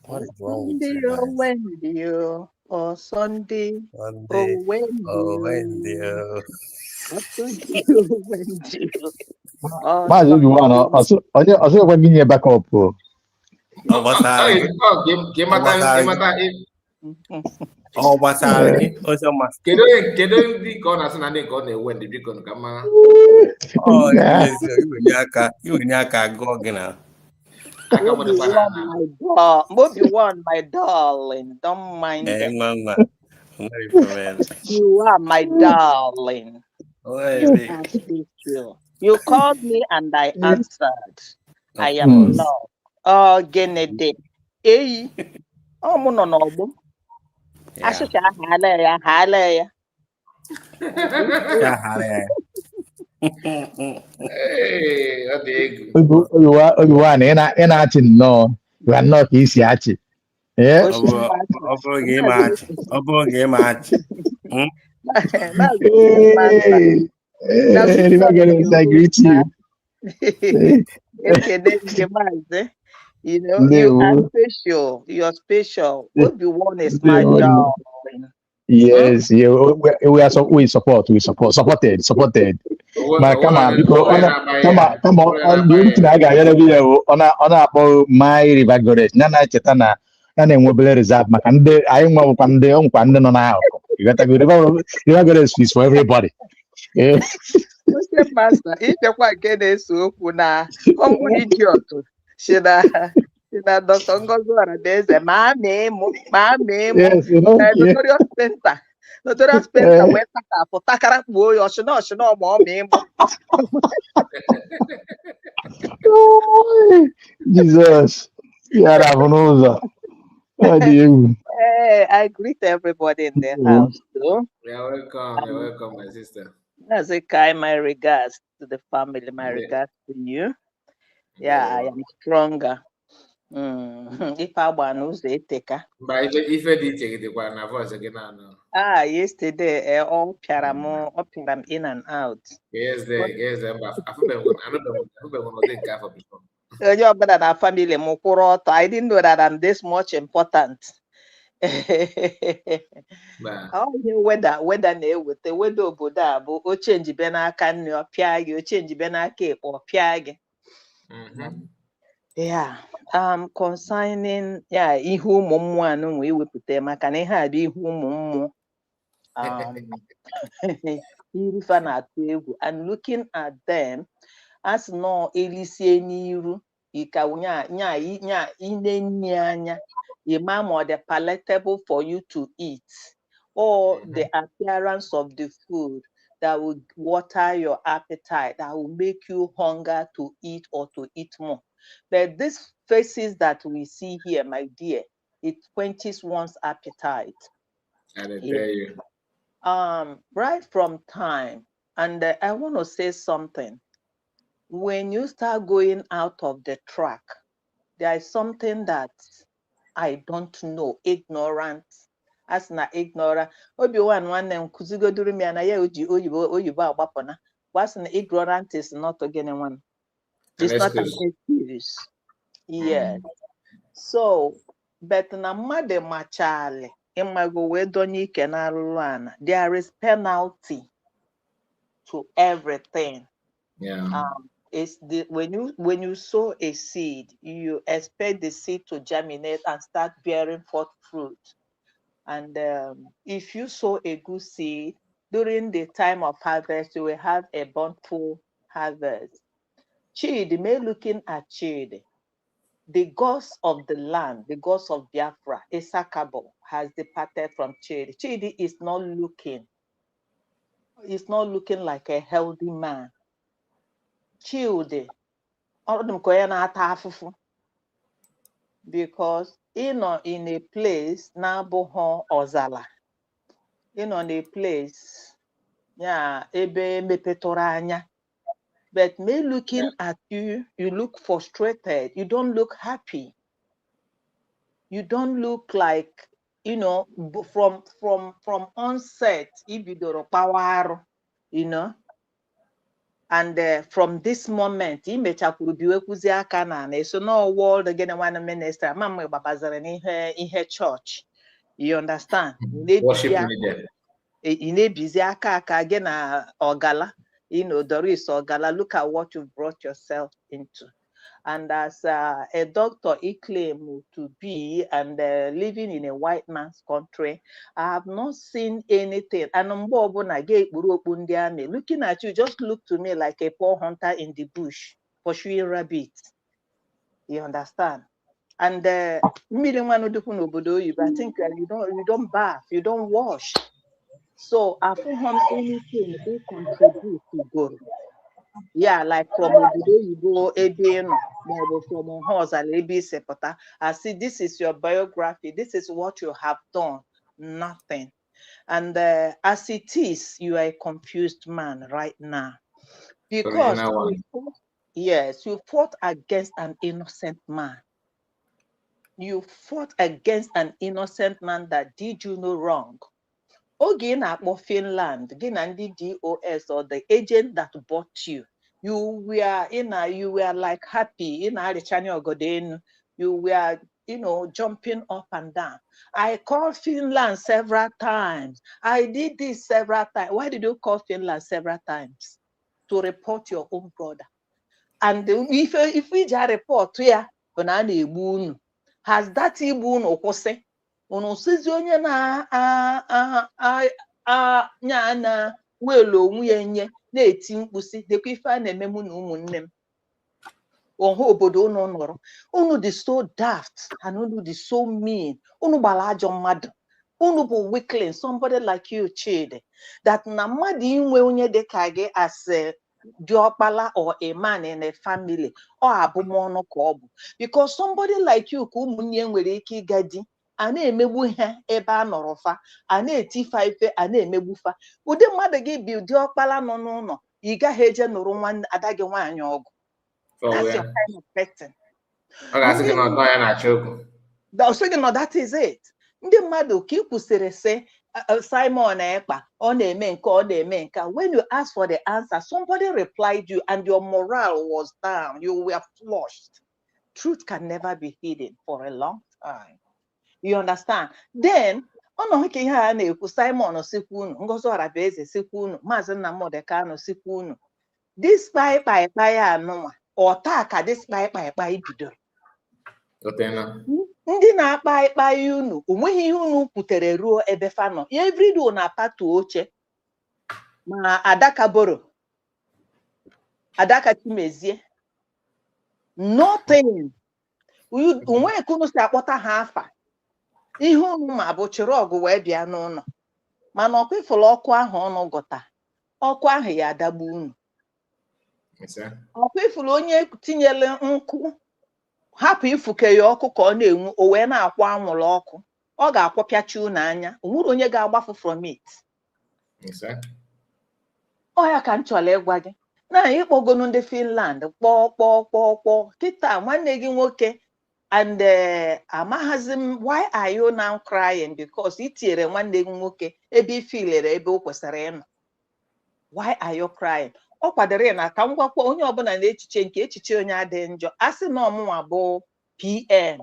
What is wrong with you guys? Wendy, or Sunday, Sunday, Wendy, what to do, Wendy? Maazị Obiwan, ọsọ ekwe gị nye backup o. Ọ gbasara gị ozi ọma. Kedu ndị ka ọ na-asị na ndị nke ọ na-ewe ndị biko ka mma. Iwenye aka gụọ gị na. Obi-Wan, my darling, don't mind them. You are my darling. You called me and I answered. I am love. Oh, Genede. Hey. Oh, mono nobo. Asụcha hala ya. Obiwan, ị na-achị nnọọ, you are not ka isi achị. Ọ bụrụ gị ịma achị. I greet you. You know, you are special. You're special. Obi-Wan is my darling. Yes, yeah, we supported. Ma kama biko come on the only thing I got here be ona akpọ my river goddess na cheta na enwe obere reserve maka ndị anyị nwekwa ndị nọ na ahụ. You got to go river goddess is for everybody. Yeah. Master, ịbịakwa nke na-ese okwu na ọmụ idiot si na Dr. Ngozi Ọradeze ma emu Notorious Spencer wee takara kpuo ya ọchịna ọma ọ ma emu. Jesus. Yeah, I greet everybody in the house too. You're welcome, my sister. As a kind, my regards to the family, my regards to you. Yeah, I am stronger. If I want to say take but if I did take it, one voice again. Yesterday, all piram in and out. Yes, I You're better than family, Mukuroto. I didn't know that I'm this much important. Oh, whether with the weather obodo bụ o change be n'aka nne ọ pịa gị o change be n'aka ekpe ọ pịa gị. Yeah, concerning ihe ụmụ mmụọ anụ nwe iwepụta maka na ihe a bụ ihe ụmụ mmụọ irifa na-atụ egwu and looking at them as no elisie n'iru ika nya inenye anya imam or the palatable for you to eat or the appearance of the food that will water your appetite, that will make you hunger to eat or to eat more. But these faces that we see here, my dear, it quenches one's appetite. I tell you. Right from time, and I want to say something. When you start going out of the track, there is something that I don't know, ignorant. As na ignorant. Obi-Wan nwanne m kuzigoduru m ya na ya oyibo agbapụna. What's an ignorant is not again one. It's not an excuse. Yes. So, but na mmadụ machali imago we donye ike na arụrụ ana. There is penalty to everything. Yeah. It's when you sow a seed, you expect the seed to germinate and start bearing forth fruit. And if you sow a good seed, during the time of harvest, you will have a bountiful harvest. Chidi, may looking at Chidi, the gods of the land, the gods of Biafra, Isakabo, has departed from Chidi. Chidi is not looking like a healthy man. Chidi, because in a place na boho ozala, in a place, yeah, ebe mepetora anya. But me looking at you, you look frustrated. You don't look happy. You don't look like, from onset, power, and from this moment, so no world again one minister, mama babazara in church. You understand? Worship leader. Busy again ogala. Doris Ogala, look at what you've brought yourself into. And as a doctor, he claimed to be and living in a white man's country, I have not seen anything. And looking at you, just look to me like a poor hunter in the bush, pursuing rabbits. You understand? And I think you don't bath, you don't wash. So I found anything they contribute to go. Yeah, like from Obodo you go Ebeno, from Hosa, Sepota. I see this is your biography, this is what you have done. Nothing. And as it is, you are a confused man right now. Because you fought against an innocent man. You fought against an innocent man that did you no wrong. Oge na-akpọ Finland, gị na ndị DOS or the agent that bought you, you were like happy, you were, jumping up and down. I called Finland several times. I did this several times. Why did you call Finland several times? To report your own brother. And if we just report here, has that ibun kwụsị? Unu sizi onye na welo onwe ya nye na-eti mkpusi dekwa ife a na-eme mụ na ụmụnne m ohu obodo unu nọrọ unu dị so daft and unu dị so mean unu gbara ajọ mmadụ unu bụ weakling, somebody like you Chidi, that na mmadụ inwe onye dị ka gị as diokpala or a man in a family or abụmọnụ ka ọ bụ, because somebody like you ka ụmụnne nwere ike ịga di a na-emegbu ihe ebe a nọrọ fa, a na-etifa ife, a na-emegbu fa. Ụdị mmadụ gị bi ụdị ọkpala nọ n'ụlọ, ị gaghị eje nụrụ nwanne ada gị nwaanyị ọgụ. That's your kind of person. That is it. Ndị mmadụ ka ị kwụsịrị sị Simon Ekpa, ọ na-eme nke, ọ na-eme nke. When you ask for the answer, somebody replied you and your morale was down. You were flushed. Truth can never be hidden for a long time. You understand? Then, Simon Ngozi Orabieze sikwu Maazị Nnamdi Kanu sikwu this kpai anụnwa ọta this kpai bidoro. Ndị na-akpa ikpai unu onweghị ihe unu kwutere ruo ebe fa nọ. Everyday na-apatu oche ma Adakaboro, Adaka Chimezie, nothing. Onwe ka unu si akpọta ha afa. Ihe unu ma bụ chịrị ọgụ wee bịa n'ụlọ, mana ọkụ ifụlụ ọkụ ahụ ọnụ gụta, ọkụ ahụ ya adagbu unu. Ọkụ ifụlụ onye tinyere nkụ hapụ ifuke ya ọkụ ka ọ na-enwu, o wee na-akwa anwụrụ ọkụ, ọ ga-akwọpịachi unu anya, o nwere onye ga-agbafu from it. Ọ ya ka m chọrọ ịgwa gị na ịkpọgonu ndị Finland kpọọ kịta nwanne gị nwoke. And amahazim, why are you now crying? Because itiere nwanne gị nwoke ebe ifilere ebe o kwesịrị ịnọ. Why are you crying? Ọ kwadere na ka m gwakwa onye ọbụla na echiche onye adị njọ. Asị na ọmụnwa bụ PM.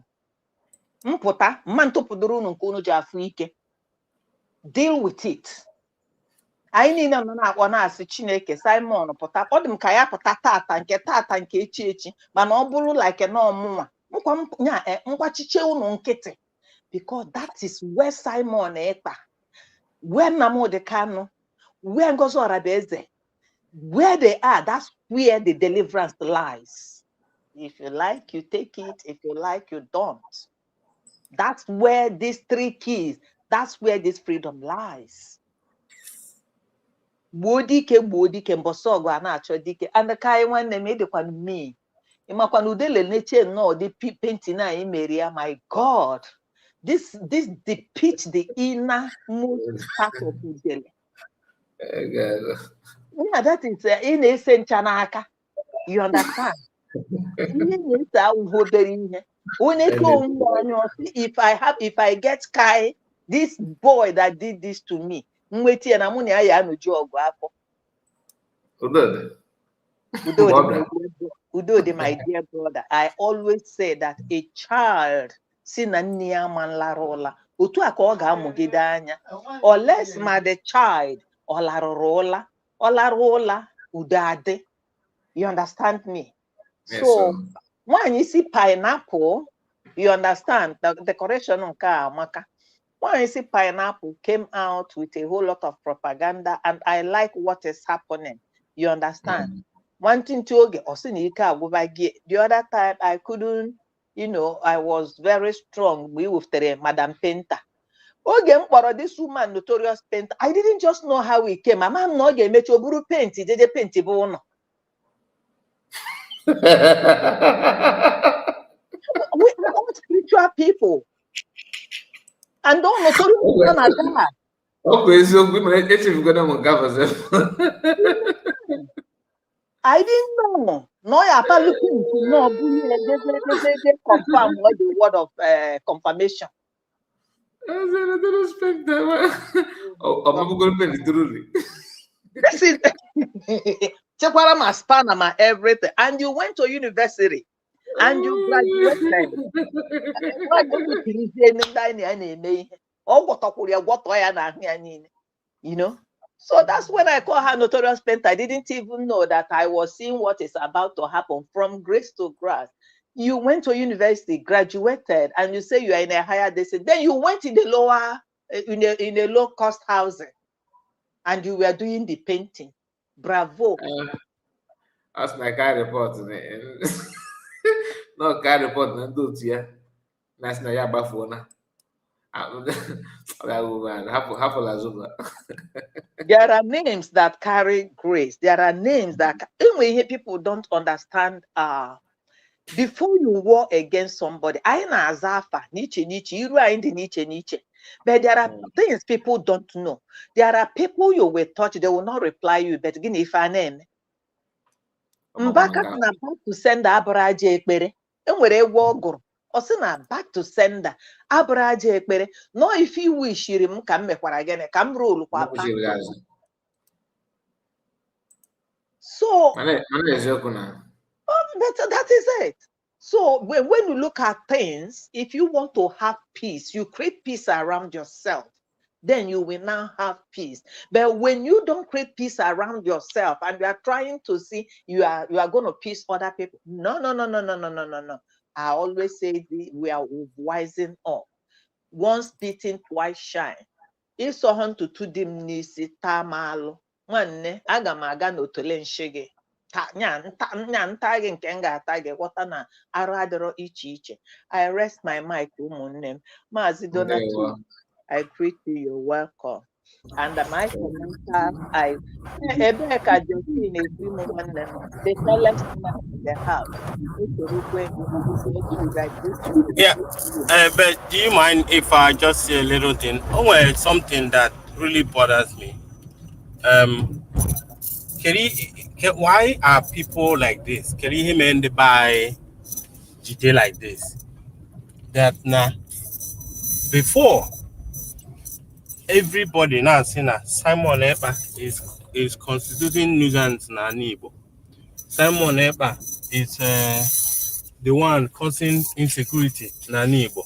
Mpụta mma ntụpụdoro unu nke unu ji afụ ike. Deal with it. Anyị niile nọ na-akpọ na-asị Chineke Simon pụta. Ọ dị m ka ya pụta tata nke echi mana ọ bụrụ like na ọmụnwa mkpachiche unu nkịtị, because that is where Simon Ekpa, where Nnamdi Kanu, where they are, that's where the deliverance lies. If you like, you take it. If you like, you don't. That's where these 3 keys, that's where this freedom lies. Bodike, mbosogwa na-achọ dike. And the kai nwanne me dịkwa me. Ịmakwa na udele neche no the painting na imeria. My God, this depicts the inner most part of udele. Yeah, that is in a sense. You understand? If I get Kai, this boy that did this to me, Udode, my dear brother, I always say that a child unless the child udade. You understand me? Yes, so when you see pineapple, you understand the decoration on Maka. When you see pineapple came out with a whole lot of propaganda, and I like what is happening. You understand? One thing to get the other time I couldn't, I was very strong. We with Madam Penta. This woman, notorious painter. I didn't just know how he came. My mom no get metro paint. He did paint bono. We are all spiritual people, and don't notorious man that. Okay, so I didn't know. No, you're looking to know. They confirm what the word of confirmation. This is my span, my everything. And you went to university and you graduated. You know? So that's when I call her notorious painter. I didn't even know that I was seeing what is about to happen from grace to grace. You went to university, graduated, and you say you are in a higher distance. Then you went in the lower, in a low cost housing, and you were doing the painting. Bravo. That's my car report. No car report. That's not your bafona. There are names that carry grace. There are names that people don't understand. Before you war against somebody, I know Azafa, Nietzsche, you are in the Nietzsche. But there are things people don't know. There are people you will touch, they will not reply you, but again, if I name Mbaka na back to sender Abaraje Ekpere, enwere egwu Osina back to sender Abaraje Ekpere. No, if you wish him, come mekwara again, come roll kwa back. So that is it. So when you look at things, if you want to have peace, you create peace around yourself, then you will now have peace. But when you don't create peace around yourself and you are trying to see you are going to peace other people, no. I always say we are wising up. Once beaten, twice shine. If someone to dim nisi tamalo, one aga maga no to len shege. I rest my mic, name. Mazi Donatu. I greet you, you're welcome. And my commenter, they tell us in the house. Yeah, but do you mind if I just say a little thing? Oh, it's something that really bothers me. Why are people like this? Can you hear by GT like this? That now, before everybody now saying Simon Ekpa is constituting nuisance na Igbo. Simon Ekpa is the one causing insecurity na Igbo.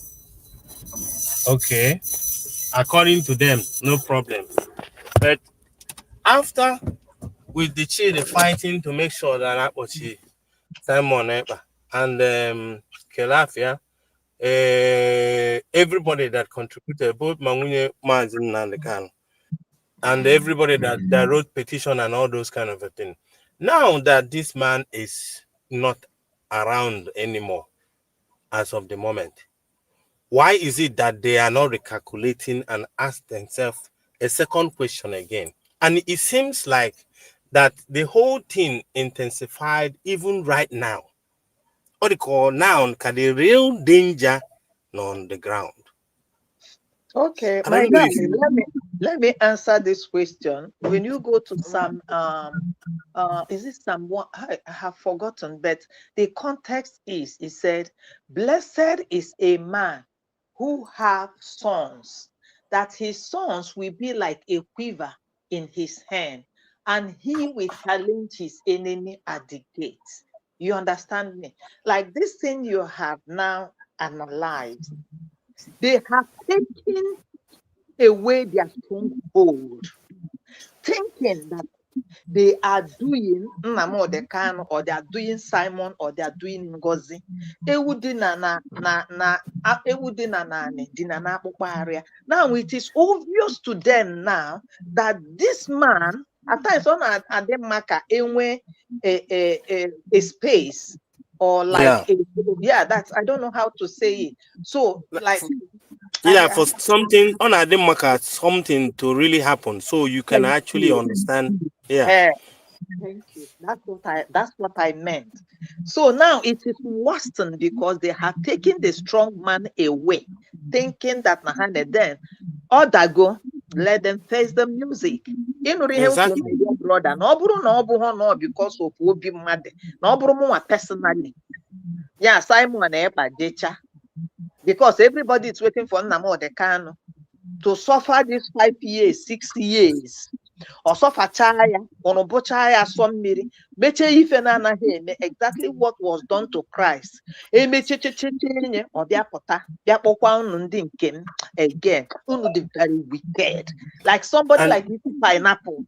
Okay, according to them, no problem. But after with the Chidi fighting to make sure that was Simon Ekpa and Kelafia, everybody that contributed, both Mangunye, Mazin, and the Kano, and everybody that wrote petition and all those kind of a thing. Now that this man is not around anymore as of the moment, why is it that they are not recalculating and ask themselves a second question again? And it seems like that the whole thing intensified even right now. What they call now, the real danger on the ground. Okay, my darling, let me answer this question. When you go to Psalm, is it Psalm 1? I have forgotten, but the context is, it said, blessed is a man who have sons, that his sons will be like a quiver in his hand, and he will challenge his enemy at the gates. You understand me? Like this thing you have now analyzed, they have taken away their stronghold, thinking that they are doing Nnamdi or they are doing Simon or they are doing Ngozi. Now it is obvious to them now that this man, at times on Ademaka, a space or like that's, I don't know how to say it. So like for something on a market, something to really happen, so you can actually understand. Thank you. That's what I meant. So now it is worsened because they have taken the strong man away, thinking that then Odago, let them face the music. Exactly. My dear brother, no, because of Obi Mad, no, personally. Yeah, Simon Ekpa Decha. Because everybody is waiting for Nnamdi to suffer these 5 years, 6 years. Or suffer chaya, or bochaya somebody, beche ife na anaghị exactly what was done to Christ. Or their pota, their again. Very wicked. Like somebody like this pineapple.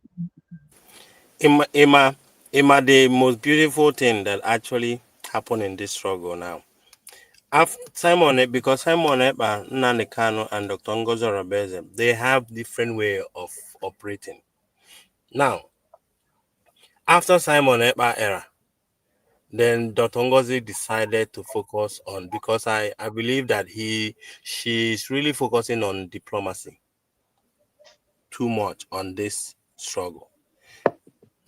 Emma, the most beautiful thing that actually happened in this struggle now. After Simon, because Simon Ekpa, Nnamdi Kanu, and Dr. Ngozi Orebeze, they have different way of operating. Now, after Simon Ekpa era, then Dr. Ngozi decided to focus on, because I believe that she's really focusing on diplomacy too much on this struggle.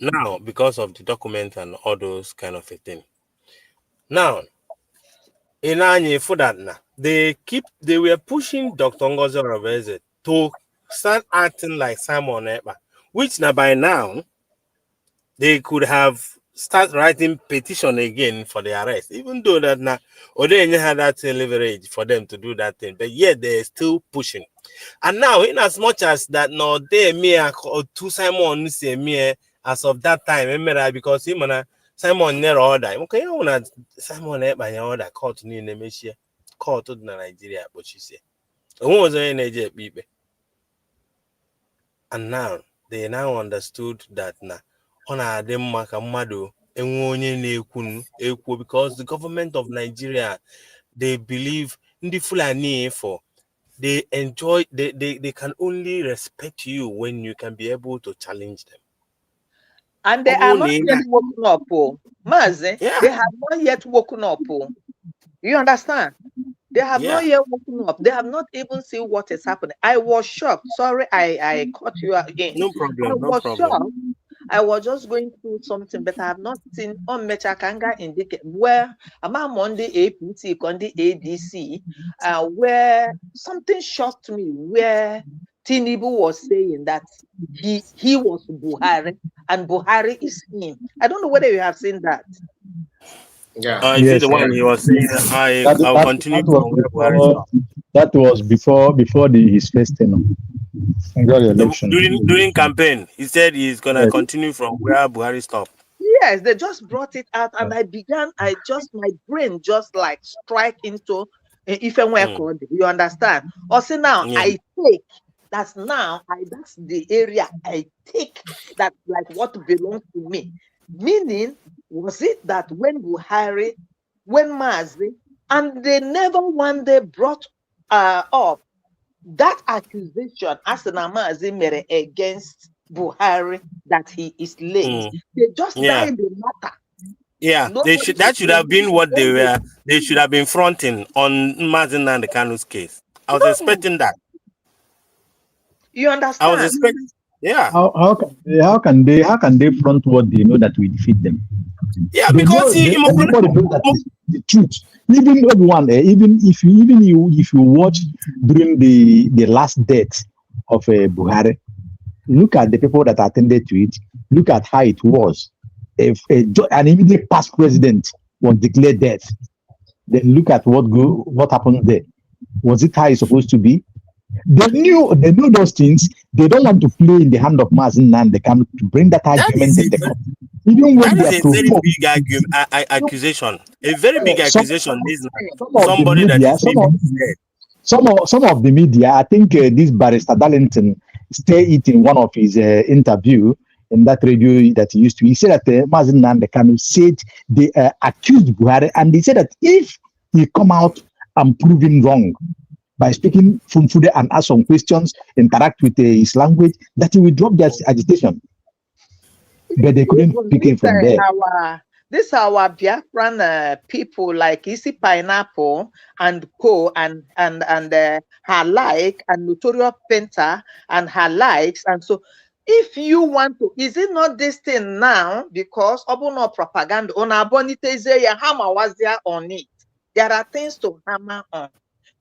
Now, because of the document and all those kind of a thing. Now, in Anye for that now, they were pushing Dr. Ngozi Orebeze to start acting like Simon Ekpa, which now by now they could have start writing petition again for the arrest, even though that now Odenye had that leverage for them to do that thing, but yet they're still pushing. And now, in as much as that no they mere two Simon say mere as of that time, because him and Simon never order. Okay, you want Simon Ekpa order court in Nemeshia, court to Nigeria, but she said. Who was in Nigeria people? And now they now understood that now on a demaka mado because the government of Nigeria, they believe in the Fulani for they enjoy they can only respect you when you can be able to challenge them. And they are not yet woken up, Mazi. They have not yet woken up. You understand? They have not yet woken up. They have not even seen what is happening. I was shocked. Sorry, I caught you again. No problem. I was shocked. I was just going through something, but I have not seen on Mechakanga indicate where I'm on the APC, on the ADC, where something shocked me, where Tinubu was saying that he was Buhari and Buhari is him. I don't know whether you have seen that. Yeah. Yes, the one he was saying I'll continue from where Buhari stopped. That was before his first tenure. During campaign, he said he's gonna continue from where Buhari stopped. Yes, they just brought it out, and my brain just like strike into if you understand. Also now I take that's the area I take that like what belongs to me. Meaning, was it that when Buhari, when Mazi, and they never one day brought up that accusation as an Amazimere against Buhari that he is late, they just die in the matter. Yeah, that should have been what they should have been fronting on Mazin and the Kanu's case. I was expecting that. You understand? I was expecting. Yeah. How can they front what they know that we defeat them? Yeah, they because everybody knows that the truth. Even everyone, even if you watch during the last death of Buhari, look at the people that attended to it. Look at how it was. If an immediate past president was declared dead, then look at what happened there. Was it how it's supposed to be? They knew those things. They don't want to play in the hand of Mazin and they can to bring that argument in the court. Even when that they is a very big accusation. A very big accusation. Somebody that is some of the media, I think this barrister Darlington stated it in one of his interview in that radio that he used to. He said that Mazin Nandekanu said they accused Buhari, and he said that if he come out and prove him wrong by speaking Funfude and ask some questions, interact with his language, that he will drop their agitation. But they couldn't pick him from there. This our Biafran people like Easy Pineapple and Co and her like and Notorious Painter and her likes. And so if you want to, is it not this thing now? Because Obono propaganda on Abonite hammer was there on it. There are things to hammer on.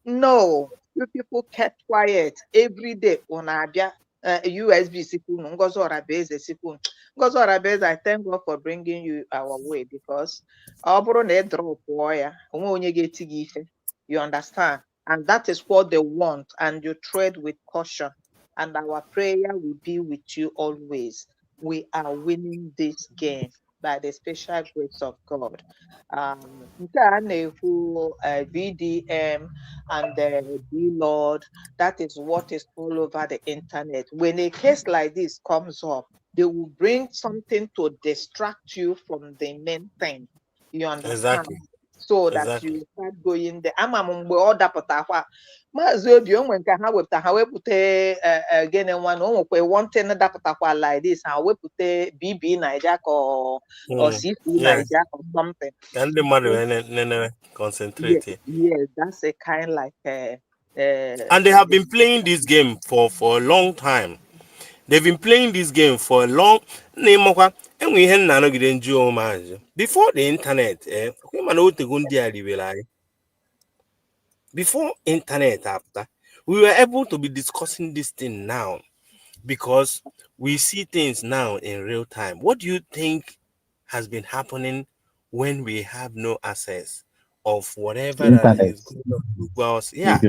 No, you people kept quiet every day on Abia. USB Sipun, Ngozo Rabeze Sipun. Ngozo Rabeze, I thank God for bringing you our way because you understand? And that is what they want, and you tread with caution. And our prayer will be with you always. We are winning this game by the special grace of God. VDM and the D-Lord, that is what is all over the internet. When a case like this comes up, they will bring something to distract you from the main thing. You understand? Exactly. So that you start going there. I'm order potahwa. Maazị Obi onwe nke ha wepụta ha wepụta again one thing that potahwa like this ha wepụta BB Naija or CC Naija or something. And the mother concentrate. Yes, that's a kind like and they have been playing this game for a long time. They've been playing this game for a long before the internet. Before internet, after we were able to be discussing this thing now because we see things now in real time. What do you think has been happening when we have no access of whatever internet. That is going on? Yeah.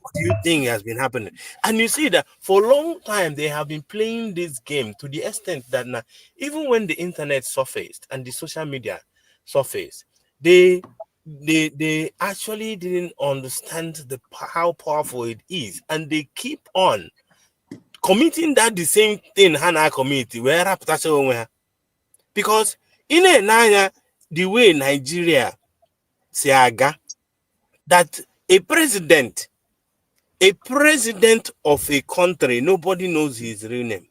What do you think has been happening? And you see that for a long time they have been playing this game to the extent that now, even when the internet surfaced and the social media surfaced, they actually didn't understand how powerful it is, and they keep on committing that the same thing Hana committee because in the way Nigeria Siaga that a president of a country, nobody knows his real name.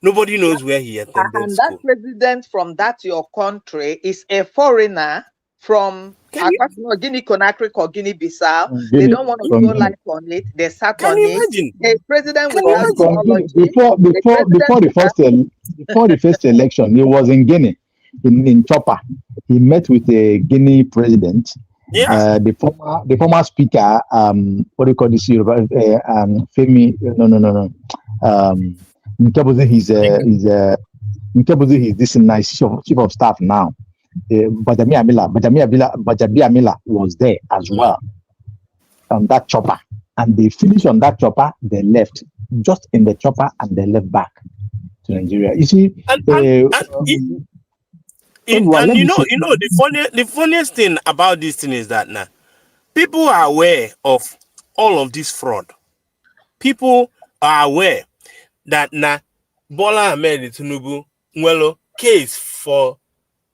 Nobody knows where he attended and school. That president from that your country is a foreigner from Guinea Conakry or Guinea Bissau. They don't want to go life on it. They sat on it. A president without theology. Before the first election, he was in Guinea, in Chopper. He met with the Guinea president. Yeah. The former speaker, what do you call this? Femi, no. He's this nice chief of staff now. Bajamia Mila was there as well on that chopper, and they finished on that chopper. They left just in the chopper and they left back to Nigeria. You see, the funniest thing about this thing is that now people are aware of all of this fraud. People are aware that na Bola Ahmed Tinubu case for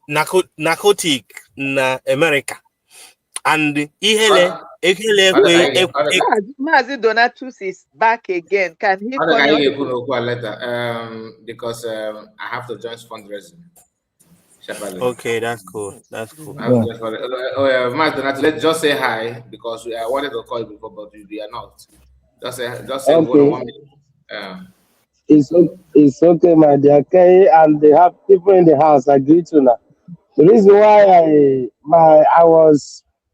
narcotic na America, and ihele Mazi Donatus is back again. Can he come because I have to join fundraising. Okay, that's cool. That's cool. Let's just say hi because I wanted to call you before, but we are not. Just say okay. 1 minute. It's okay, my dear. Okay, and they have people in the house. I greet you now. The reason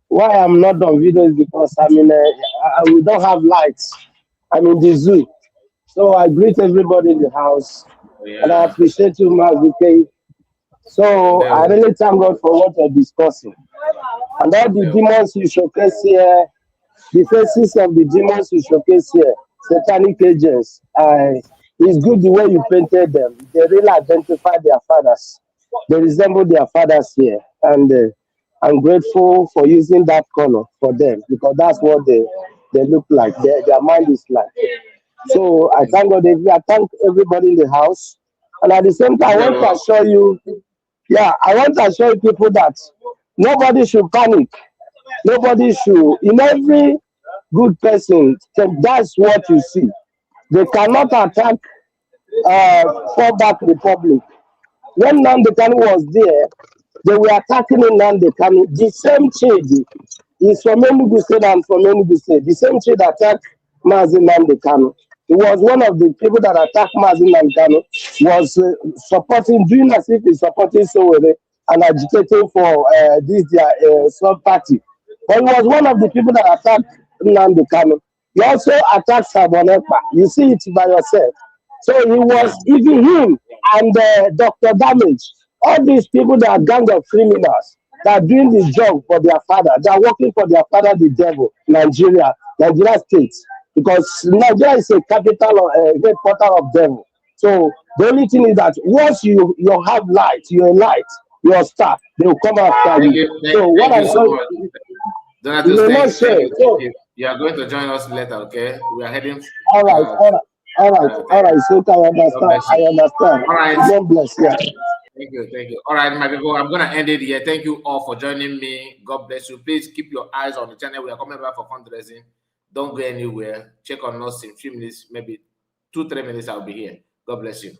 why I'm not on video is because we don't have lights. I'm in the zoo, so I greet everybody in the house, and I appreciate you, Mazi. So I really thank God for what you're discussing, and all the demons you showcase here, the faces of the demons you showcase here, satanic agents. It's good the way you painted them. They really identify their fathers. They resemble their fathers here, and I'm grateful for using that color for them because that's what they look like. Their mind is like. So I thank God. I thank everybody in the house, and at the same time, I want to assure you. Yeah, I want to assure people that nobody should panic. Nobody should. In every good person, that's what you see. They cannot attack fallback republic. When Nnamdi Kanu was there, they were attacking Nnamdi Kanu. The same Chidi is from Enugu State and from Enugu State. The same Chidi attacked Mazi Nnamdi Kanu. He was one of the people that attacked Mazi Nnamdi Kanu, was doing as if he's supporting Sowore and agitating for their sub-party. But he was one of the people that attacked Nnamdi Kanu. He also attacked Ekpa. You see it by yourself. So he was, even him and Dr. Damage, all these people that are gang of criminals that are doing this job for their father, they are working for their father, the devil, Nigeria state. Because Nigeria is a capital or a headquarter of devil. So the only thing is that once you have light, you're a light, you're a star, they will come after you. So what I'm saying, you are going to join us later, okay? We are heading. All right. So I understand. All right. God bless you. Thank you. All right, my people, I'm gonna end it here. Thank you all for joining me. God bless you. Please keep your eyes on the channel. We are coming back for fundraising. Don't go anywhere. Check on us in a few minutes, maybe 2-3 minutes. I'll be here. God bless you.